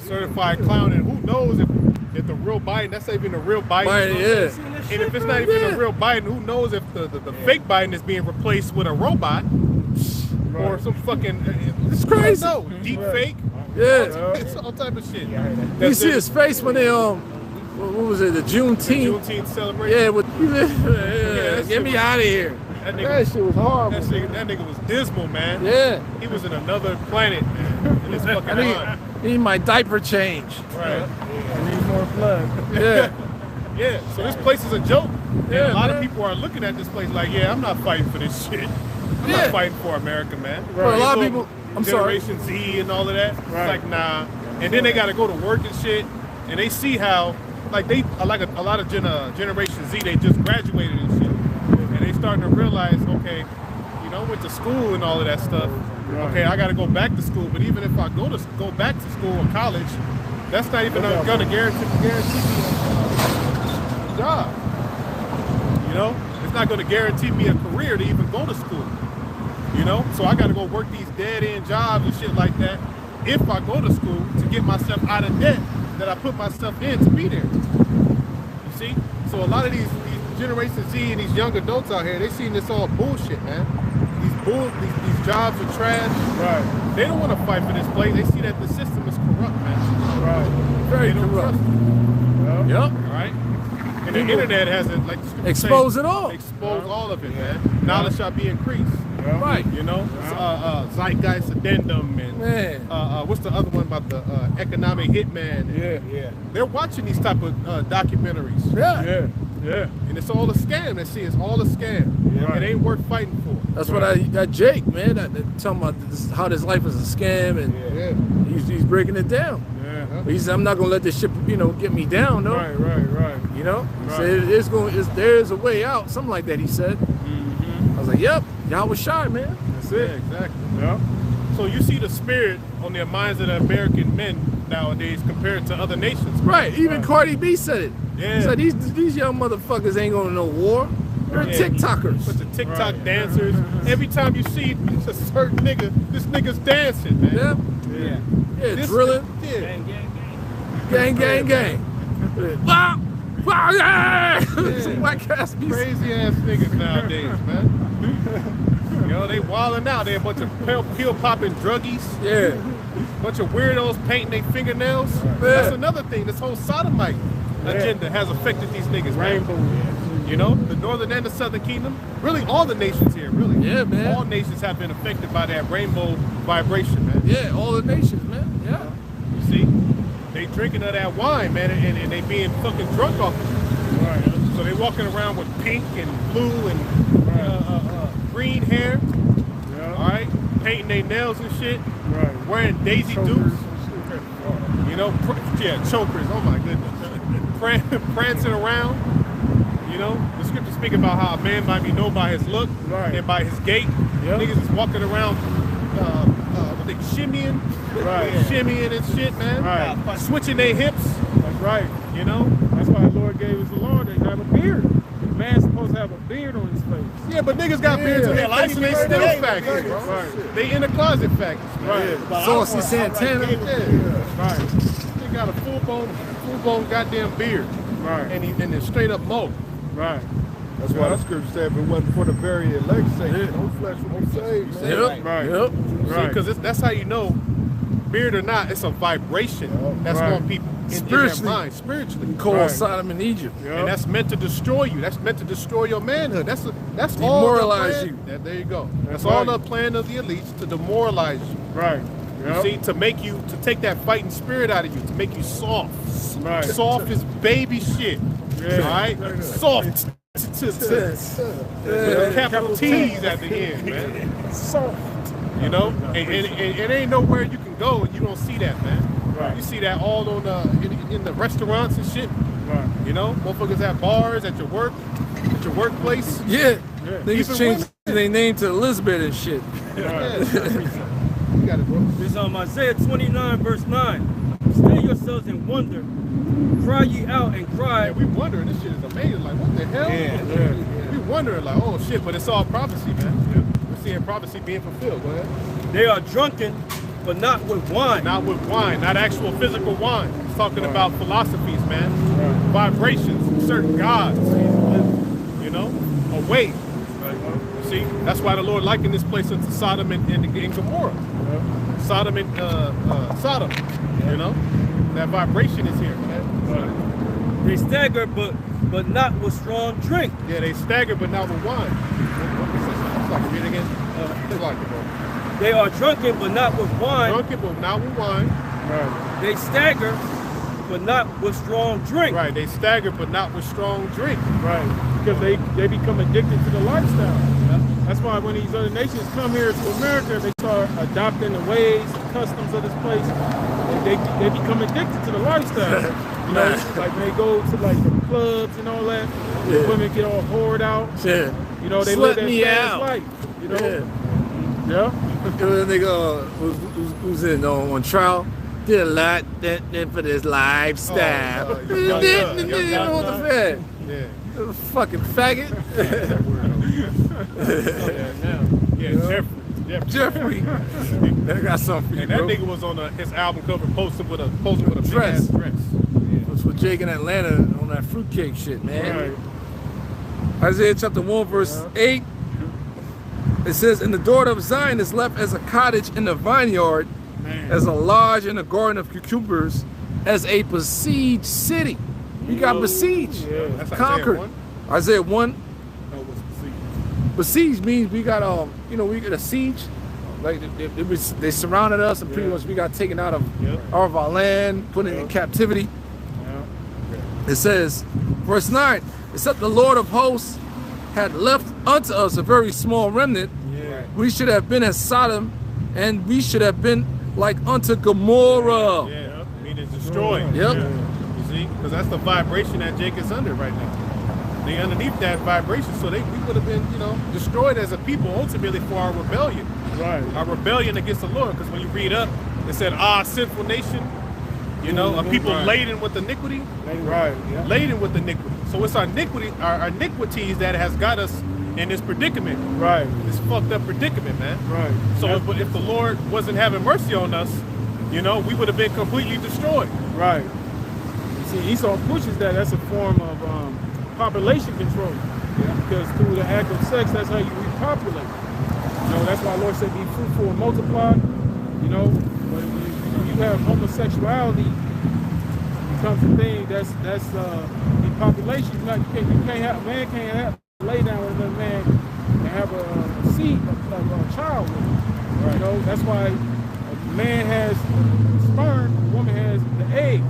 Certified clown, and who knows if the real Biden, that's not even the real Biden. Yeah. And if it's not even the real Biden, who knows if the fake Biden is being replaced with a robot or some fucking It's crazy. No, deep fake. Yeah. It's all type of shit. You see his face when they what was it? The Juneteenth. Juneteenth celebration. Yeah. Get me out of here. That That shit was horrible. That nigga was dismal, man. Yeah. He was in another planet, man. In his fucking mind. Need my diaper change. Right. I need more blood. Yeah. Yeah. So this place is a joke. Yeah, And a lot man. of people are looking at this place like, yeah, I'm not fighting for this shit. I'm not fighting for America, man. But a lot of people, I'm sorry. Generation Z and all of that. Right. It's like, nah. And then they got to go to work and shit. And they see how, like a lot of Generation Z, they just graduated and shit. And they starting to realize, okay, you know, I went to school and all of that stuff. Okay, I got to go back to school. But even if I go back to school or college, that's not even going to guarantee me a job. You know, it's not going to guarantee me a career to even go to school. You know, so I got to go work these dead-end jobs and shit like that if I go to school to get myself out of debt that I put myself in to be there. You see? So a lot of these Generation Z and these young adults out here, they seeing this all bullshit, man. These jobs are trash. Right. They don't want to fight for this place. They see that the system is corrupt, man. Right. Very They don't corrupt. trust it. Yep. All right? And the internet hasn't, like the scripture Expose says, it all. Expose all of it, man. Knowledge shall be increased. Right. You know? Zeitgeist Addendum and Man. what's the other one about the economic hitman? Yeah. They're watching these type of documentaries. Yeah. Yeah. Yeah. And it's all a scam. That shit is all a scam. Yeah. It ain't worth fighting for. That's what that Jake, man, that talking about how this life is a scam, and he's breaking it down. Yeah. But he said, I'm not gonna let this shit, get me down, though. Right. You know, he said there's a way out, something like that. He said. I was like, yep, y'all was shy, man. That's it. Yeah, exactly. Yeah. So you see the spirit on the minds of the American men nowadays compared to other nations. Right. Even Cardi B said it. Yeah. He said these young motherfuckers ain't going to no war. They're TikTokers. Bunch of TikTok dancers. Every time you see a certain nigga, this nigga's dancing, man. Yeah, This- drilling. Yeah. Gang. Wow, yeah. White ass music. Crazy ass niggas nowadays, man. You know, they wilding out. They a bunch of pill popping druggies. Yeah. Bunch of weirdos painting their fingernails. That's another thing. This whole sodomite agenda has affected these niggas, man. Rainbow. You know, the northern and the southern kingdom. Really, all the nations here, really. Yeah, man. All nations have been affected by that rainbow vibration, man. Yeah, all the nations, man. Yeah. You see? They drinking of that wine, man, and they being fucking drunk off of it. Right. So they walking around with pink and blue and green hair, all right? Painting their nails and shit, Right. wearing Daisy Chokers Dukes, and shit. you know, chokers, oh my goodness. Prancing around, you know? The scripture speak about how a man might be known by his look and by his gait. Yep. Niggas is walking around, what they shimmying, shimmying and shit, man. Right. Switching their hips, That's right. you know? That's why the Lord gave us the law to have a beard. The man's supposed to have a beard on his face. Yeah, but niggas got beards on their face and they still factory, bro. Right. They in the closet factory. Right. Saucy Santana. Right. They got a full blown goddamn beard. Right. And it's straight up mo. Right. That's why the scripture said if it wasn't for the very elect, no flesh would be saved, man. Yep. Right. Yep. Right. Because that's how you know, beard or not, it's a vibration that's Right. on people in their Spiritually. mind, spiritually. Called Right. Sodom and Egypt. Yep. And that's meant to destroy you. That's meant to destroy your manhood. That's all. Demoralize the you. plan. There you go. That's That's all right. the plan of the elites, to demoralize you. Right. You see, to take that fighting spirit out of you, to make you soft. Right. Soft is baby shit. Yeah. All right? Soft. With capital T's at the end, man. Soft. You know? And it ain't nowhere you can go and you don't see that, man. Right. You see that all on in the restaurants and shit. Right. You know? Motherfuckers at bars, at your workplace. Yeah. Even Niggas changed their name to Elizabeth and shit. Yeah, you got it, bro. This is Isaiah 29, verse 9. Still yourselves in wonder. Cry ye out and cry. Yeah, we wondering, this shit is amazing. Like, what the hell? Yeah. We wondering, like, oh shit, but it's all prophecy, man. We're seeing prophecy being fulfilled. Go ahead. They are drunken, but not with wine. Not with wine, not actual physical wine. It's talking about philosophies, man. Right. Vibrations, certain gods. You know, a way. You see, that's why the Lord likened this place unto Sodom and Gomorrah. Sodom and Sodom. You know, that vibration is here, man. They stagger, but not with strong drink. Yeah, they stagger, but not with wine. Like, read it again. Like it, bro. They are drunken, but not with wine. Drunken, but not with wine. Right. They stagger, but not with strong drink. Right, they stagger, but not with strong drink. Right. Because they become addicted to the lifestyle. That's why when these other nations come here to America, they start adopting the ways and customs of this place. And they become addicted to the lifestyle. You know, like when they go to like the clubs and all that, the women get all whored out. Yeah. You know, they Slut live that me fast out. life. You know? Yeah. Yeah. The nigga who's in on trial did a lot then for this lifestyle. Oh, You know what the fuck? Yeah. Fucking faggot. Jeffrey. I got something for you, And that bro. nigga was on his album cover posted with a big Dress. ass dress. It was with Jake in Atlanta on that fruitcake shit, man. Right. Isaiah chapter 1, verse 8. It says, and the daughter of Zion is left as a cottage in the vineyard, as a lodge in a garden of cucumbers, as a besieged city. We got besieged, That's conquered. Isaiah 1. Isaiah 1. No, it was Besieged means we got we got a siege. Like they surrounded us and pretty much we got taken out of our land, put in captivity. It says, verse 9, except the Lord of hosts had left unto us a very small remnant, we should have been as Sodom, and we should have been like unto Gomorrah. Yeah, meaning destroyed. Yep. You see, because that's the vibration that Jake is under right now. They underneath that vibration, so we would have been, you know, destroyed as a people ultimately for our rebellion. Right. Our rebellion against the Lord. Because when you read up, it said, sinful nation, you know, a people laden with iniquity. Right. Yeah. Laden with iniquity. So it's our iniquities that has got us in this predicament. Right. This fucked up predicament, man. Right. So if the Lord wasn't having mercy on us, you know, we would have been completely destroyed. Right. See, Esau pushes that. That's a form of population control. Yeah. Because through the act of sex, that's how you repopulate. You know, that's why the Lord said, "Be fruitful and multiply." You know, but when you have homosexuality, becomes a thing. That's depopulation. You can't have man can't have lay down with another man and have a seed of a child with him. Right. You know, that's why a man has sperm, a woman has the egg.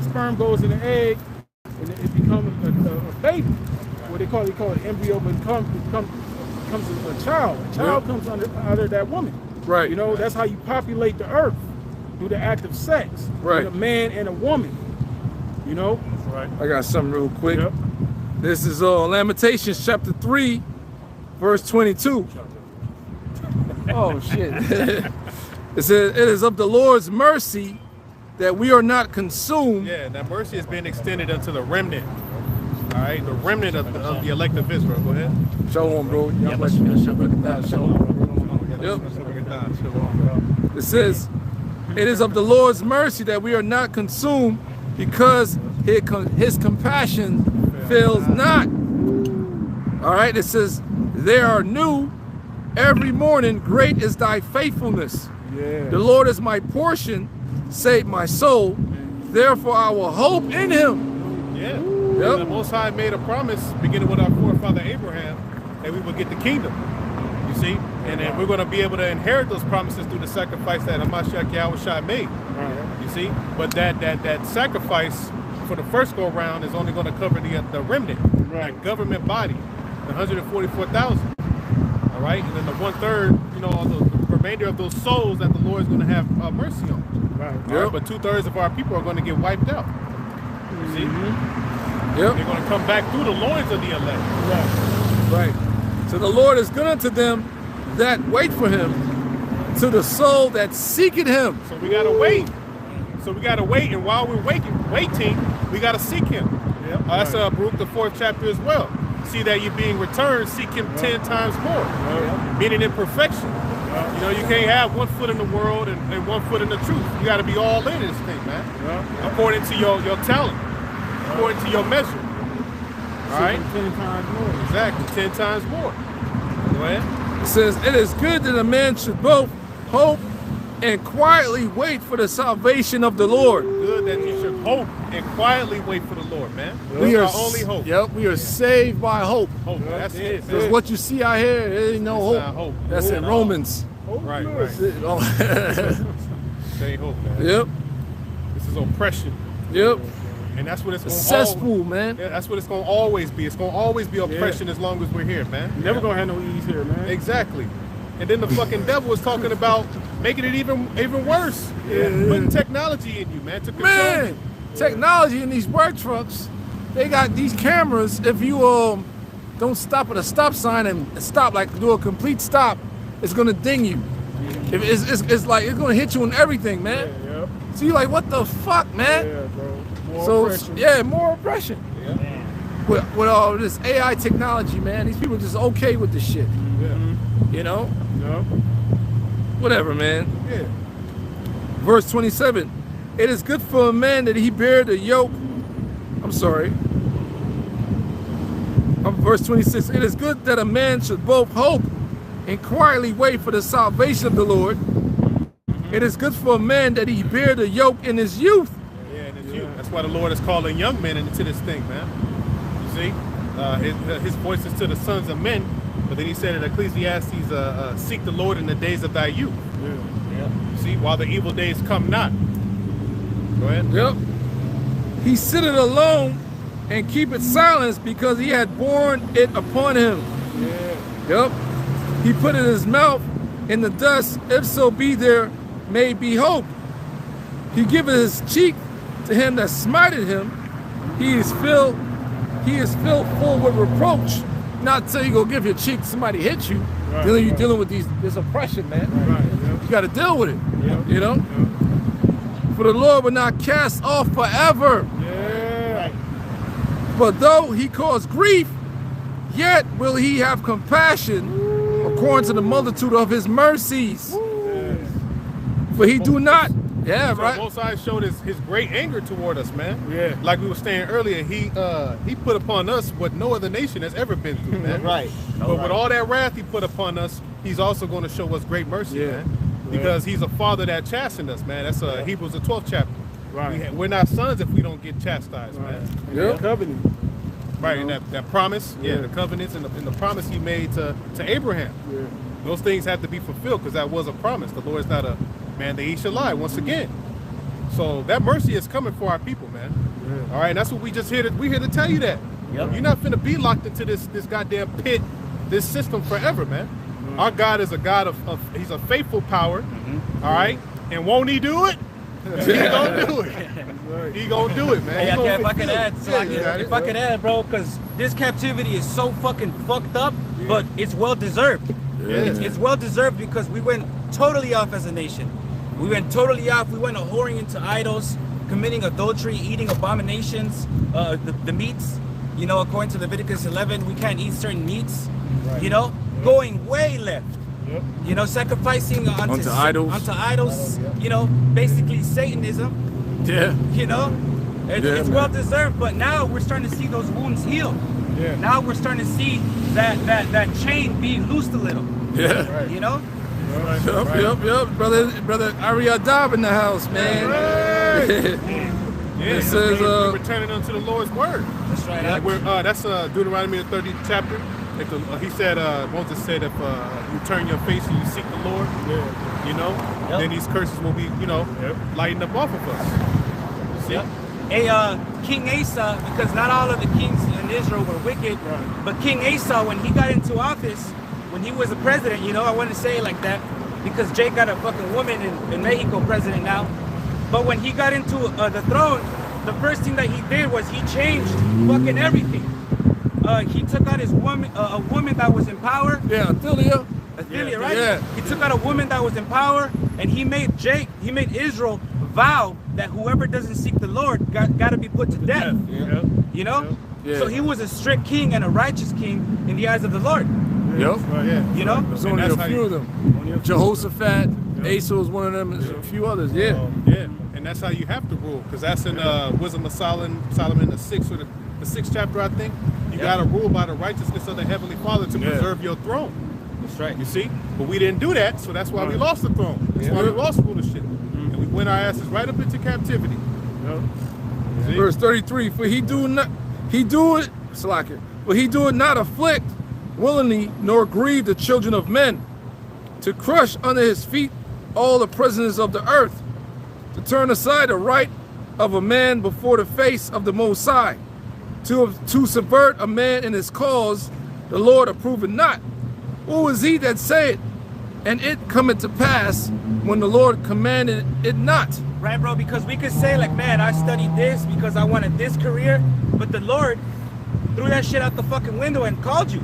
Sperm goes in the egg, and it becomes a baby. What they call it embryo, but becomes a child. A child comes out of that woman. Right. You know, that's how you populate the earth, through the act of sex. Right. With a man and a woman. You know? Right. I got something real quick. Yep. This is Lamentations chapter 3, verse 22. Oh shit. It says, "It is of the Lord's mercy that we are not consumed." Yeah, that mercy has been extended unto the remnant. All right, the remnant of the elect of Israel. Go ahead. Shalom, bro. Yep. It says, "It is of the Lord's mercy that we are not consumed, because his compassion fails not." All right, it says, "They are new every morning, great is thy faithfulness. Yeah. The Lord is my portion, save my soul, therefore I will hope in him." Yeah. Yep. The Most High made a promise, beginning with our forefather Abraham, that we would get the kingdom. You see? And then we're going to be able to inherit those promises through the sacrifice that Hamashiach Yahushua made. Right. You see? But that sacrifice for the first go round is only going to cover the remnant, that government body, the 144,000. All right? And then the 1/3, you know, the remainder of those souls that the Lord is going to have mercy on. Right. All right? But 2/3 of our people are going to get wiped out. You see? Yep. They're going to come back through the loins of the elect. Right. So the Lord is good unto them that wait for him, to the soul that seeketh him. So we got to wait. And while we're waiting, we got to seek him. Yep. That's Baruch the 4th chapter as well. See that you're being returned, seek him 10 times more. Meaning in perfection. You know, you can't have 1 foot in the world and 1 foot in the truth. You got to be all in this thing, man. According to your talent. According to your measure. All right? 10 times more. Exactly, 10 times more. Go ahead. It says, "It is good that a man should both hope and quietly wait for the salvation of the Lord." Good that you should hope and quietly wait for the Lord, man. We That's are our only hope. Yep, we are saved by hope. Hope, that's it. Because what you see out here, there ain't no That's hope. not hope. That's in Romans. Right. Yep. Say hope, man. This is oppression. Yep. And that's what it's going to Cesspool, man. Yeah, that's what it's going to always be. It's going to always be oppression as long as we're here, man. You're never going to have no ease here, man. Exactly. And then the fucking devil is talking about making it even worse. Putting technology in you, man, to control Man, you. technology in these work trucks, they got these cameras. If you don't stop at a stop sign and stop, like do a complete stop, it's gonna ding you. If it's like it's gonna hit you on everything, man. Yep. So you're like, what the fuck, man? Yeah, bro. More So oppression. more oppression. With all this AI technology, man, these people just okay with this shit. You know? Yep. Whatever, man. Yeah. Verse 27. "It is good for a man that he bear the yoke." I'm sorry. Verse 26. "It is good that a man should both hope and quietly wait for the salvation of the Lord. It is good for a man that he bear the yoke in his youth." Yeah, and it's you. That's why the Lord is calling young men into this thing, man. You see? His voice is to the sons of men, but then he said in Ecclesiastes, "Seek the Lord in the days of thy youth." Yeah. You see? While the evil days come not. Go ahead. Yep. "He sitteth alone and keep it silence because he had borne it upon him. Yep. He put in his mouth in the dust, if so be there may be hope. He giveth his cheek to him that smited him. He is filled full with reproach. Not till you go give your cheek to somebody hit you. Right, you're dealing with this oppression, man. You got to deal with it. You know? For the Lord will not cast off forever. But though he cause grief, yet will he have compassion according to the multitude of his mercies. For he do not. So Most High showed his great anger toward us, man. Like we were saying earlier, he put upon us what no other nation has ever been through, man. But with all that wrath he put upon us, he's also going to show us great mercy, man. Because he's a father that chastened us, man. That's Hebrews the 12th chapter. We're not sons if we don't get chastised, man. And covenant. And that promise, the covenants and the promise he made to Abraham. Those things have to be fulfilled because that was a promise. The Lord is not a man that he should lie, once again. So that mercy is coming for our people, man. All right, that's what we just here to tell you that. You're not finna be locked into this goddamn pit, this system forever, man. Our God is a God of he's a faithful power. All right, and won't he do it? He gonna do it. He gonna do it, man. Hey, okay, if I could add, if I could add, bro, because this captivity is so fucking fucked up, but it's well deserved. It's well deserved because we went totally off as a nation. We went totally off. We went whoring into idols, committing adultery, eating abominations, the meats. You know, according to Leviticus 11, we can't eat certain meats. You know, going way left. You know, sacrificing unto idols. You know, basically Satanism. You know, it's well deserved. But now we're starting to see those wounds heal. Now we're starting to see that chain being loosed a little. You know. Yep. Brother Ariadab in the house, man. It says we're returning unto the Lord's word. That's right. That's Deuteronomy the 30th chapter. He said, Moses said, if you turn your face and you seek the Lord, you know, then these curses will be, you know, lightened up off of us. See? Hey, King Asa, because not all of the kings in Israel were wicked, but King Asa, when he got into office, when he was a president, you know, I want to say it like that, because Jay got a fucking woman in Mexico president now. But when he got into the throne, the first thing that he did was he changed fucking everything. He took out his woman, a woman that was in power. Athilia, right? He took out a woman that was in power, and he made Israel vow that whoever doesn't seek the Lord got to be put to death. You know? So he was a strict king and a righteous king in the eyes of the Lord. You know? There's only a few of them. Jehoshaphat, Asa was one of them, and a few others. And that's how you have to rule, because that's in Wisdom of Solomon, the 6th or the 6th chapter, I think. You got to rule by the righteousness of the Heavenly Father to preserve your throne. That's right. You see? But we didn't do that, so that's why we lost the throne. That's why we lost rulership. And we went our asses right up into captivity. Verse 33, for he do it not afflict willingly, nor grieve the children of men, to crush under his feet all the prisoners of the earth, to turn aside the right of a man before the face of the Most High, to subvert a man in his cause, the Lord approveth not. Who is he that saith, and it cometh to pass, when the Lord commanded it not? Right, bro, because we could say like, man, I studied this because I wanted this career, but the Lord threw that shit out the fucking window and called you.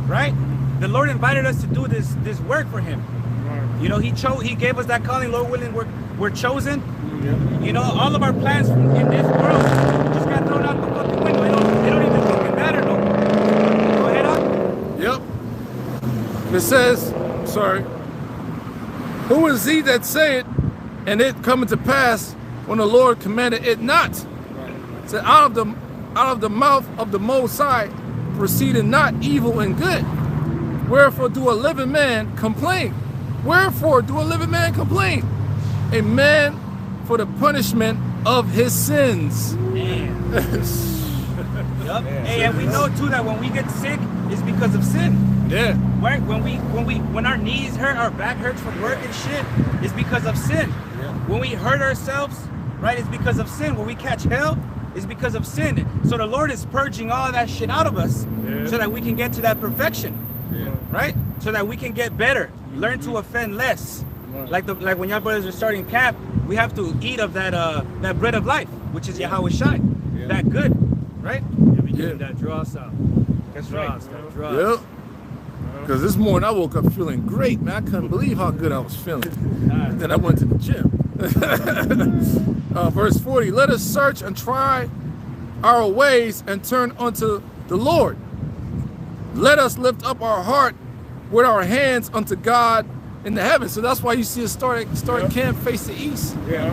Right? The Lord invited us to do this work for him. You know, he gave us that calling. Lord willing, we're chosen. You know, all of our plans in this world just got thrown out the fucking window. They don't even fucking matter no more. Go ahead, on. It says, who is he that saith, and it cometh to pass, when the Lord commanded it not? It said, out of the mouth of the Most High proceeded not evil and good. Wherefore do a living man complain? Wherefore do a living man complain? A man for the punishment of his sins. Hey, and we know too that when we get sick, it's because of sin. Right? When our knees hurt, our back hurts from work and shit, it's because of sin. When we hurt ourselves, right, it's because of sin. When we catch hell, is because of sin. So the Lord is purging all that shit out of us so that we can get to that perfection, right? So that we can get better, learn to offend less. Like when y'all brothers are starting camp, we have to eat of that bread of life, which is Yahweh Shai, that good, right? That dross out. That's right. That dross. Yep. Because this morning I woke up feeling great, man. I couldn't believe how good I was feeling. And then I went to the gym. Verse 40, let us search and try our ways and turn unto the Lord. Let us lift up our heart with our hands unto God in the heavens. So that's why you see us starting camp face the east. Yeah.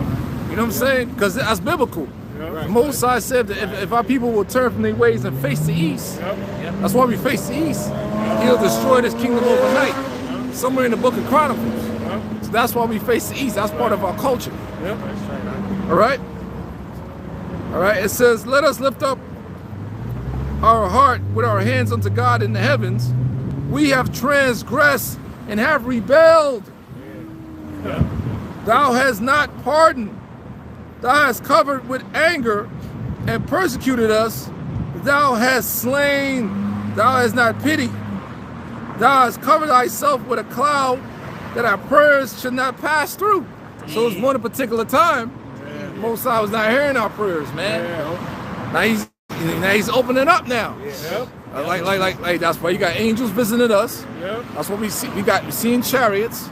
You know what I'm saying? Because that's biblical. Right. Moses said that if our people will turn from their ways and face the east, that's why we face the east. He'll destroy this kingdom overnight. Somewhere in the book of Chronicles. So that's why we face the east. That's part of our culture. All right? All right, it says, let us lift up our heart with our hands unto God in the heavens. We have transgressed and have rebelled. Thou hast not pardoned. Thou hast covered with anger and persecuted us. Thou hast slain. Thou hast not pitied. Thou hast covered thyself with a cloud that our prayers should not pass through. So it's one particular time. Mosai was not hearing our prayers, man. Now he's opening up now. Like that's why you got angels visiting us. That's what we see. We seeing chariots.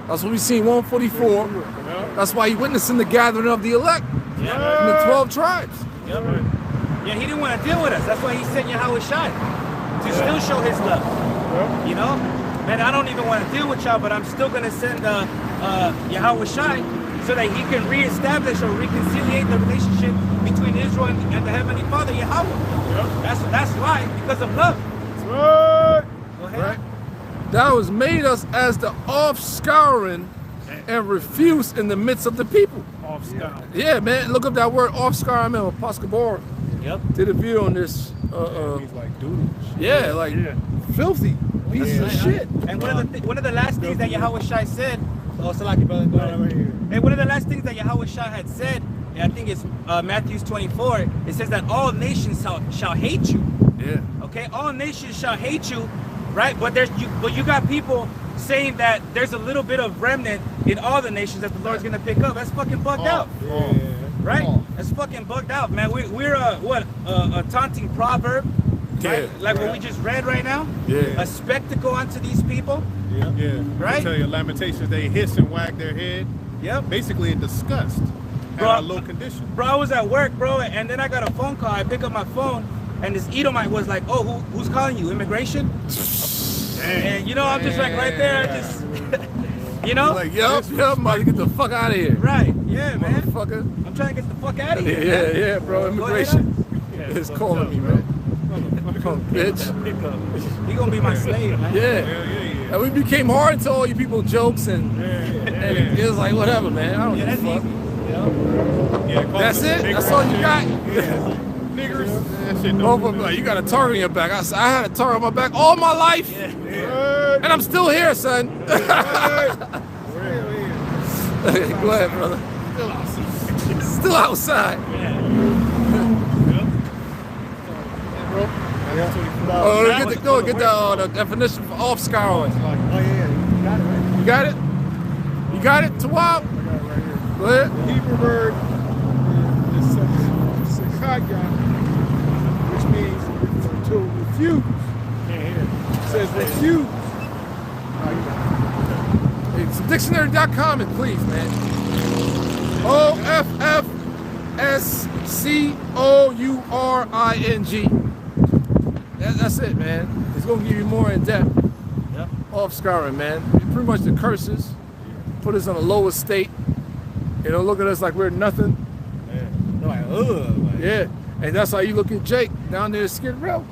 That's what we seen 144. That's why he witnessing the gathering of the elect in the 12 tribes. Yeah, he didn't want to deal with us. That's why he sent Yahweh Shai to still show his love. You know, man, I don't even want to deal with y'all, but I'm still gonna send Yahweh Shai so that he can reestablish or reconciliate the relationship between Israel and the Heavenly Father, Yahweh. That's why, because of love. Go ahead. Right. Thou hast made us as the offscouring and refuse in the midst of the people. Offscouring. Yeah, man. Look up that word offscouring, man. Pascal Bar did a video on this. He's like doodle. Yeah, like filthy pieces of shit. And one of the last things that Yahweh Shai said, Salaki, brother, go ahead. And one of the last things that Yahweh Shai had said, and I think it's Matthew 24, it says that all nations shall hate you. Yeah. Okay, all nations shall hate you, right? But you got people saying that there's a little bit of remnant in all the nations that the Lord's gonna pick up. That's fucking bugged out. Right? That's fucking bugged out, man. We're a taunting proverb, right? Like what we just read right now. A spectacle unto these people. Right? I tell you, Lamentations, they hiss and wag their head. Basically in disgust at our low condition. Bro, I was at work, bro, and then I got a phone call. I pick up my phone, and this Edomite was like, "Oh, who's calling you? Immigration?" And you know, I'm just like right there, just you know, like yup, I'm about to get the fuck out of here. Right? Yeah, man. Motherfucker. I'm trying to get the fuck out of here. Yeah, bro. Immigration is calling me, man. Come, bitch. He gonna be my slave, man. And we became hard to all you people jokes and it was like whatever, man. I don't give a fuck. That's it. That's all you got. Niggers. That shit don't Like, you got a target on your back. I had a target on my back all my life, and I'm still here, son. Go ahead, brother. Still outside. Go get the definition for offscouring. You got it? You got it, Tawab? Go ahead. The Hebrew word is sekaya, which means to refuse. It says refuse. It's dictionary.com, please, man. OFFSCOURING. That's it, man. It's gonna give you more in depth. Offscouring, man. Pretty much the curses put us on a lower state. You know, look at us like we're nothing. Yeah. And that's how you look at Jake down there at Skid Row.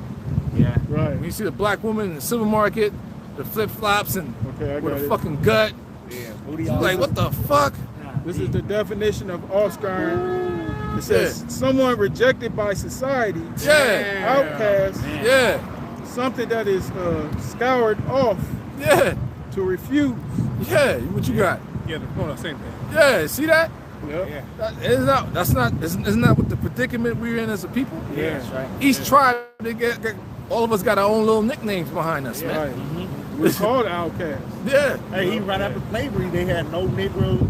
Right. When you see the black woman in the supermarket, the flip flops and with a fucking gut. Like, what the fuck? This is the definition of offscouring. It says someone rejected by society, outcast, something that is scoured off, to refuse. What you got? Yeah, the same thing. Yeah, see that? Yep. Isn't that what the predicament we're in as a people? Yeah. That's right. Each tribe, all of us got our own little nicknames behind us, man. Right. We're called outcasts. Yeah. Hey, even right after slavery, they had no Negroes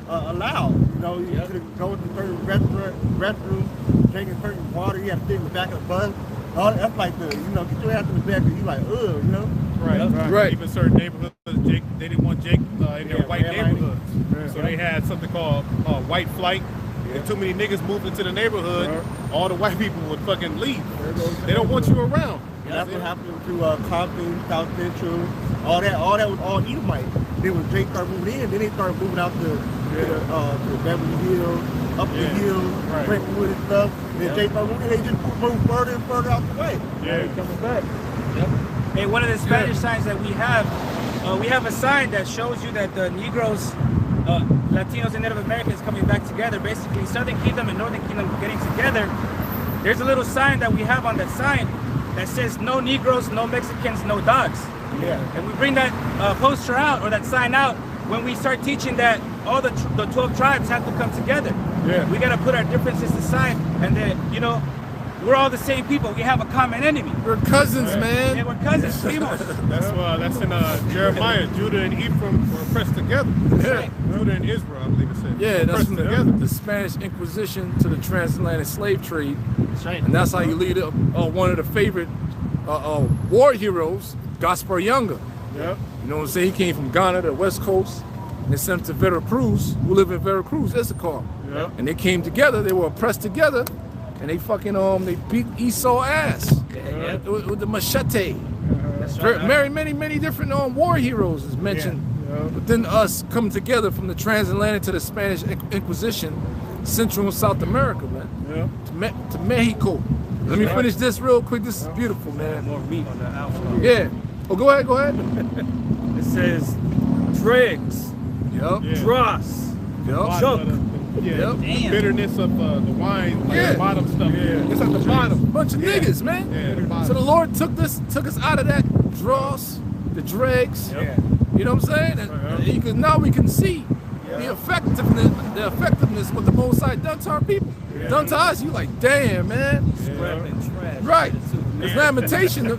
allowed. You know, you couldn't go to certain restrooms, drinking certain water. You had to sit in the back of the bus. That's like the, get your ass in the back and you like, ugh, you know? Right. Even certain neighborhoods, they didn't want Jake in their white neighborhoods. So they had something called white flight. If too many niggas moved into the neighborhood, all the white people would fucking leave. They don't want you around. That's what happened to Compton, South Central, all that was all Edomite. Then when Jake started moving in, then they started moving out to Beverly Hills, up the hill, Brentwood and stuff. Then Jake started moving in, they just moved further and further out the way. Yeah, coming back. Yep. Hey, one of the Spanish signs that we have a sign that shows you that the Negroes, Latinos and Native Americans coming back together, basically Southern Kingdom and Northern Kingdom getting together. There's a little sign that we have on that sign that says no Negroes, no Mexicans, no dogs. Yeah. And we bring that poster out, or that sign out, when we start teaching that all the 12 tribes have to come together. Yeah. We got to put our differences aside, and then, we're all the same people. We have a common enemy. We're cousins, man. Yeah, we're cousins, primos. That's in Jeremiah. Judah and Ephraim were pressed together. Yeah. Judah and Israel, I believe it said. Yeah, that's pressed from together. the Spanish Inquisition to the transatlantic slave trade. That's right. And that's how you lead up one of the favorite war heroes, Gaspar Younger. Yep. You know what I'm saying? He came from Ghana to the West Coast and sent him to Veracruz, who live in Veracruz, Issachar. Yep. And they came together, they were oppressed together, and they fucking they beat Esau ass with the machete. That's right. Many different war heroes is mentioned within us coming together from the transatlantic to the Spanish Inquisition, Central and South America, man. To Mexico. Let me finish this real quick. This is beautiful, man. More meat on the outflow. Yeah. Oh, go ahead. It says dregs, Yep. dross, Yep. junk. Yeah, Yep. the bitterness of the wine, like the bottom stuff. Yeah. It's at the bottom. Bunch of niggas, man. Yeah, the bottom. So the Lord took us out of that dross, the dregs. Yeah. You know what I'm saying? And now we can see the effectiveness what the Most High done to our people. Done to us. You like, damn, man. Scrap and trash. Right. It's lamentation. Bro.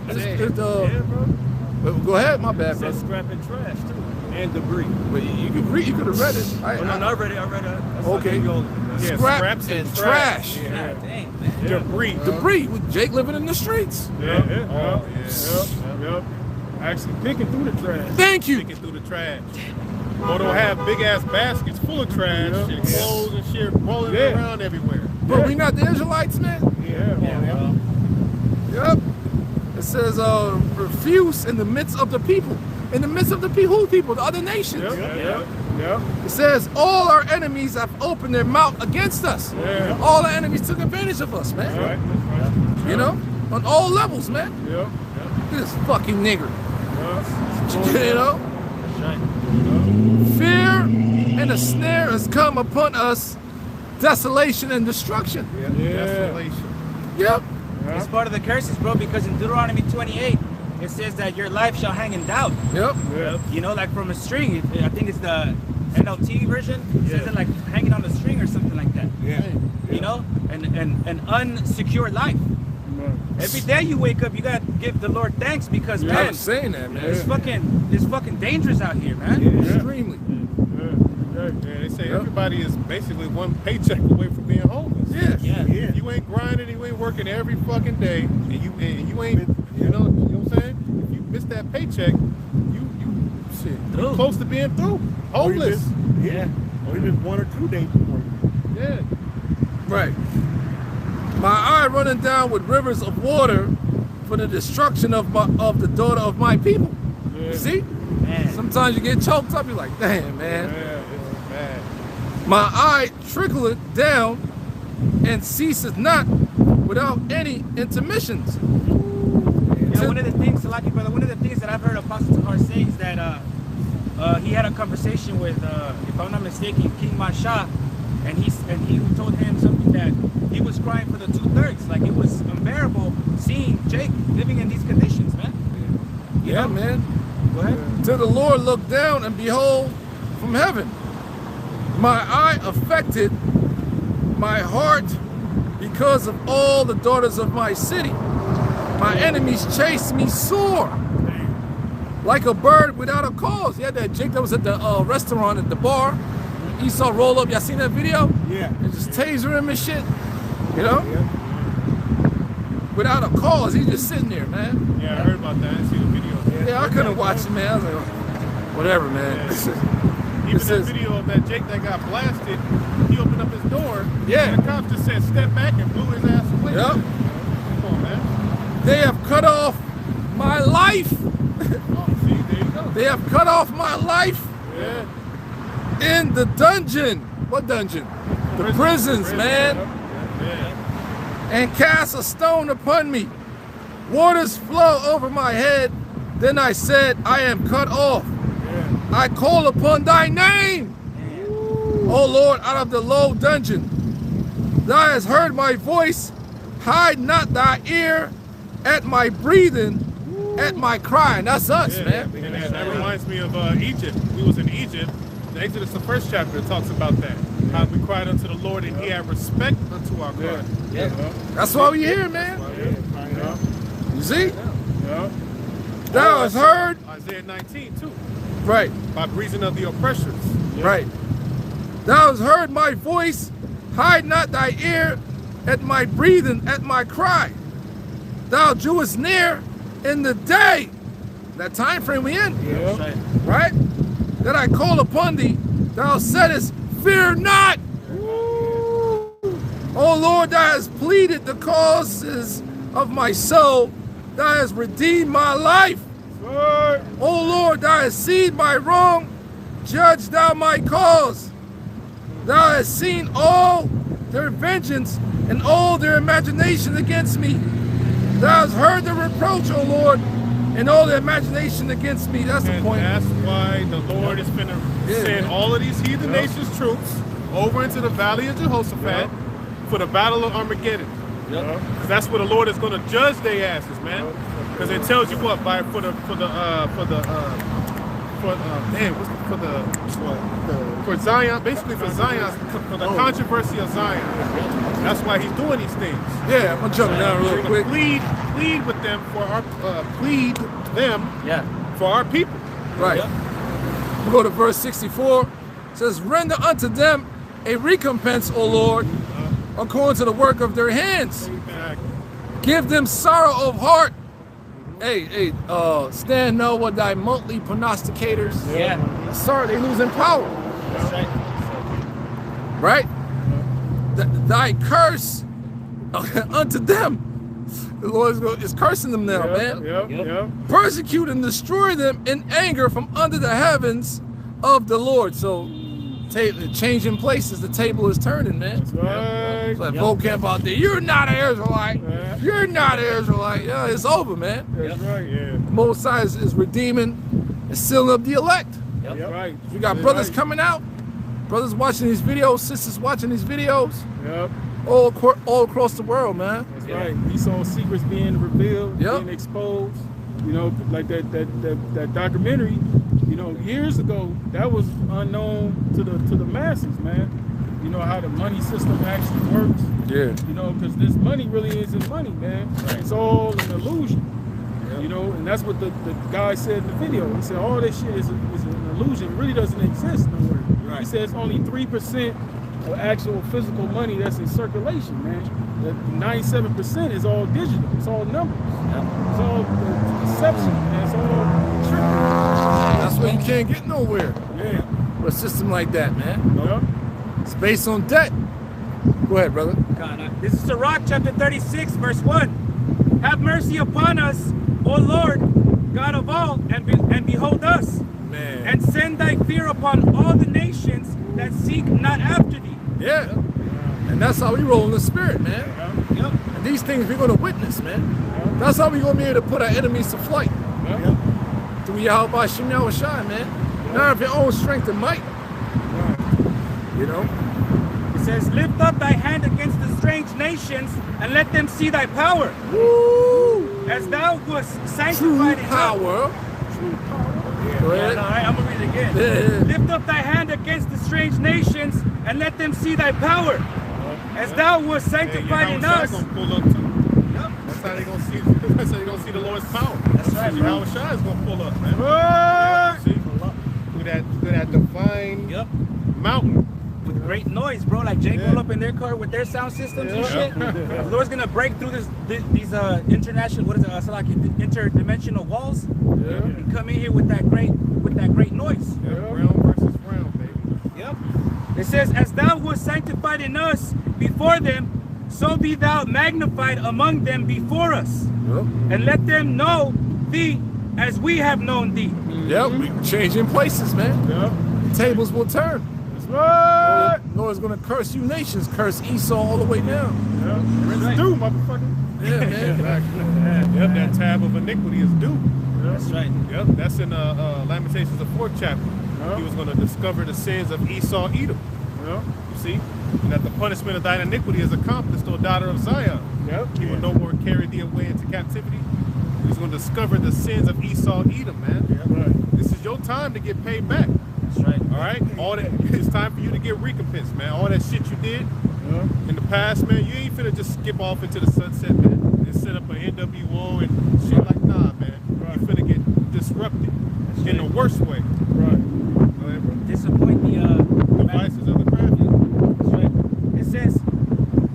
Go ahead, my bad, It bro. says scrap and trash too. And debris. But you could have read it. Oh, no, I read it. That's Okay. Yeah, Scrap scraps and trash. God dang, man. Debris. Debris with Jake living in the streets. Yep. Actually picking through the trash. Thank you. Picking through the trash. Or they'll have big ass baskets full of trash and clothes and shit rolling around everywhere. But we not the Israelites, man. Yep. It says, refuse in the midst of the people. In the midst of the people, the other nations. Yep. It says, all our enemies have opened their mouth against us. Yeah. All our enemies took advantage of us, man. Right. You know? On all levels, man. Yep. Look at this fucking nigger. Yep. You know? Fear and a snare has come upon us, desolation and destruction. Desolation. Yep. It's part of the curses, bro, because in Deuteronomy 28, it says that your life shall hang in doubt. Yep. You know, like from a string. I think it's the NLT version. It says it like hanging on a string or something like that. You know, an unsecured life. Every day you wake up, you gotta give the Lord thanks because I man, was saying that, man. it's fucking dangerous out here, man. Extremely. Yeah, they say everybody is basically one paycheck away from being homeless. Yeah. If you ain't grinding, you ain't working every fucking day, and you ain't, you know what I'm saying? If you miss that paycheck, you close to being through. Homeless. Or even 1 or 2 days before. Yeah. Right. My eye running down with rivers of water for the destruction of the daughter of my people. See? Man. Sometimes you get choked up, you're like, damn, man. It's bad. My eye trickleth down and ceaseth not without any intermissions. Yeah, one of the things, Salaki brother, one of the things that I've heard Apostle Tahar say is that he had a conversation with, if I'm not mistaken, King Masha, and he told him something that he was crying for the 2/3. Like it was unbearable seeing Jake living in these conditions, man. You Yeah, know? man. Go ahead. Till the Lord looked down and behold from heaven. My eye affected my heart because of all the daughters of my city. My enemies chased me sore, like a bird without a cause. Yeah, that Jake that was at the restaurant at the bar. Esau roll up. Y'all seen that video? Yeah. And just taser him and shit. You know? Without a cause, he's just sitting there, man. Yeah, I heard about that. I didn't see the video. Yeah, I couldn't watch it, man. I was like, whatever, man. Yeah. Even that video of that Jake that got blasted, he opened up his door. Yeah. And the cops just said, step back, and blew his ass away. Yep. Come on, man. They have cut off my life. Oh, see, there you go. They have cut off my life Yeah. in the dungeon. What dungeon? The prisons, man. Yeah. And cast a stone upon me. Waters flow over my head. Then I said, I am cut off. I call upon thy name. O Lord, out of the low dungeon. Thou hast heard my voice. Hide not thy ear at my breathing, at my crying. That's us, man. And that reminds me of Egypt. We was in Egypt. The Exodus, the first chapter, talks about that. How we cried unto the Lord and he had respect unto our cry. Yeah. That's why we here, man. You see? Thou hast heard. Isaiah 19 too. Right. By reason of the oppressors. Right. Thou hast heard my voice. Hide not thy ear at my breathing, at my cry. Thou drewest near in the day. That time frame we in. Right? That I call upon thee. Thou saidest, fear not. O Lord, thou hast pleaded the causes of my soul. Thou hast redeemed my life. O Lord, thou hast seen my wrong. Judge thou my cause. Thou hast seen all their vengeance and all their imagination against me. Thou hast heard the reproach, O Lord, and all the imagination against me. That's the point. That's why the Lord is finna send all of these heathen nations troops over into the valley of Jehoshaphat for the battle of Armageddon. Because that's where the Lord is gonna judge their asses, man. Because it tells you what, for Zion, basically for Zion, for the controversy of Zion. That's why he's doing these things. Yeah, I'm gonna jump down real quick. Plead with them for our for our people. Right. We go to verse 64. It says, render unto them a recompense, O Lord, according to the work of their hands. Give them sorrow of heart. Hey, stand know what thy monthly prognosticators. Sorry, they losing power. That's Right? right. Thy curse unto them. The Lord is cursing them now, man. Persecute and destroy them in anger from under the heavens of the Lord. So, changing places, the table is turning, man. That's right. It's like vocab out there. You're not an Israelite. You're not an Israelite. Yeah, it's over, man. That's right. The Most High is redeeming and sealing up the elect. That's right. We got brothers coming out, brothers watching these videos, sisters watching these videos. All across the world, man. That's right. We saw secrets being revealed, being exposed. You know, like that documentary. You know, years ago, that was unknown to the masses, man. You know how the money system actually works. You know, because this money really isn't money, man. It's all an illusion. You know, and that's what the guy said in the video. He said all this shit is an illusion. It really doesn't exist nowhere. He says only 3% of actual physical money that's in circulation, man. The 97% is all digital. It's all numbers. It's all deception, man. It's all trickery. That's why you can't get nowhere. With a system like that, man. It's based on debt. Go ahead, brother. This is Sirach chapter 36, verse 1. Have mercy upon us, O Lord, God of all, and behold us. Man. And send thy fear upon all the nations that seek not after thee. And that's how we roll in the spirit, man. And these things we're going to witness, man. That's how we're going to be able to put our enemies to flight. Through Yahweh Shem Yahushai, man. Not of your own strength and might. You know? It says, lift up thy hand against the strange nations and let them see thy power. Woo! As thou wast sanctified in power. Go ahead. No, I'm gonna read it again. Yeah. Lift up thy hand against the strange nations and let them see thy power, as thou wast sanctified in us. Gonna pull up too. Yep. That's how they gonna see. That's how they gonna see the Lord's power. That's right, bro. Yahushua is gonna pull up, man. Yeah, see, through that divine mountain. With great noise, bro. Like Jay roll up in their car with their sound systems and shit. The Lord's gonna break through these international, what is it? So like interdimensional walls. And come in here with that great noise. Realm versus realm, baby. Yep. It says, as thou wast sanctified in us before them, so be thou magnified among them before us. And let them know thee as we have known thee. Yep, we changing places, man. The tables will turn. Right. Lord's gonna curse you nations, curse Esau all the way down. It's due, motherfucker. Yeah, man. Yep, that tab of iniquity is due. That's right. Yep, that's in Lamentations, the 4th chapter. He was going to discover the sins of Esau, Edom. You see? And that the punishment of thine iniquity is accomplished, O daughter of Zion. He will no more carry thee away into captivity. He's going to discover the sins of Esau, Edom, man. This is your time to get paid back. That's right. All right? It's time for you to get recompense, man. All that shit you did in the past, man, you ain't finna just skip off into the sunset, man, and set up an NWO and shit like, nah, man. You finna get disrupted in the worst way. Go ahead, bro. Disappoint the Devices of the crafty. That's right. It says,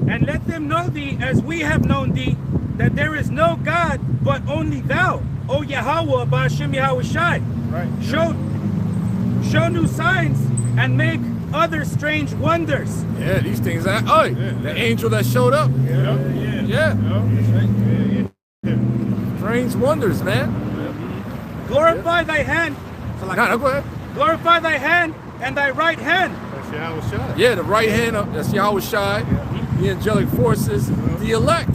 and let them know thee as we have known thee, that there is no God but only thou, O Yahweh, Ba'ashem Yahushai. Show new signs and make other strange wonders. Yeah, these things. The angel that showed up. Yeah. Strange wonders, man. Glorify thy hand. So like, go ahead. Glorify thy hand and thy right hand. That's Yahushua. Yeah, the right hand of that's Yahushai, the angelic forces, the elect.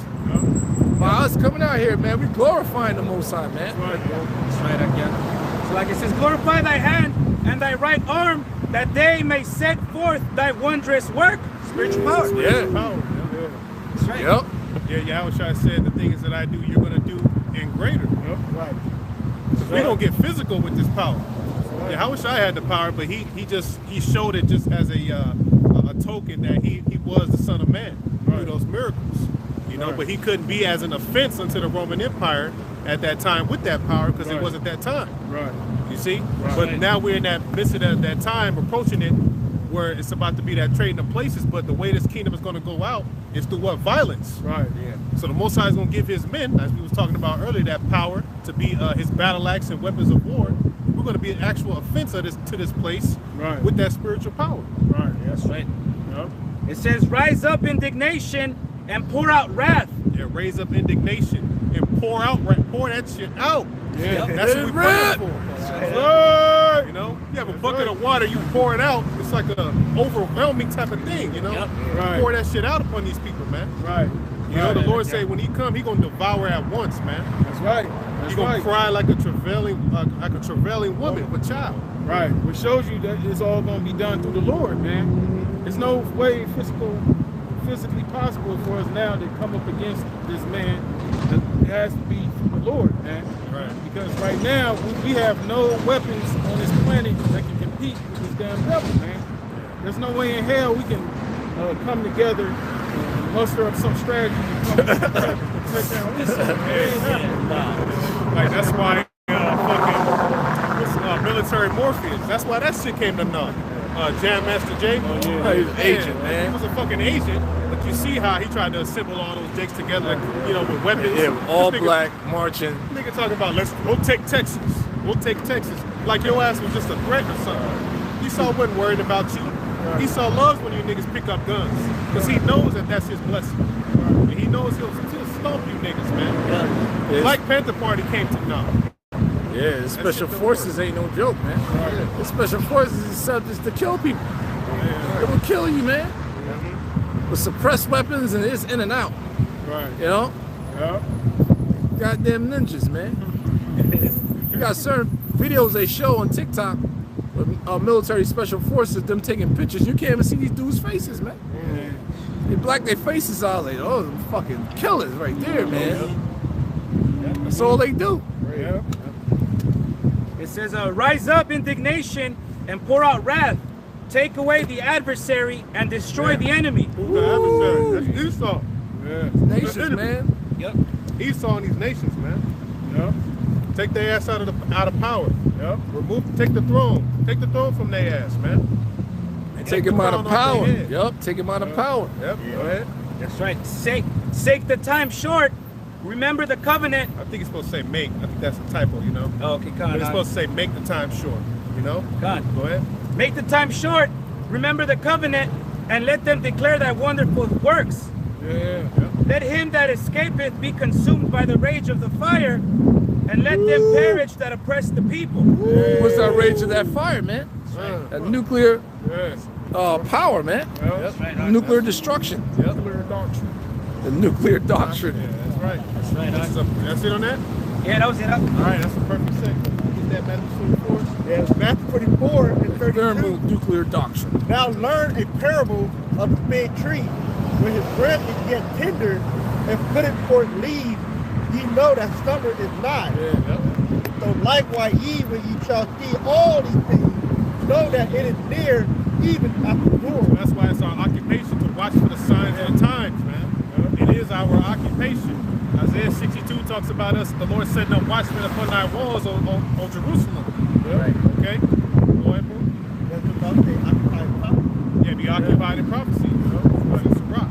By us coming out here, man, we glorifying the Most High, man. That's right again. So like it says, glorify thy hand and thy right arm, that they may set forth thy wondrous work. Spiritual power. Yeah. That's right. Yep. Yeah, Yahushua said the things that I do, you're gonna do in greater. We don't get physical with this power. Yahushua had the power, but he showed it just as a token that he was the Son of Man through those miracles. You know, but he couldn't be as an offense unto the Roman Empire at that time with that power because it wasn't that time. You see? But now we're in that midst of that time, approaching it, where it's about to be that trading of places. But the way this kingdom is going to go out is through what? Violence. So the Most High is going to give his men, as we was talking about earlier, that power to be his battle axe and weapons of war. We're going to be an actual offense to this place with that spiritual power. That's right. It says, rise up indignation and pour out wrath. Yeah, raise up indignation and pour that shit out. That's what we're praying for. You know, you have a bucket of water, you pour it out. It's like an overwhelming type of thing, you know. You pour that shit out upon these people, man. You know, the Lord say when he come, he gonna devour at once, man. He gonna cry like a travailing woman with child. Which shows you that it's all gonna be done through the Lord, man. There's no way physically possible for us now to come up against this man. It has to be through the Lord, man. Because right now we have no weapons on this planet that can compete with this damn devil, man. There's no way in hell we can come together and muster up some strategy and come take down this. Like that's why military Morpheus. That's why that shit came to naught. Jam Master Jay. He's an agent, man. He was a fucking agent, but you see how he tried to assemble all those jakes together, you know, with weapons. Yeah, all black marching. Nigga talking about we'll take Texas. We'll take Texas. Like your ass was just a threat or something. Esau wasn't worried about you. Esau loves when you niggas pick up guns, because he knows that that's his blessing. And he knows he'll stomp you niggas, man. Black Panther Party came to naught. Yeah, the special forces ain't no joke, man. The special forces is subject to kill people. It will kill you, man. With suppressed weapons and it's in and out. You know? Goddamn ninjas, man. You got certain videos they show on TikTok with military special forces, them taking pictures. You can't even see these dudes' faces, man. They black their faces out, like, oh, them fucking killers right there, man. That's all they do. It It says, rise up indignation and pour out wrath. Take away the adversary and destroy the enemy. Who's the adversary? That's Esau. Yeah. Nations, man. Yep. Esau and these nations, man. Yep. Take their ass out of power. Yep. Take the throne. Take the throne from their ass, man. Take him out of power. Yep, take him out of power. Yep. Go ahead. That's right. Sake the time short. Remember the covenant. I think it's supposed to say make. I think that's a typo, you know. Oh, okay, But it's supposed to say make the time short, you know. God. Go ahead. Make the time short. Remember the covenant, and let them declare thy wonderful works. Yeah. Let him that escapeth be consumed by the rage of the fire, and let them perish that oppress the people. What's that rage of that fire, man? That nuclear Yes. power, man. Yep. Nuclear destruction. Nuclear doctrine. The nuclear doctrine. Yeah, that's right. That's right. That's it on that? Yeah, that was it. All right, that's a perfect segue. Get that Matthew 24. Yeah, Matthew 24 and 32. Thermonuclear doctrine. Now learn a parable of the fig tree. When his branch is yet tender and putteth forth leaves, ye know that summer is nigh. So likewise ye, when ye shall see all these things, know that it is near, even at the door. That's why it's our occupation to watch for the signs of the times, man. It is our occupation. Isaiah 62 talks about us, the Lord setting up watchmen upon thy walls on Jerusalem. Right. Okay? Go ahead, bro. That's what I'm saying, occupied prophecy. Yeah, be occupied in prophecy. You know? It's a rock.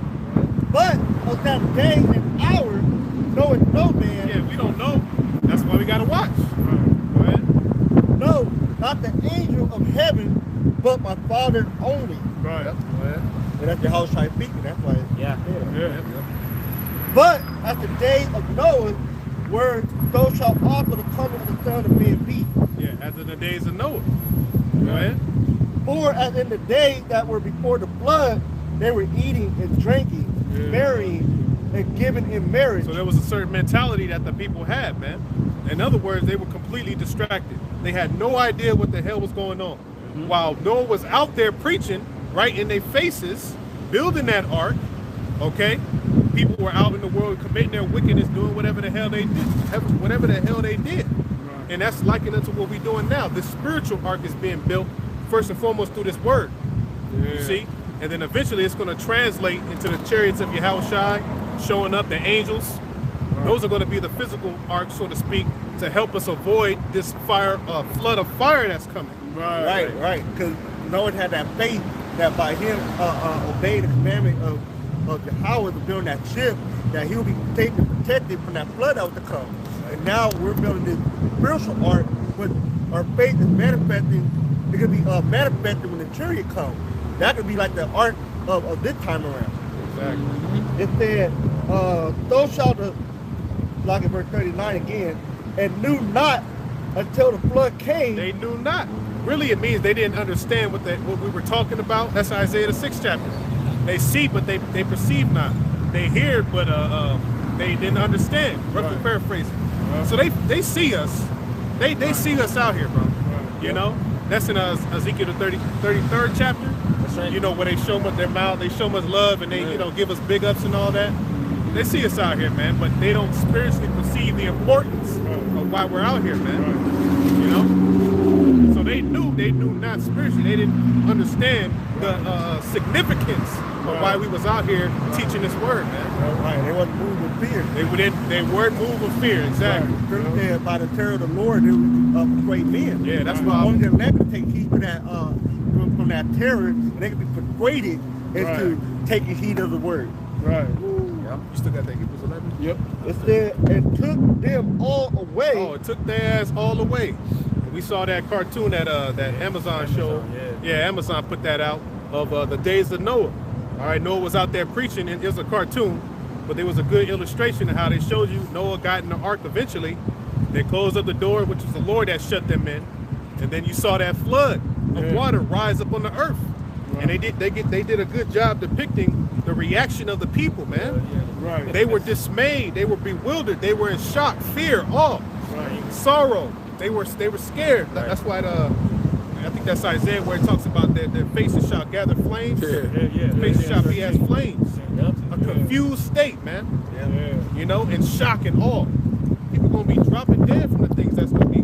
But of that day and hour, knoweth no man. Yeah, we don't know. That's why we gotta watch. Go ahead. No, not the angel of heaven, but my Father only. Right. Go ahead. And that's the house trying speaking. That's why. Yeah. Yeah. But at the day of Noah, where so shall also the coming of the Son of Man be. Yeah, as in the days of Noah. Go ahead. For as in the days that were before the flood, they were eating and drinking, marrying, and giving in marriage. So there was a certain mentality that the people had, man. In other words, they were completely distracted. They had no idea what the hell was going on. While Noah was out there preaching, right in their faces, building that ark, okay? People were out in the world committing their wickedness, doing whatever the hell they did. And that's likened to what we're doing now. This spiritual ark is being built first and foremost through this word. You see? And then eventually it's going to translate into the chariots of Yahushua, showing up the angels. Those are going to be the physical ark, so to speak, to help us avoid this fire, flood of fire that's coming. Right. Because Noah had that faith that by him obeying the commandment of Yahweh to build that ship, that he'll be safe and protected from that flood that was to come. And now we're building this spiritual ark, but our faith is manifesting. It could be manifested when the chariot comes. That could be like the ark of this time around. Exactly. It said, so shall the, like in verse 39 again, and knew not until the flood came. They knew not. Really, it means they didn't understand what we were talking about. That's Isaiah the 6th chapter. They see, but they perceive not. They hear, but they didn't understand. Roughly paraphrasing. So they see us. They see us out here, bro. You know? That's in Ezekiel the 33rd chapter. That's right. You know, where they show us their mouth, they show us love, and they, you know, give us big ups and all that. They see us out here, man, but they don't spiritually perceive the importance of why we're out here, man. You know? So they knew not spiritually. They didn't understand the significance of why we was out here teaching this word, man. Right, they wasn't moved with fear. They weren't moved with fear, exactly. Right. By the terror of the Lord, they were persuade men. Yeah, that's why. Only the elect take heed to that from that terror, and they can be persuaded into taking heed of the word. Right. You still got that Hebrews 11? Yep. It said, and took them all away. Oh, it took their ass all away. We saw that cartoon that Amazon showed. Yeah, Amazon put that out of the days of Noah. All right, Noah was out there preaching, and it was a cartoon, but there was a good illustration of how they showed you Noah got in the ark eventually. They closed up the door, which was the Lord that shut them in, and then you saw that flood of water rise up on the earth. And they did a good job depicting the reaction of the people, man. Right. They were dismayed, they were bewildered, they were in shock, fear, awe, sorrow. They were scared. That's why I think that's Isaiah where it talks about their faces shall gather flames. Faces shall be as flames. A confused state, man. You know, in shock and awe. People gonna be dropping dead from the things that's gonna be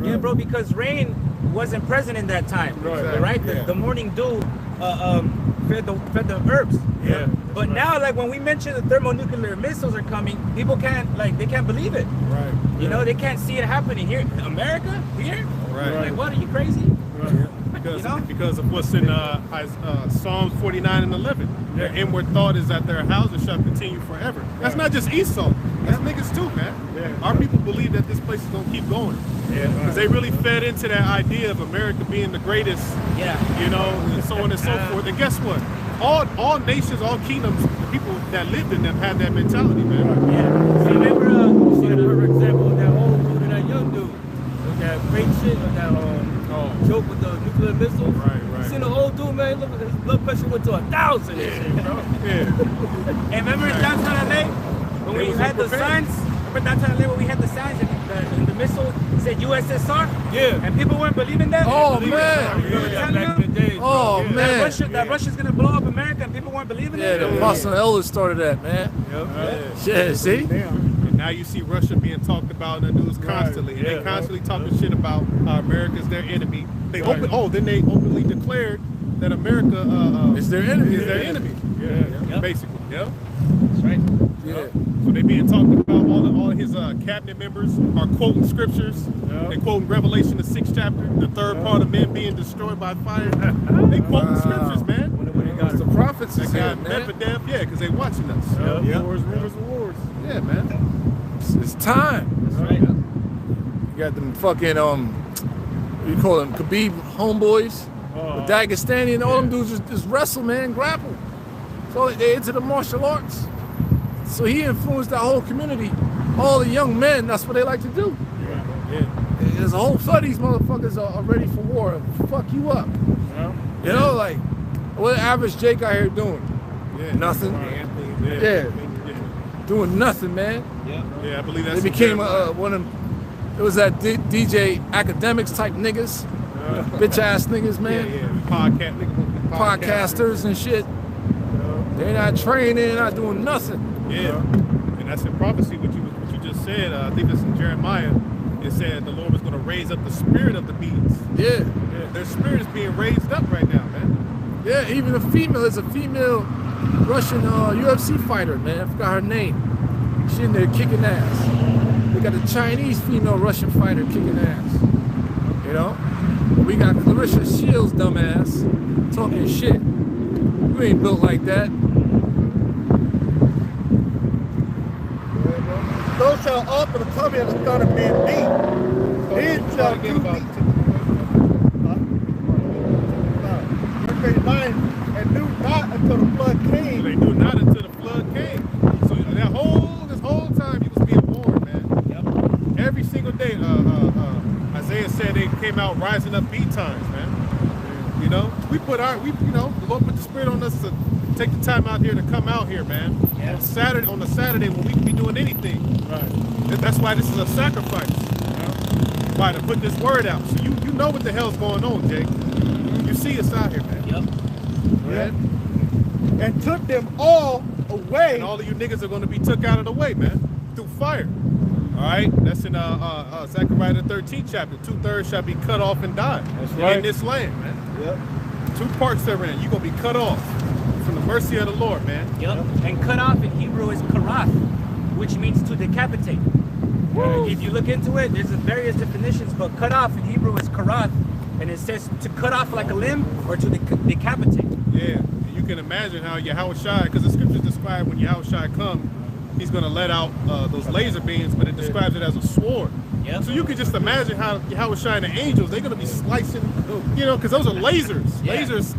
Yeah, bro, because rain wasn't present in that time. Right? The morning dew fed the herbs. Yeah. But now, like when we mention the thermonuclear missiles are coming, people can't believe it. Right. You know, they can't see it happening here. America? Here? Right. Like, what, are you crazy? Because of what's in Psalms 49 and 11. Their inward thought is that their houses shall continue forever. That's not just Esau. That's niggas too, man. Our people believe that this place is going to keep going. Because they really fed into that idea of America being the greatest, you know, and so on and so forth. And guess what? All nations, all kingdoms, the people that lived in them had that mentality, man. Yeah. So remember, for example, that old dude and that young dude. With that fake shit, with that joke with the nuclear missiles. Right. You seen the old dude, man, look, his blood pressure went to 1,000 and shit, bro. And remember in downtown LA, when we had the signs? Remember downtown LA when we had the signs and the missile said USSR? Yeah. And people weren't believing that? Oh, man. Remember telling Back in the them? day, Oh, man. That Russia's gonna blow up America and people weren't believing Yeah, it? the Apostle Elders started that, man. Yeah, see? And now you see Russia being talked about in the news constantly. And they constantly talking shit about how America's their enemy. They then they openly declared that America It's their enemy. is their enemy. Basically. Yeah. That's right. Yeah. So they being talked about, all of his cabinet members are quoting scriptures. They quoting Revelation, the 6th chapter, the third part of men being destroyed by fire. They quoting scriptures, man. The prophets They is got here, man. Medvedev, because they watching us. Wars, rumors, and wars. Yeah, man. It's time. That's right. You got them fucking, what you call them, Khabib homeboys, the Dagestani, and all them dudes just wrestle, man, grapple. So they into the martial arts. So he influenced that whole community. All the young men, that's what they like to do. There's a whole flood of these motherfuckers are ready for war. Fuck you up. You know, like, what the average Jake out here doing? Nothing. Doing nothing, man. Yeah, I believe that's. They became one of them. It was that DJ academics type niggas, bitch ass niggas, man. Podcasters and shit. They're not training, they're not doing nothing. And that's in prophecy. What you just said. I think it's in Jeremiah. It said the Lord was going to raise up the spirit of the beings. Their spirit is being raised up right now, man. Yeah, even a female. There's a female Russian UFC fighter, man. I forgot her name. She in there kicking ass. We got a Chinese female Russian fighter kicking ass. You know? We got Clarissa Shields, dumbass, talking shit. You ain't built like that. Those shall offer the coming of the Son of Man be. Then shall you be. Verse 9, and knew not until the flood came. They knew not until the flood came. So this whole time he was being warned, man. Every single day, Isaiah said they came out rising up beat times, man. You know, the Lord put the spirit on us to take the time out here to come out here, man. On a Saturday when we can be doing anything. That's why this is a sacrifice. Why, to put this word out. So you know what the hell's going on, Jake. You see us out here, man. And took them all away. And all of you niggas are going to be took out of the way, man, through fire. All right, that's in Zechariah the 13th chapter. 2/3 shall be cut off and die in this land, man. 2 parts therein. You're going to be cut off from the mercy of the Lord, man. And cut off in Hebrew is karath, which means to decapitate. If you look into it, there's various definitions, but cut off in Hebrew is karath, and it says to cut off like a limb or to decapitate. Yeah, and you can imagine how Yahushua, because the scriptures describe when Yahushua comes, he's going to let out those laser beams, but it describes it as a sword. So you can just imagine how Yahushua and the angels, they're going to be slicing, you know, because those are lasers. Lasers,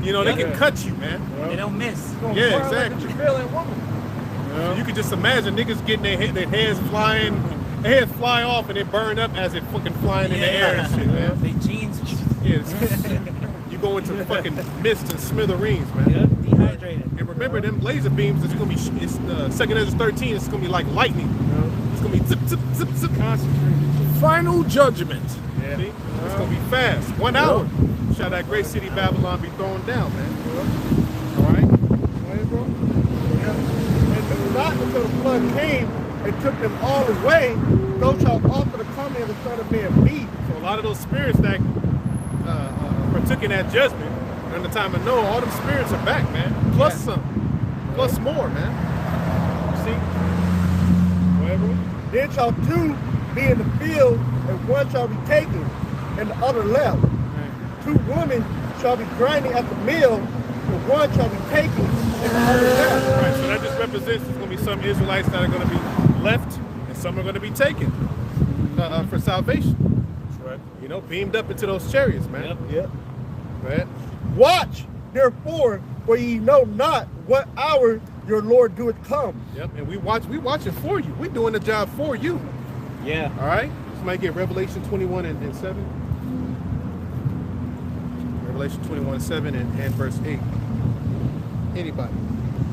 you know, they can cut you, man. They don't miss. Yeah, exactly. So you can just imagine niggas getting their heads flying, their heads fly off and they burn up as it fucking flying in the air and shit, man. They jeans. You go into fucking mist and smithereens, man. Dehydrated. And remember, them laser beams, it's gonna be, 2nd Ezra 13, it's gonna be like lightning. It's gonna be zip, zip, zip, zip. Concentrated. Final judgment. See? It's gonna be fast. 1 hour. Shall that great city Babylon be thrown down, man. All right? And not until the flood came and took them all away, those shall offer the coming of the Son of Man be. So lot of those spirits that partook in that judgment during the time of Noah, all them spirits are back, man. Plus some. Plus more, man. See? Whatever. Then shall two be in the field, and one shall be taken, and the other left. Two women shall be grinding at the mill, and one shall be taken, and the other left. Right, so that just represents there's going to be some Israelites that are going to be left, and some are going to be taken for salvation. That's right. You know, beamed up into those chariots, man. Yep. Right? Watch, therefore, for ye know not what hour your Lord doeth come. Yep, and we watching for you. We're doing the job for you. Yeah. All right? Somebody get Revelation 21 and 7. Revelation 21:7 and verse 8. Anybody?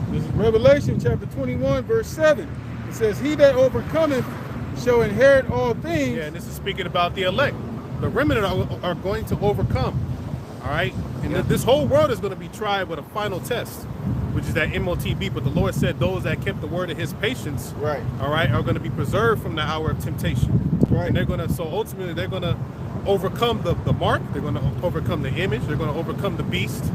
This is Revelation chapter 21, verse 7. It says, he that overcometh shall inherit all things. Yeah, and this is speaking about the elect. The remnant are going to overcome. All right? And this whole world is going to be tried with a final test, which is that MOTB. But the Lord said those that kept the word of his patience, Right. all right, are going to be preserved from the hour of temptation. Right. And they're going to, so ultimately, they're going to overcome the mark. They're going to overcome the image. They're going to overcome the beast.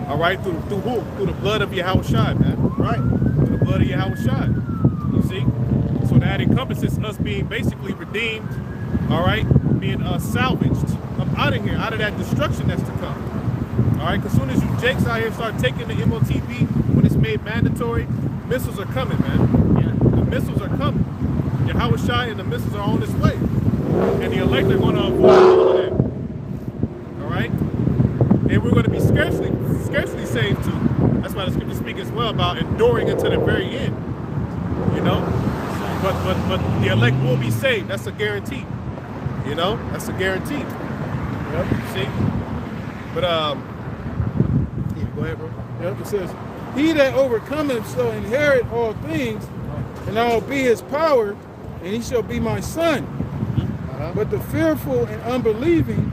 All right, through who? Through the blood of Yahushua, man. Right. Through the blood of Yahushua. You see? So that encompasses us being basically redeemed, all right, being salvaged up out of here, out of that destruction that's to come. All right, because as soon as you jakes out here start taking the MOTB, when it's made mandatory, missiles are coming, man. Yeah. The missiles are coming. Yahushua and the missiles are on its way. And the elect are going to avoid all of that. All right? And we're going to be scarcely saved too. That's why the scripture speaks as well about enduring until the very end. You know? But the elect will be saved. That's a guarantee. You know? That's a guarantee. Yep. See? But yeah, go ahead, bro. Yep, it says, he that overcometh shall inherit all things, and I will be his power, and he shall be my son. But the fearful and unbelieving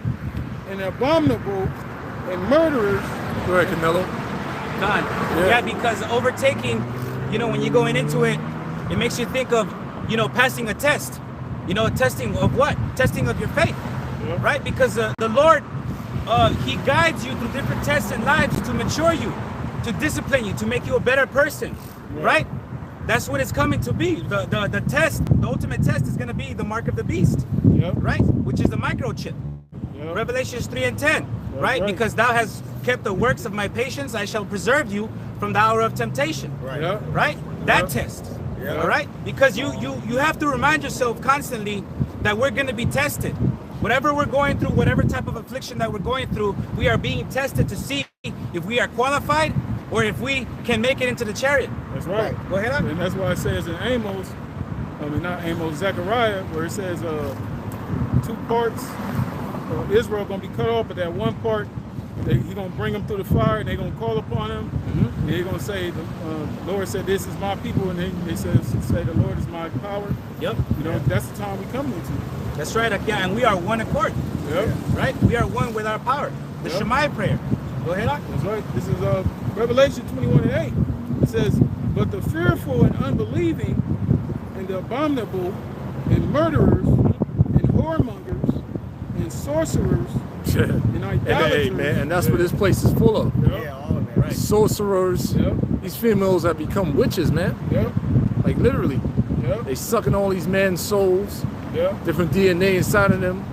and abominable and murderers. Go ahead, Camilo. God. Yeah, because overtaking, you know, when you're going into it, it makes you think of, you know, passing a test. You know, testing of what? Testing of your faith, right? Because the Lord, he guides you through different tests in lives to mature you, to discipline you, to make you a better person, right? That's what it's coming to be. The test, the ultimate test is going to be the mark of the beast, right? Which is the microchip. Revelations 3 and 10, right? Because thou hast kept the works of my patience, I shall preserve you from the hour of temptation, right? That test, all right? Because you have to remind yourself constantly that we're going to be tested. Whatever we're going through, whatever type of affliction that we're going through, we are being tested to see if we are qualified or if we can make it into the chariot. That's right. Go ahead. And that's why it says in Amos, not Amos, Zechariah, where it says 2 parts, Israel going to be cut off, but that one part, he's going to bring them through the fire, and they're going to call upon him, and they're going to say, the Lord said, this is my people, and they say, the Lord is my power. Yep. You know, that's the time we come into. That's right, yeah, and we are one accord. Yep. Right? We are one with our power. The Shema prayer. Go ahead. That's right. This is Revelation 21 and 8. It says, but the fearful and unbelieving and the abominable and murderers and whoremongers and sorcerers and idolaters. Hey, man, and that's what this place is full of. Yeah, all of that. Right. Sorcerers. These females have become witches, man. Like literally. They sucking all these men's souls. Different DNA inside of them.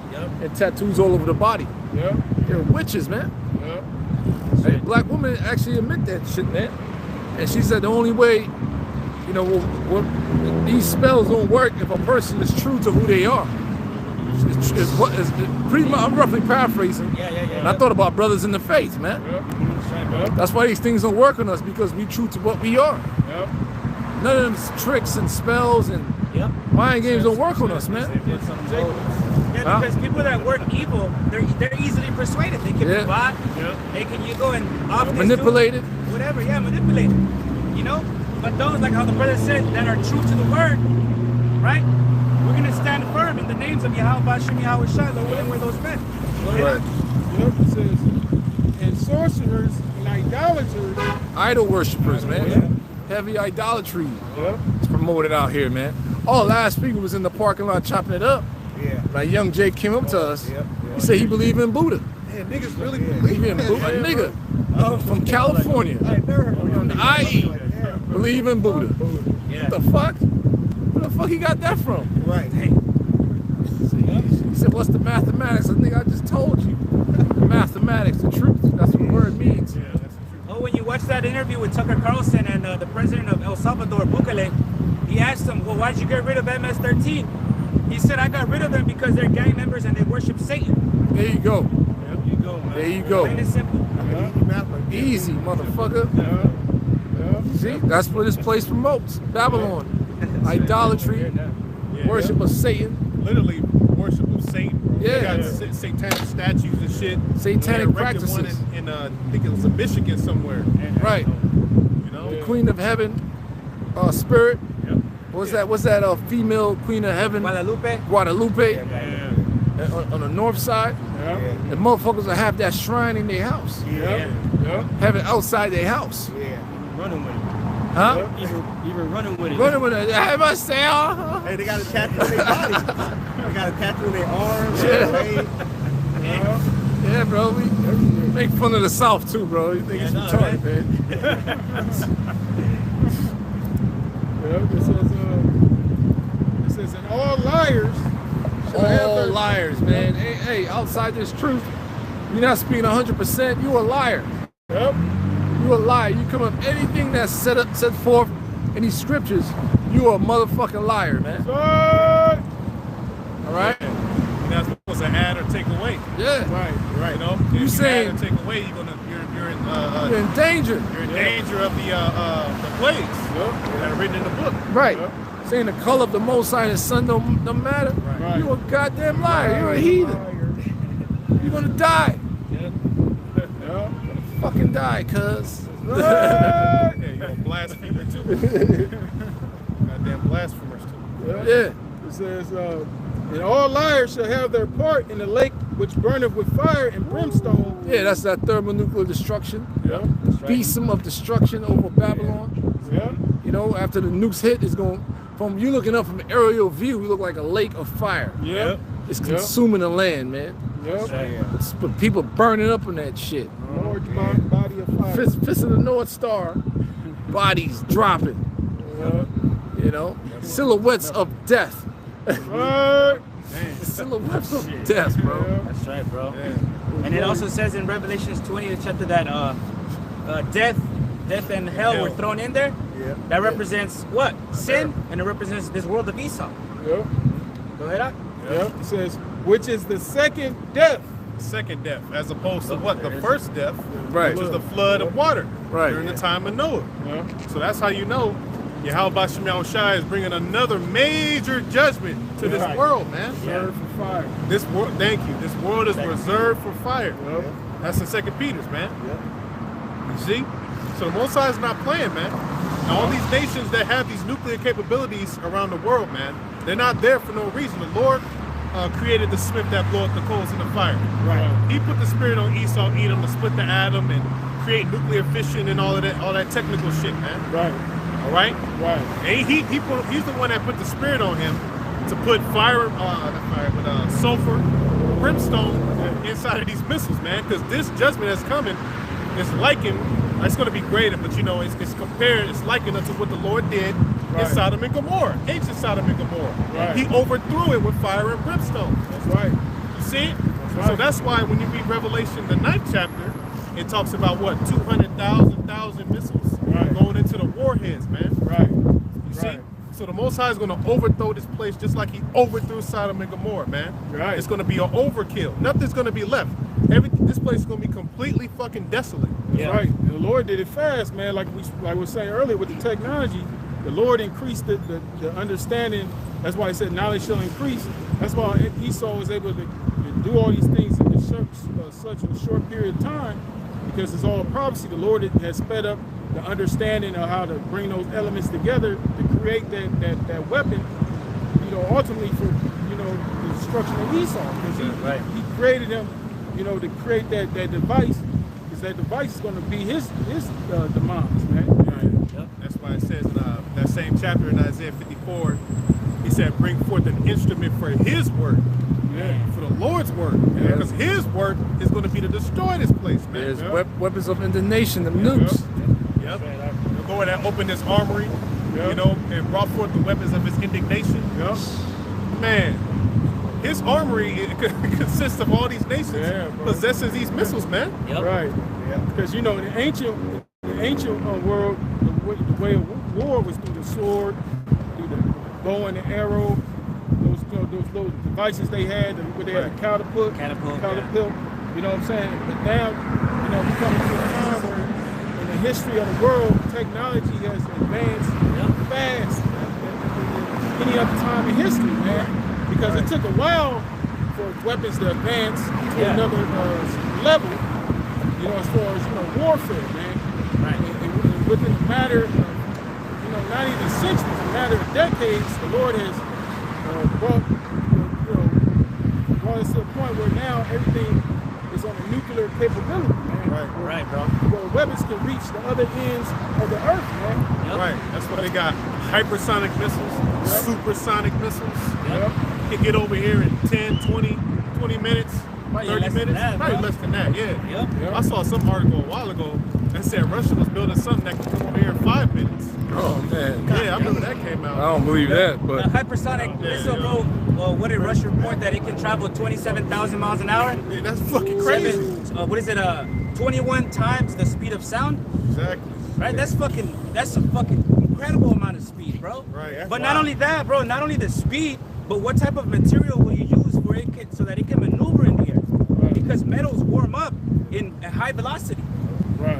And tattoos all over the body. They're witches, man. A black woman actually admit that shit, man. And she said the only way, you know, these spells don't work if a person is true to who they are. It's pretty much, I'm roughly paraphrasing. And I thought about brothers in the faith, man. That's why these things don't work on us, because we true to what we are. None of them tricks and spells and mind games don't work on us, man. Yeah, because people that work evil, they're easily persuaded. They can be bought. They can, you go and off manipulated. Whatever, manipulated. You know? But those, like how the brother said, that are true to the word, right? We're going to stand firm in the names of Yahweh, Shem, Yahweh, Shai, Lord willing, we're those men. Right. It says, and sorcerers and idolaters. Idol worshippers, man. Heavy idolatry. It's promoted out here, man. Oh, last week we was in the parking lot chopping it up. Yeah. Like Young Jay came up to us. He said he believed in Buddha. Man, niggas really Believe in Buddha. A nigga from California. From the IE. Believe in Buddha. What the fuck? Where the fuck he got that from? Right. He said, what's the mathematics? I think I just told you. The mathematics, the truth. That's what the word means. Oh, when you watch that interview with Tucker Carlson and the president of El Salvador, Bukele, he asked him, well, why'd you get rid of MS-13? He said, I got rid of them because they're gang members and they worship Satan. There you go. There you go, man. There you go. Plain and simple. Easy, motherfucker. See, that's what this place promotes. Babylon. Idolatry, worship of Satan. Literally worship of Satan. Yeah. They got satanic statues and shit. Satanic They erected practices. one in I think it was in Michigan somewhere. Right. You know? The Queen of Heaven, spirit. What's that female Queen of Heaven? Guadalupe. On the north side. The motherfuckers will have that shrine in their house. Have it outside their house. Running with it. Huh? Even running with it. Running with it. I must say, Hey, they got a tattoo on their body. They got a tattoo on their arms, Yeah. leg. yeah, bro. We make fun of the South too, bro. You think it's retarded, man? It says, and all liars shall have All their liars, man. Hey, outside this truth, you're not speaking 100%. You a liar. Yep. You a liar. You come up anything that's set forth in these scriptures, you are a motherfucking liar, man. Right. All right? You're not supposed to add or take away. Yeah. Right. You know? You if saying- you add or take away, you're in You're in danger. you're in danger of the plagues that are written in the book. Right. Saying the color of the Most High and the sun don't matter. Right. You a goddamn liar. You're a heathen. You're gonna die. Fucking die, cuz. Yeah, you're a blasphemer too. Goddamn blasphemers too. Yeah. It says, and all liars shall have their part in the lake which burneth with fire and brimstone. Yeah, that's that thermonuclear destruction. Yeah. Besom of destruction over Babylon. Yeah. You know, after the nukes hit, it's going from you looking up from aerial view, you look like a lake of fire. Yeah. It's consuming the land, man. Yeah. But people burning up in that shit. Large body of fire. Fist of the North Star, bodies dropping. You know, silhouettes of death. Right. Silhouettes of death, bro. That's right, bro. And it also says in Revelations 20, chapter that death and hell were thrown in there. That represents what? Sin, and it represents this world of Esau. Yeah. Go ahead, Ak. Yeah. It says, which is the second death. Second death, as opposed to what? The first death, Right. which was the flood of water Right. during the time of Noah. Yeah. So that's how you know Yahweh Shemel Shai is bringing another major judgment to this world, man. Reserved for fire. This world, thank you. This world is reserved for fire. That's in 2 Peter's, man. You see? So the Most High is not playing, man. And all these nations that have these nuclear capabilities around the world, man, they're not there for no reason. The Lord created the smith that bloweth the coals in the fire. Right. He put the spirit on Esau, Edom to split the atom and create nuclear fission and all that technical shit, man. Right. All right? Right. And he's the one that put the spirit on him to put sulfur, brimstone inside of these missiles, man. Because this judgment that's coming is likened. It's going to be greater, but you know, it's compared. It's likened unto what the Lord did in Sodom and Gomorrah, ancient Sodom and Gomorrah. Right. He overthrew it with fire and brimstone. That's right. You see it? right. So that's why when you read Revelation, the 9th chapter, it talks about what 200,000 missiles going into the warheads, man. Right. You see? So the Most High is going to overthrow this place just like he overthrew Sodom and Gomorrah, man. Right. It's going to be an overkill. Nothing's going to be left. This place is going to be completely fucking desolate. That's right. And the Lord did it fast, man. Like we were saying earlier with the technology, the Lord increased the understanding. That's why he said knowledge shall increase. That's why Esau was able to do all these things in such a short period of time, because it's all prophecy. The Lord has sped up the understanding of how to bring those elements together to create that weapon, you know, ultimately for, you know, the destruction of Esau. Because he created him, you know, to create that device, because that device is going to be his demise, man. That's why it says in that same chapter in Isaiah 54, He said, bring forth an instrument for his work. Yeah. For the Lord's work. Because his work is going to be to destroy this place, man. There's weapons of indignation, them nukes. Yep. He'll go in and open this armory, you know, and brought forth the weapons of his indignation. Man, his armory it consists of all these nations, possesses these missiles, man. Right. Because, you know, the ancient world, the way of war was through the sword, through the bow and the arrow, those little devices they had, where they had a catapult. You know what I'm saying? But now, you know, we come to a time where in the history of the world, technology has advanced fast than any other time in history, man. Because it took a while for weapons to advance to another level, you know, as far as, you know, warfare, man. And within a matter of, you know, not even centuries, a matter of decades, the Lord has brought us to a point where now everything is on a nuclear capability, man. Right, bro. Where weapons can reach the other ends of the earth, man. Right. That's why they got hypersonic missiles, supersonic missiles. Can get over here in 10, 20 minutes, 30 minutes. Probably less than that, I saw some article a while ago that said Russia was building something that could come over here in 5 minutes. Oh, man. Yeah, I remember that came out. I don't believe that, but... hypersonic missile, bro, what did Russia report that it can travel 27,000 miles an hour? Yeah, that's fucking crazy. 21 times the speed of sound? Exactly. Right? That's a fucking incredible amount of speed, bro. Right. But not only that, bro, not only the speed, but what type of material will you use for it so that it can maneuver in the air? Because metals warm up in a high velocity.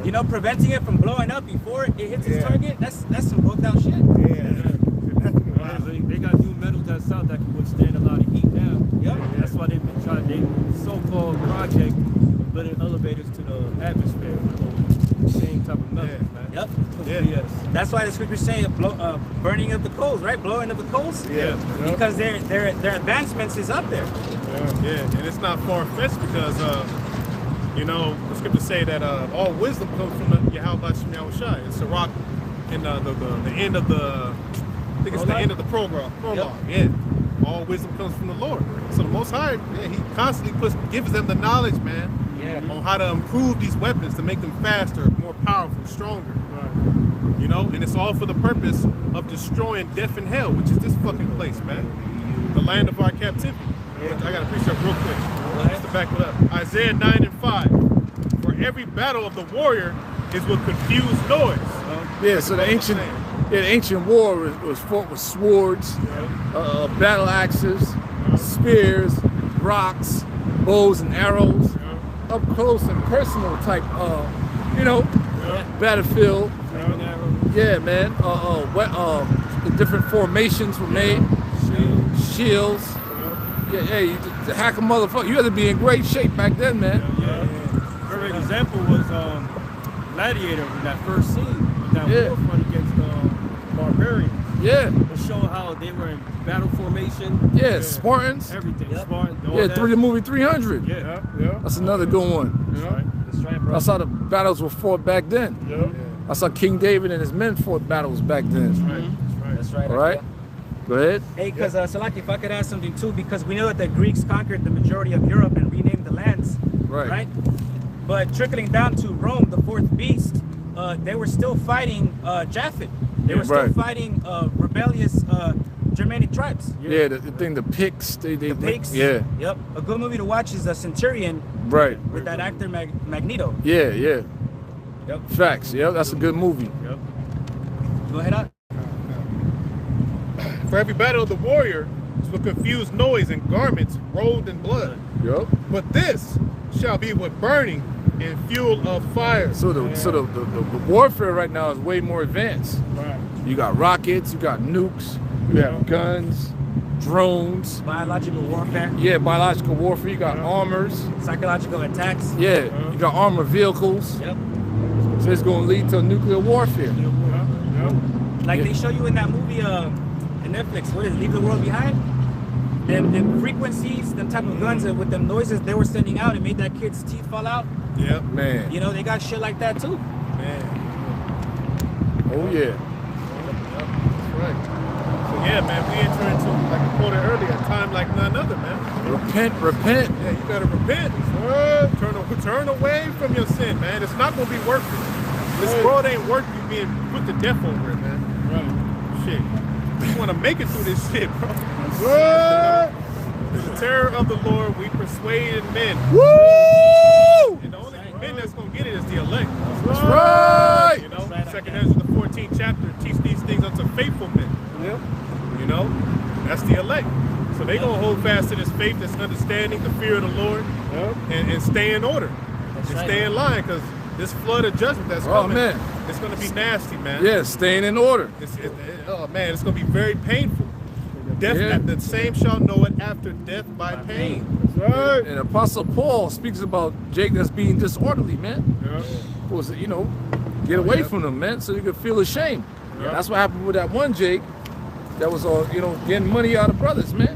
You know, preventing it from blowing up before it hits its target, that's some broke down shit. They got new metals that's out that can withstand a lot of heat now. That's why they've been trying their so-called project of building elevators to the atmosphere. Same type of metals, man. Yes. That's why the scriptures say burning of the coals, right? Blowing of the coals. Because their advancements is up there. And it's not far-fetched because you know, the scriptures say that all wisdom comes from the Yahweh Shemel Shai. It's Sirach in the end of the, I think it's the end of the prologue. All wisdom comes from the Lord. So the Most High, he constantly gives them the knowledge, man, on how to improve these weapons to make them faster, more powerful, stronger. You know, and it's all for the purpose of destroying death and hell, which is this fucking place, man. The land of our captivity. I got to preach up real quick. Just to back it up. Isaiah 9 and 5. For every battle of the warrior is with confused noise. So the ancient war was fought with swords, battle axes, spears, rocks, bows and arrows, up close and personal type, you know, battlefield. Yeah, man. The different formations were made. Shields. To hack a motherfucker, you had to be in great shape back then, man. Perfect example was Gladiator in that first scene with that warfront against barbarians. To show how they were in battle formation. Spartans. Everything. Spartans. Through the movie 300. That's another good one. That's right, bro. That's how the battles were fought back then. That's how King David and his men fought battles back then. That's right. All right. Go ahead. Hey, because Salaki, if I could add something too, because we know that the Greeks conquered the majority of Europe and renamed the lands, right? But trickling down to Rome, the fourth beast, they were still fighting Japhet. They were still fighting rebellious Germanic tribes. The Picts. The Picts. Yep. A good movie to watch is The Centurion. With that actor Magneto. Yep. Facts. That's a good movie. Go ahead on. For every battle of the warrior is with confused noise and garments rolled in blood. But this shall be with burning and fuel of fire. So the warfare right now is way more advanced. You got rockets, you got nukes, you have guns, drones. Biological warfare. Biological warfare. You got armors. Psychological attacks. You got armored vehicles. So it's going to lead to nuclear warfare. Like they show you in that movie, Netflix, what is it, Leave the World Behind? Them frequencies, them type of guns with them noises they were sending out, it made that kid's teeth fall out. Man. You know, they got shit like that too. Man. Oh yeah. That's right. So Yeah, man, we enter into, like I quoted earlier, a time like none other, man. Repent. Yeah, you gotta repent. Turn away from your sin, man. It's not gonna be worth it. This world ain't worth you being put to death over it, man. Right. Shit. You wanna make it through this shit, bro. The terror of the Lord, we persuaded men. Woo! And the only men that's gonna get it is the elect. That's right. You know, 2 Ezra, the 14th chapter, teach these things unto faithful men. Yep. You know, that's the elect. So they gonna hold fast to this faith, this understanding, the fear of the Lord, and stay in order, and stay in line, because this flood of judgment that's coming, it's gonna be nasty, man. Yeah, staying in order. Oh man, it's gonna be very painful. Death, the same shall know it after death by pain. Right. And Apostle Paul speaks about Jake that's being disorderly, man. Was it, you know, get away from them, man, so you could feel ashamed. That's what happened with that one Jake that was, you know, getting money out of brothers, man.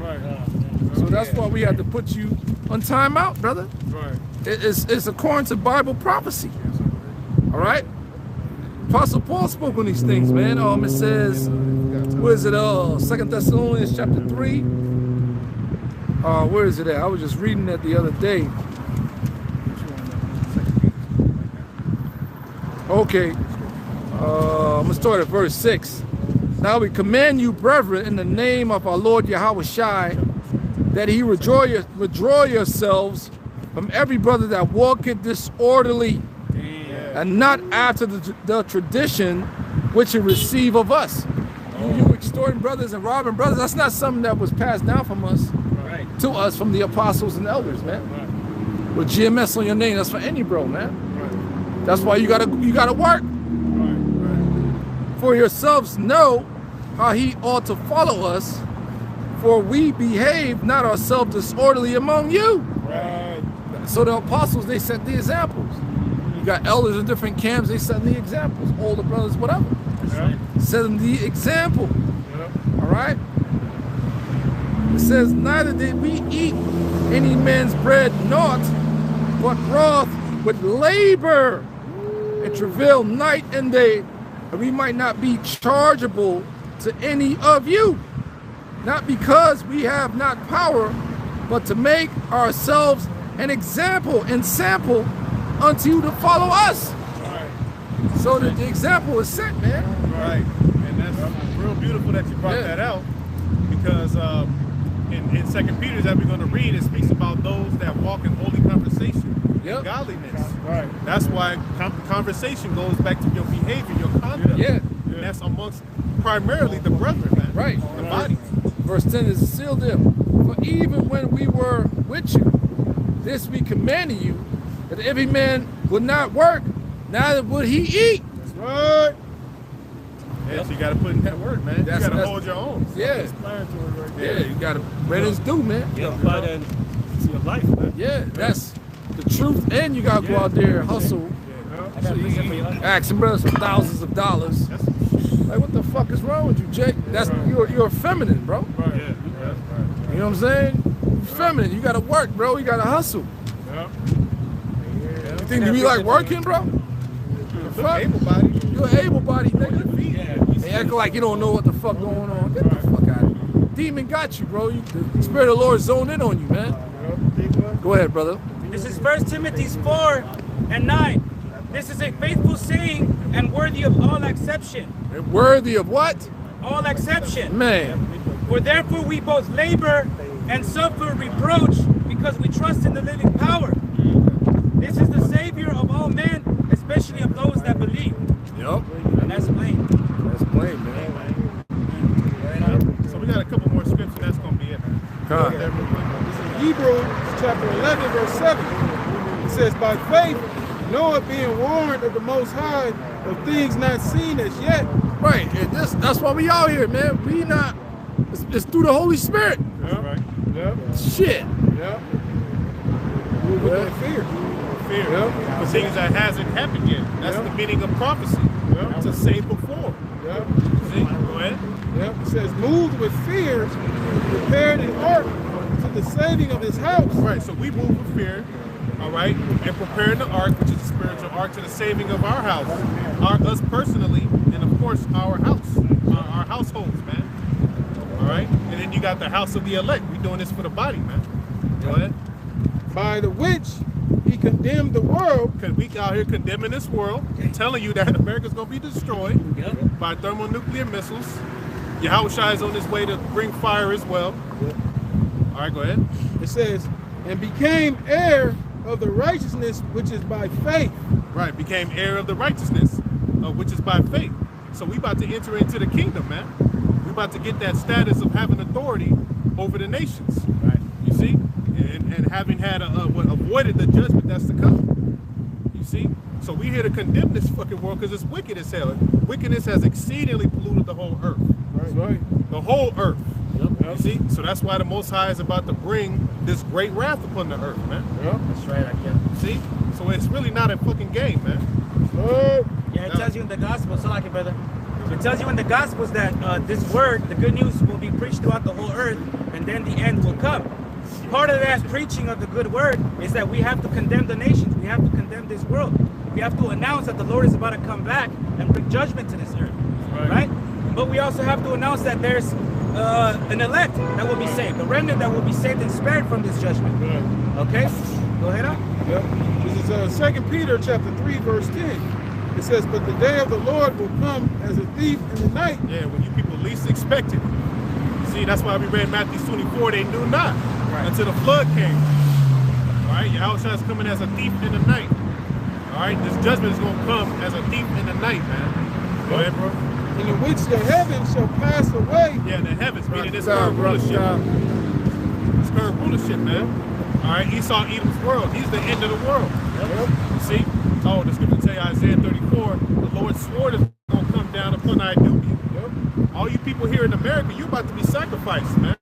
So that's why we had to put you on timeout, brother. It's according to Bible prophecy. All right. Apostle Paul spoke on these things, man. It says, where is it? 2 Thessalonians chapter 3. Where is it at? I was just reading that the other day. Okay. I'm gonna start at verse 6. Now we command you, brethren, in the name of our Lord Yahweh Shai, that he withdraw yourselves from every brother that walketh disorderly, and not after the tradition which you receive of us. You extorting brothers and robbing brothers, that's not something that was passed down from us to us from the apostles and elders, man. With GMS on your name, that's for any bro, man. That's why you gotta work. For yourselves know how he ought to follow us, for we behave not ourselves disorderly among you. So the apostles, they set the examples. You got elders in different camps, they set the examples. Older brothers, whatever. Set them the example. All right? It says, neither did we eat any man's bread naught, but wrought with labor and travail night and day, that we might not be chargeable to any of you. Not because we have not power, but to make ourselves an example and sample unto you to follow us. So that the example is set, man. Right. And that's real beautiful that you brought that out, because in 2 Peter that we're going to read, it speaks about those that walk in holy conversation, and godliness. That's why conversation goes back to your behavior, your conduct. And that's amongst primarily the brethren, man. The body. Verse 10 is a seal deal. For even when we were with you, this we commanded you, that every man would not work, neither would he eat. That's right. Yeah, so you got to put in that word, man. You got to hold your own. You got to rent his due, man. You got to apply that to your life, man. Yeah, that's the truth, and you got to go out there and hustle. So you asking brothers for thousands of dollars. Like, what the fuck is wrong with you, Jake? That's you're feminine, bro. You know what I'm saying? You're feminine. You got to work, bro. You got to hustle. You think you be like working, bro? Fuck. You're an able-bodied nigga. They act like you don't know what the fuck going on. Get the fuck out of here. Demon got you, bro. The Spirit of the Lord zoned in on you, man. Go ahead, brother. This is 1 Timothy 4 and 9. This is a faithful saying and worthy of all acception. Worthy of what? All acception. Man. For therefore we both labor and suffer reproach because we trust in the living power. This is the Savior of all men, especially of those that believe. Yep. And that's plain. That's plain, man. So we got a couple more scriptures. That's going to be it. Hebrews chapter 11, verse 7. It says, by faith, Noah being warned of the Most High of things not seen as yet. Right, and that's why we out here, man. We not, it's through the Holy Spirit. Shit. With fear. For things that hasn't happened yet. That's the meaning of prophecy. To say before. See? Go ahead. It says, moved with fear, prepared an ark to the saving of his house. Right, so we move with fear, all right, and preparing the ark, which is the spiritual ark, to the saving of our house, us personally, and of course our house, our households, man. All right? And then you got the house of the elect. We doing this for the body, man. Go ahead. By the which he condemned the world. Because we out here condemning this world, telling you that America's going to be destroyed by thermonuclear missiles. Yahushua is on his way to bring fire as well. All right, go ahead. It says, and became heir of the righteousness which is by faith. Right, became heir of the righteousness, which is by faith. So we about to enter into the kingdom, man. We about to get that status of having authority over the nations. Right. You see? And having had avoided the judgment that's to come. You see? So we here to condemn this fucking world because it's wicked as hell. Wickedness has exceedingly polluted the whole earth. That's right. The whole earth. You see? So that's why the Most High is about to bring this great wrath upon the earth, man. That's right, I get it. See? So it's really not a fucking game, man. Yeah, it tells you in the gospel, so like it, brother. It tells you in the gospels that this word, the good news, will be preached throughout the whole earth, and then the end will come. Part of that preaching of the good word is that we have to condemn the nations. We have to condemn this world. We have to announce that the Lord is about to come back and bring judgment to this earth, right? But we also have to announce that there's an elect that will be saved, a remnant that will be saved and spared from this judgment. Okay? Go ahead on. This is 2 Peter chapter 3, verse 10. It says, but the day of the Lord will come as a thief in the night. Yeah, when you people least expect it. See, that's why we read Matthew 24, they knew not until the flood came. All right, Yahushua is coming as a thief in the night. All right, this judgment is going to come as a thief in the night, man. Go ahead, bro. In which the heavens shall pass away. Yeah, the heavens, meaning this current rulership. This current rulership, man. All right, Esau, Edom's world. He's the end of the world. You see? Oh, the scripture tell you, Isaiah 34, the Lord swore it's going to come down upon Idubi. All you people here in America, you about to be sacrificed, man.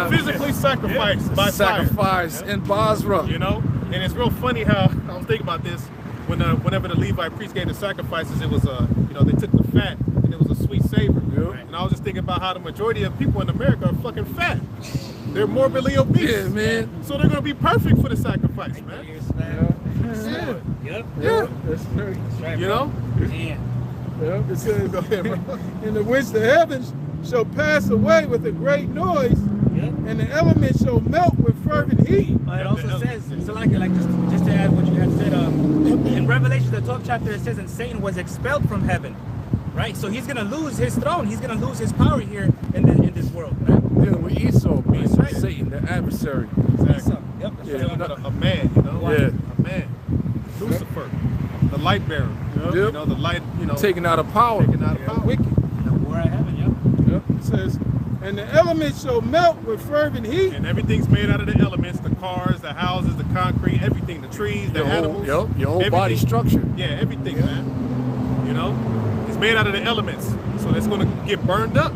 Physically sacrificed by sacrifice fire. in Basra. You know? And it's real funny how, I was thinking about this, when whenever the Levite priests gave the sacrifices, it was, you know, they took the fat, and it was a sweet savor. And I was just thinking about how the majority of people in America are fucking fat. They're morbidly obese. Yeah, man. So they're going to be perfect for the sacrifice, man. Yeah. That's right. You know? It says, in the which the heavens shall pass away with a great noise, and the elements shall melt with fervent heat. It also says, so like just to add what you had said, in Revelation, the 12th chapter, it says, and Satan was expelled from heaven, right? So he's gonna lose his throne. He's gonna lose his power here in this world, right? Dealing with Esau, being Satan, the adversary. Exactly. Yep. A man, you know? Yeah. A man. Lucifer. The light bearer. You know, the light, you know. Taking out of power. Taking out of power. Wicked. The war of heaven, It says, and the elements shall melt with fervent heat. And everything's made out of the elements, the cars, the houses, the concrete, everything, the trees, the animals. Your whole body structure. Yeah, everything, man. You know? It's made out of the elements. So it's going to get burned up.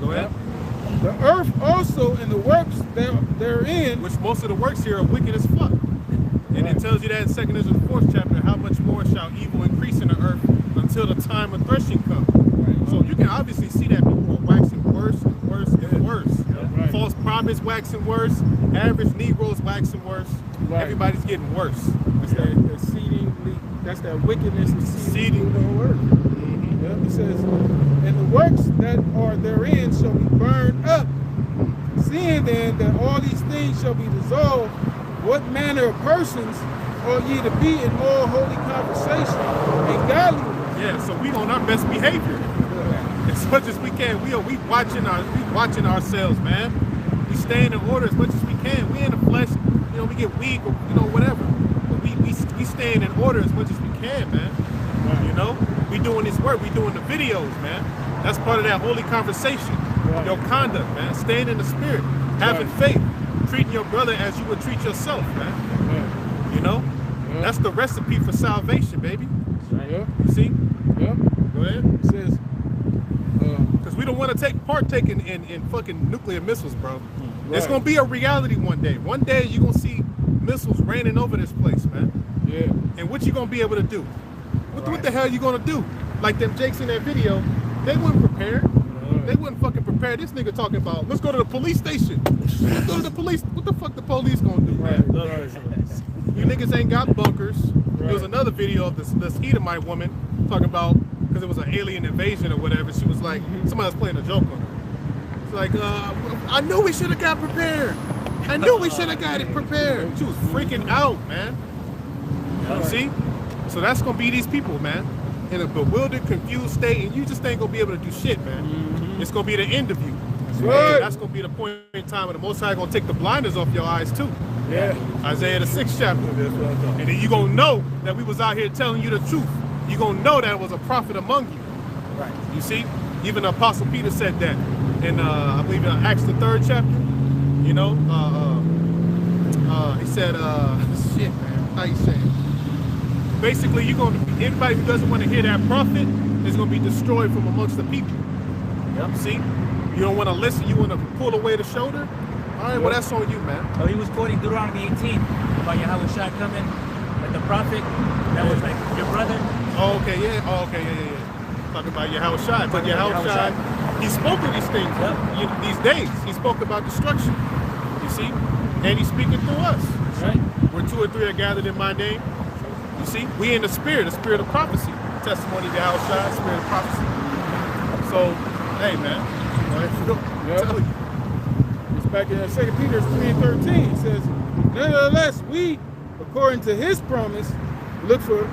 Go ahead. The earth also and the works therein. Which most of the works here are wicked as fuck. And it tells you that in 2nd Ezra 4th chapter, how much more shall evil increase in the earth until the time of threshing comes. So you can obviously see that people are waxing worse and worse and worse. False prophets waxing worse, average Negroes waxing worse. Everybody's getting worse. That's that's that wickedness exceeding the whole earth. It says, and the works that are therein shall be burned up. Seeing then that all these things shall be dissolved, what manner of persons ought ye to be in all holy conversation and godliness? Yeah, so we on our best behavior. As much as we can. We watching ourselves, man. We staying in order as much as we can. We in the flesh, you know, we get weak or, you know, whatever. But we staying in order as much as we can, man. You know? We doing this work, we doing the videos, man. That's part of that holy conversation. Your conduct, man. Staying in the spirit. Having faith. Treating your brother as you would treat yourself, man. You know? That's the recipe for salvation, baby. You see? Go ahead. It says, because we don't want to partake in fucking nuclear missiles, bro. It's gonna be a reality one day. One day you're gonna see missiles raining over this place, man. And what you gonna be able to do? What the hell you gonna do? Like them Jakes in that video, they weren't prepared. They wasn't fucking prepared. This nigga talking about, let's go to the police station. Let's go to the police. What the fuck the police gonna do, man? You niggas ain't got bunkers. There was another video of this Edomite woman talking about, because it was an alien invasion or whatever, she was like, somebody was playing a joke on her. like, I knew we should have got prepared. I knew we should have got it prepared. She was freaking out, man. You see? So that's gonna be these people, man, in a bewildered, confused state, and you just ain't gonna be able to do shit, man. It's gonna be the end of you. That's gonna be the point in time where the Most High gonna take the blinders off your eyes too. Yeah. Isaiah the 6th chapter. And then you gonna know that we was out here telling you the truth. You gonna know that it was a prophet among you. Right. You see? Even the Apostle Peter said that in I believe in Acts the 3rd chapter. You know, he said, shit, man. How you saying? Basically, you're gonna anybody who doesn't want to hear that prophet is gonna be destroyed from amongst the people. Yep. See? You don't want to listen. You want to pull away the shoulder. All right, well, that's on you, man. Oh, he was quoting Deuteronomy 18 about Yahweh Shai coming, like the prophet that was like your brother. Oh, okay, yeah. Oh, okay, yeah. Talking about Yahweh Shai. But Yahweh Shai, he spoke of these things. Yep. These days, he spoke about destruction. You see? And he's speaking through us. Right. Where 2 or 3 are gathered in my name. You see? We in the spirit of prophecy. Testimony of Yahweh Shai, spirit of prophecy. So, hey, man. Tell you. It's back in 2 Peter 3:13. It says, nevertheless, we, according to his promise, look for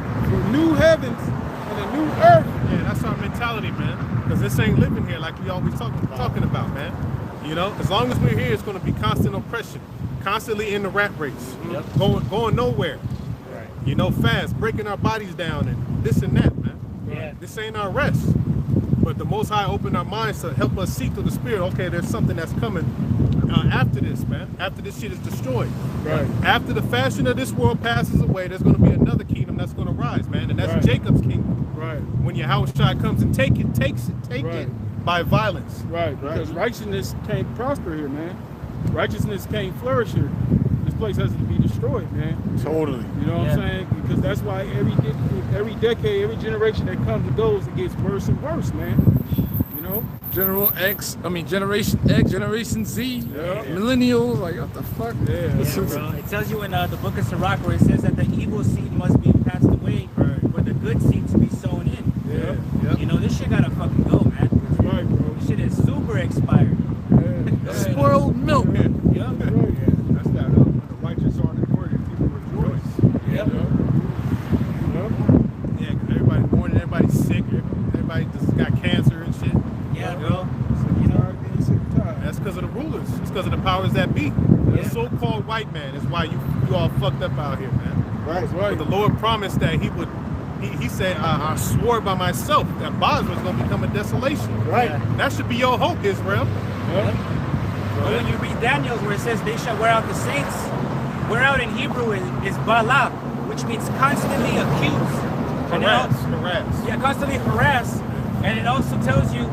new heavens and a new earth. Yeah, that's our mentality, man. Because this ain't living here like we always talking about, man. You know, as long as we're here, it's going to be constant oppression, constantly in the rat race, going nowhere. Right. You know, fast, breaking our bodies down and this and that, man. Yeah. This ain't our rest. But the Most High opened our minds to help us see through the Spirit. Okay, there's something that's coming after this, man. After this shit is destroyed. Right. After the fashion of this world passes away, there's going to be another kingdom that's going to rise, man. And that's Jacob's kingdom. Right. When Yahweh Shai comes and takes it by violence. Right. Because righteousness can't prosper here, man. Righteousness can't flourish here. This place has to be destroyed, man. Totally. You know what I'm saying? Because that's why every decade, every generation that comes and goes, it gets worse and worse, man. You know? Generation X, Generation Z, millennials, like what the fuck? Yeah, bro. It tells you in the book of Sirach where it says that the evil seed must be passed away for the good seed to be sown in. Yeah. You know, this shit gotta fucking go, man. That's right, bro. This shit is super expired. Spoiled milk. That's right. That's that when the righteous are rewarded, people rejoice. Yep. Yeah, because everybody's born and everybody's sick. Everybody just got cancer and shit. Yeah, bro. That's because of the rulers. It's because of the powers that be. The so-called white man is why you all fucked up out here, man. Right. But the Lord promised that he would. He said, I swore by myself that Basra is going to become a desolation. Right. That should be your hope, Israel. But when you read Daniel's where it says they shall wear out the saints, wear out in Hebrew is balab, which means constantly accused. Harass. Yeah, constantly harassed. And it also tells you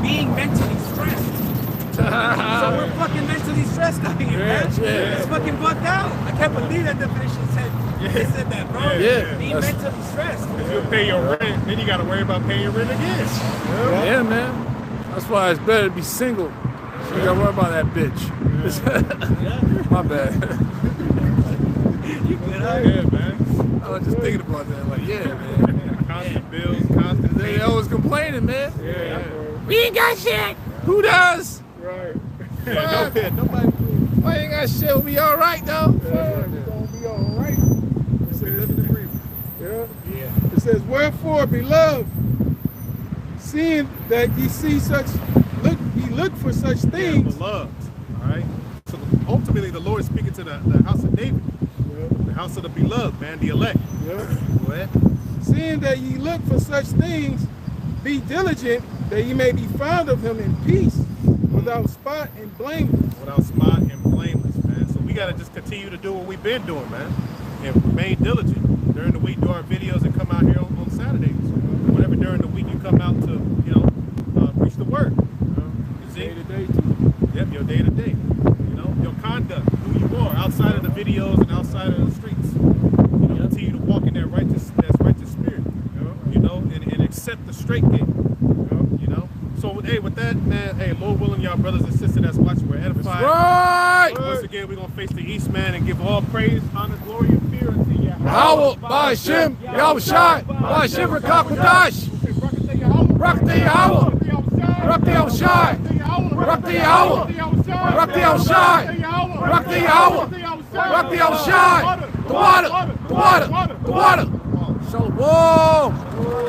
being mentally stressed. So we're fucking mentally stressed out here, man. It's fucking bugged out. I can't believe that definition said they said that, bro. Being mentally stressed. If you pay your rent, then you got to worry about paying your rent again. Yeah, man. That's why it's better to be single. So you gotta worry about that bitch. My bad. You good, huh? Yeah, man. I was just thinking about that. Like, man. Constant bills, constant They always complaining, man. Yeah. We ain't got shit. Who does? Right. Nobody. We ain't got shit. We be all right, though. We're gonna be all right. It says, It says, wherefore, beloved, seeing that ye see look for such things. Beloved. All right. So ultimately, the Lord is speaking to the house of David, the house of the beloved, man, the elect. Go ahead. Seeing that ye look for such things, be diligent that ye may be found of him in peace, without spot and blameless. Without spot and blameless, man. So we got to just continue to do what we've been doing, man, and remain diligent. During the week, do our videos and come out here on Saturdays. Whenever during the week you come out to, preach the word. You see? Day to day. Yep, your day to day. Your conduct, who you are, outside of the videos and outside of the streets. Continue to walk in that righteous spirit. And accept the straight gate. So, hey, with that, man, hey, Lord willing, y'all brothers and sisters that's watching, we're edified. Right. Once again, we're going to face the east, man, and give all praise, honor, glory, and fear unto Yahweh. Yahweh, Ba'ashem, Yahweh Shai, Ba'ashem, Rakakwadash. Rock the Yahweh. Barak the Yahushai. Barak the Yahweh. Barak the Yahushai. Barak the Yahweh. Barak the Yahushai. The water. The water. The water. Shalom.